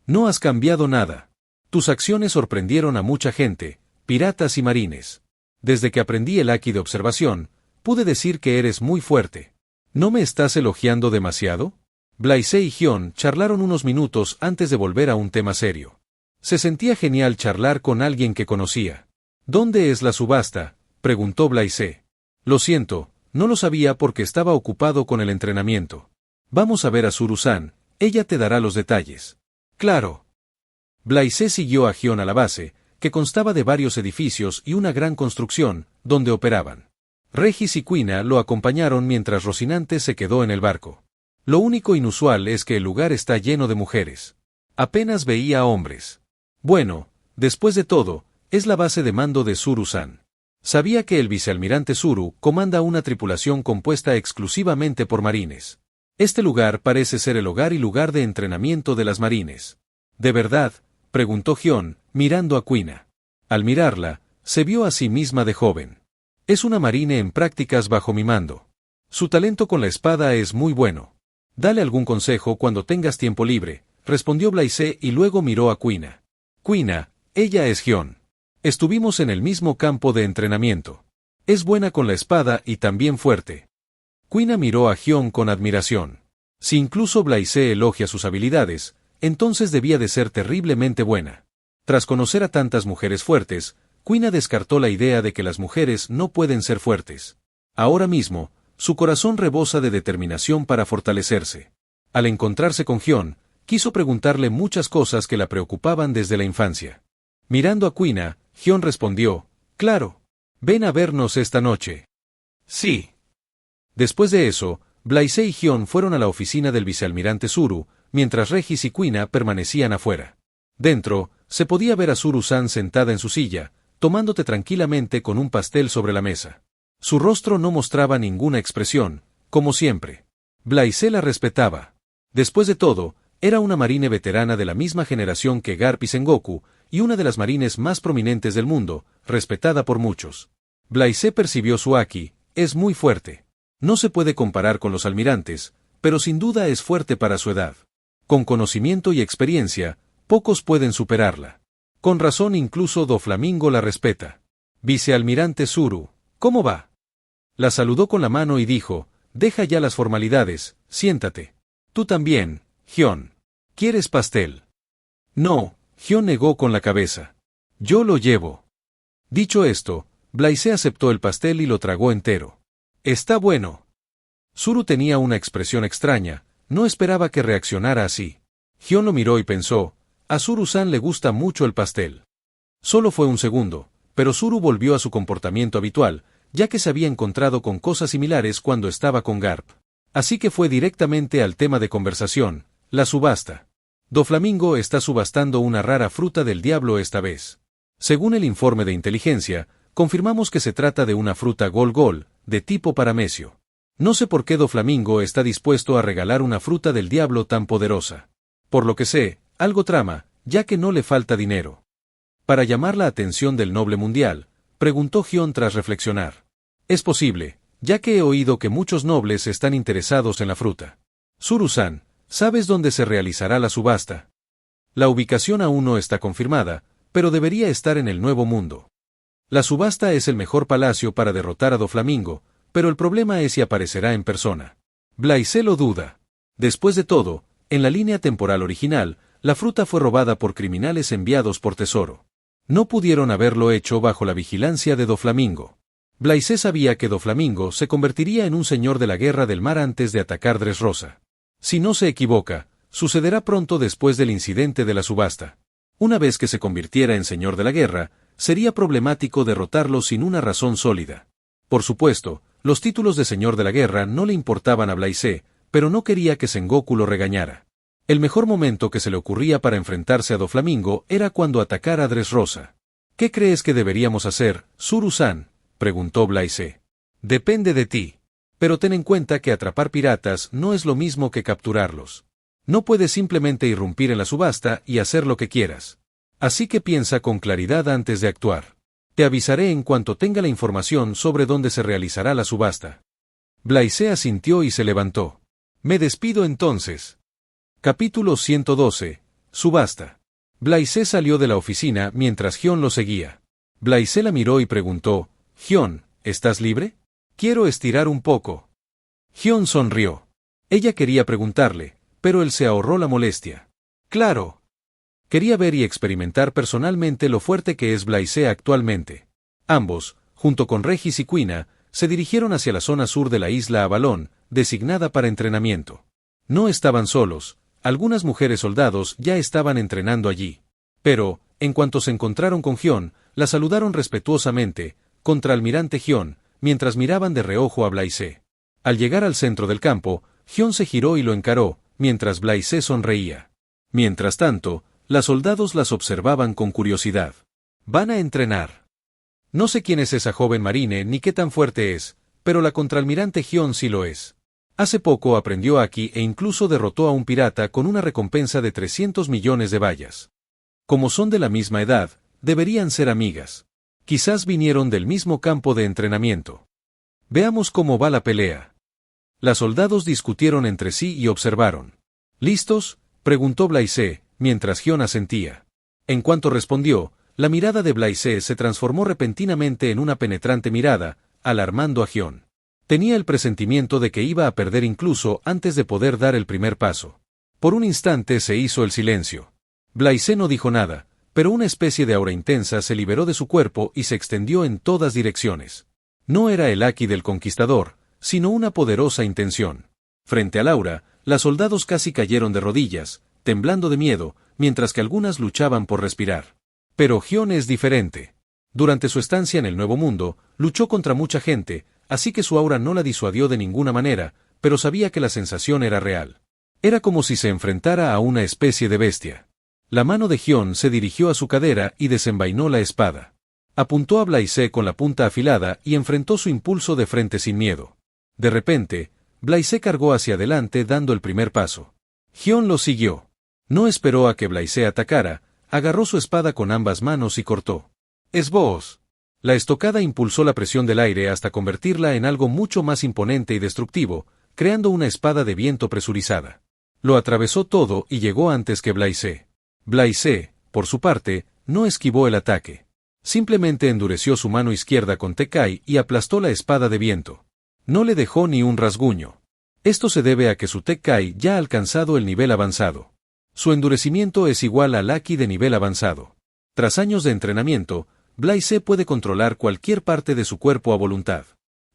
No has cambiado nada. Tus acciones sorprendieron a mucha gente, piratas y marines. Desde que aprendí el Haki de observación, pude decir que eres muy fuerte. ¿No me estás elogiando demasiado?». Blaise y Gion charlaron unos minutos antes de volver a un tema serio. Se sentía genial charlar con alguien que conocía. «¿Dónde es la subasta?», preguntó Blaise. «Lo siento, no lo sabía porque estaba ocupado con el entrenamiento. Vamos a ver a Zuru-san, ella te dará los detalles». «Claro». Blaise siguió a Gion a la base, que constaba de varios edificios y una gran construcción, donde operaban. Regis y Quina lo acompañaron mientras Rocinante se quedó en el barco. Lo único inusual es que el lugar está lleno de mujeres. Apenas veía hombres. Bueno, después de todo, es la base de mando de Zuru-san. Sabía que el vicealmirante Zuru comanda una tripulación compuesta exclusivamente por marines. Este lugar parece ser el hogar y lugar de entrenamiento de las marines. ¿De verdad?, preguntó Hyun, mirando a Kuina. Al mirarla, se vio a sí misma de joven. Es una marine en prácticas bajo mi mando. Su talento con la espada es muy bueno. Dale algún consejo cuando tengas tiempo libre, respondió Blaise y luego miró a Kuina. Kuina, ella es Hyun. Estuvimos en el mismo campo de entrenamiento. Es buena con la espada y también fuerte. Kuina miró a Hyun con admiración. Si incluso Blaise elogia sus habilidades, entonces debía de ser terriblemente buena. Tras conocer a tantas mujeres fuertes, Kuina descartó la idea de que las mujeres no pueden ser fuertes. Ahora mismo, su corazón rebosa de determinación para fortalecerse. Al encontrarse con Hyun, quiso preguntarle muchas cosas que la preocupaban desde la infancia. Mirando a Kuina, Hyun respondió, «Claro. Ven a vernos esta noche». «Sí». Después de eso, Blaise y Hyun fueron a la oficina del vicealmirante Zuru, mientras Regis y Kuina permanecían afuera. Dentro, se podía ver a Zuru-san sentada en su silla, tomándote tranquilamente con un pastel sobre la mesa. Su rostro no mostraba ninguna expresión, como siempre. Blaise la respetaba. Después de todo, era una marine veterana de la misma generación que Garp y Sengoku, y una de las marines más prominentes del mundo, respetada por muchos. Blaise percibió su haki, es muy fuerte. No se puede comparar con los almirantes, pero sin duda es fuerte para su edad. Con conocimiento y experiencia, pocos pueden superarla. Con razón incluso Doflamingo la respeta. Vicealmirante Zuru, ¿cómo va? La saludó con la mano y dijo, deja ya las formalidades, siéntate. Tú también, Hyun. ¿Quieres pastel? No. Hyun negó con la cabeza. Yo lo llevo. Dicho esto, Blaise aceptó el pastel y lo tragó entero. Está bueno. Zuru tenía una expresión extraña, no esperaba que reaccionara así. Hyun lo miró y pensó, a Zuru-san le gusta mucho el pastel. Solo fue un segundo, pero Zuru volvió a su comportamiento habitual, ya que se había encontrado con cosas similares cuando estaba con Garp. Así que fue directamente al tema de conversación, la subasta. Doflamingo está subastando una rara fruta del diablo esta vez. Según el informe de inteligencia, confirmamos que se trata de una fruta Gol-Gol, de tipo paramecio. No sé por qué Doflamingo está dispuesto a regalar una fruta del diablo tan poderosa. Por lo que sé, algo trama, ya que no le falta dinero. Para llamar la atención del noble mundial, preguntó Hyun tras reflexionar. Es posible, ya que he oído que muchos nobles están interesados en la fruta. Zuru-san, ¿sabes dónde se realizará la subasta? La ubicación aún no está confirmada, pero debería estar en el Nuevo Mundo. La subasta es el mejor palacio para derrotar a Doflamingo, pero el problema es si aparecerá en persona. Blaise lo duda. Después de todo, en la línea temporal original, la fruta fue robada por criminales enviados por Tesoro. No pudieron haberlo hecho bajo la vigilancia de Doflamingo. Blaise sabía que Doflamingo se convertiría en un señor de la guerra del mar antes de atacar Dressrosa. Si no se equivoca, sucederá pronto después del incidente de la subasta. Una vez que se convirtiera en señor de la guerra, sería problemático derrotarlo sin una razón sólida. Por supuesto, los títulos de señor de la guerra no le importaban a Blaise, pero no quería que Sengoku lo regañara. El mejor momento que se le ocurría para enfrentarse a Doflamingo era cuando atacara a Dressrosa. ¿Qué crees que deberíamos hacer, Zuru-san?, preguntó Blaise. Depende de ti. Pero ten en cuenta que atrapar piratas no es lo mismo que capturarlos. No puedes simplemente irrumpir en la subasta y hacer lo que quieras. Así que piensa con claridad antes de actuar. Te avisaré en cuanto tenga la información sobre dónde se realizará la subasta. Blaise asintió y se levantó. Me despido entonces. Capítulo 112. Subasta. Blaise salió de la oficina mientras Hyun lo seguía. Blaise la miró y preguntó, Hyun, ¿estás libre? Quiero estirar un poco. Hyun sonrió. Ella quería preguntarle, pero él se ahorró la molestia. Claro. Quería ver y experimentar personalmente lo fuerte que es Blaise actualmente. Ambos, junto con Regis y Kuina, se dirigieron hacia la zona sur de la isla Avalon, designada para entrenamiento. No estaban solos, algunas mujeres soldados ya estaban entrenando allí. Pero, en cuanto se encontraron con Hyun, la saludaron respetuosamente, contraalmirante Hyun, mientras miraban de reojo a Blaise. Al llegar al centro del campo, Hyun se giró y lo encaró, mientras Blaise sonreía. Mientras tanto, los soldados las observaban con curiosidad. Van a entrenar. No sé quién es esa joven marine ni qué tan fuerte es, pero la contraalmirante Hyun sí lo es. Hace poco aprendió Aki e incluso derrotó a un pirata con una recompensa de 300 millones de bayas. Como son de la misma edad, deberían ser amigas. Quizás vinieron del mismo campo de entrenamiento. Veamos cómo va la pelea. Los soldados discutieron entre sí y observaron. ¿Listos?, preguntó Blaise, mientras Hyun asentía. En cuanto respondió, la mirada de Blaise se transformó repentinamente en una penetrante mirada, alarmando a Hyun. Tenía el presentimiento de que iba a perder incluso antes de poder dar el primer paso. Por un instante se hizo el silencio. Blaise no dijo nada, pero una especie de aura intensa se liberó de su cuerpo y se extendió en todas direcciones. No era el Aki del conquistador, sino una poderosa intención. Frente al aura, los soldados casi cayeron de rodillas, temblando de miedo, mientras que algunas luchaban por respirar. Pero Hyun es diferente. Durante su estancia en el Nuevo Mundo, luchó contra mucha gente, así que su aura no la disuadió de ninguna manera, pero sabía que la sensación era real. Era como si se enfrentara a una especie de bestia. La mano de Hyun se dirigió a su cadera y desenvainó la espada. Apuntó a Blaise con la punta afilada y enfrentó su impulso de frente sin miedo. De repente, Blaise cargó hacia adelante dando el primer paso. Hyun lo siguió. No esperó a que Blaise atacara, agarró su espada con ambas manos y cortó. ¡Es vos! La estocada impulsó la presión del aire hasta convertirla en algo mucho más imponente y destructivo, creando una espada de viento presurizada. Lo atravesó todo y llegó antes que Blaise. Blaise, por su parte, no esquivó el ataque. Simplemente endureció su mano izquierda con Tekai y aplastó la espada de viento. No le dejó ni un rasguño. Esto se debe a que su Tekai ya ha alcanzado el nivel avanzado. Su endurecimiento es igual al Aki de nivel avanzado. Tras años de entrenamiento, Blaise puede controlar cualquier parte de su cuerpo a voluntad.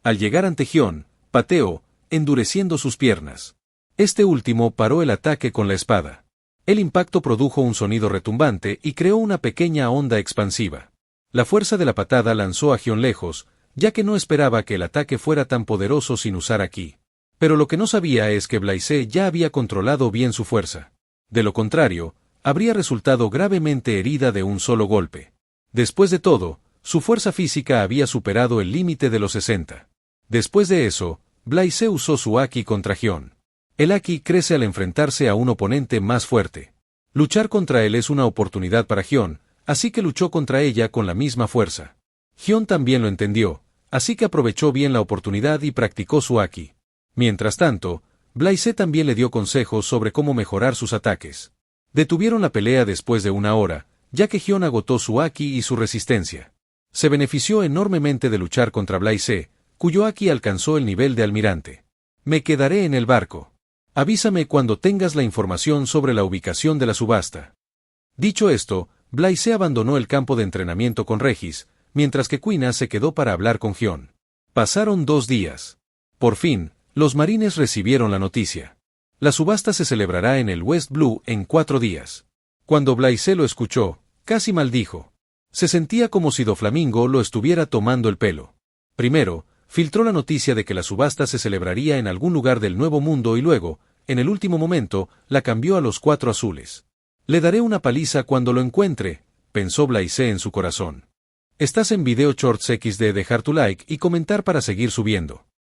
Al llegar ante Hyun, pateó, endureciendo sus piernas. Este último paró el ataque con la espada. El impacto produjo un sonido retumbante y creó una pequeña onda expansiva. La fuerza de la patada lanzó a Hyun lejos, ya que no esperaba que el ataque fuera tan poderoso sin usar Aki. Pero lo que no sabía es que Blaise ya había controlado bien su fuerza. De lo contrario, habría resultado gravemente herida de un solo golpe. Después de todo, su fuerza física había superado el límite de los 60. Después de eso, Blaise usó su Aki contra Hyun. El Aki crece al enfrentarse a un oponente más fuerte. Luchar contra él es una oportunidad para Hyun, así que luchó contra ella con la misma fuerza. Hyun también lo entendió, así que aprovechó bien la oportunidad y practicó su Aki. Mientras tanto, Blaise también le dio consejos sobre cómo mejorar sus ataques. Detuvieron la pelea después de una hora, ya que Hyun agotó su Aki y su resistencia. Se benefició enormemente de luchar contra Blaise, cuyo Aki alcanzó el nivel de almirante. Me quedaré en el barco. Avísame cuando tengas la información sobre la ubicación de la subasta. Dicho esto, Blaise abandonó el campo de entrenamiento con Regis, mientras que Quina se quedó para hablar con Hyun. Pasaron 2 días. Por fin, los marines recibieron la noticia. La subasta se celebrará en el West Blue en 4 días. Cuando Blaise lo escuchó, casi maldijo. Se sentía como si Doflamingo lo estuviera tomando el pelo. Primero, filtró la noticia de que la subasta se celebraría en algún lugar del Nuevo Mundo y luego, en el último momento, la cambió a los 4 azules. Le daré una paliza cuando lo encuentre, pensó Blaise en su corazón. Estás en Video Shorts XD, dejar tu like y comentar para seguir subiendo.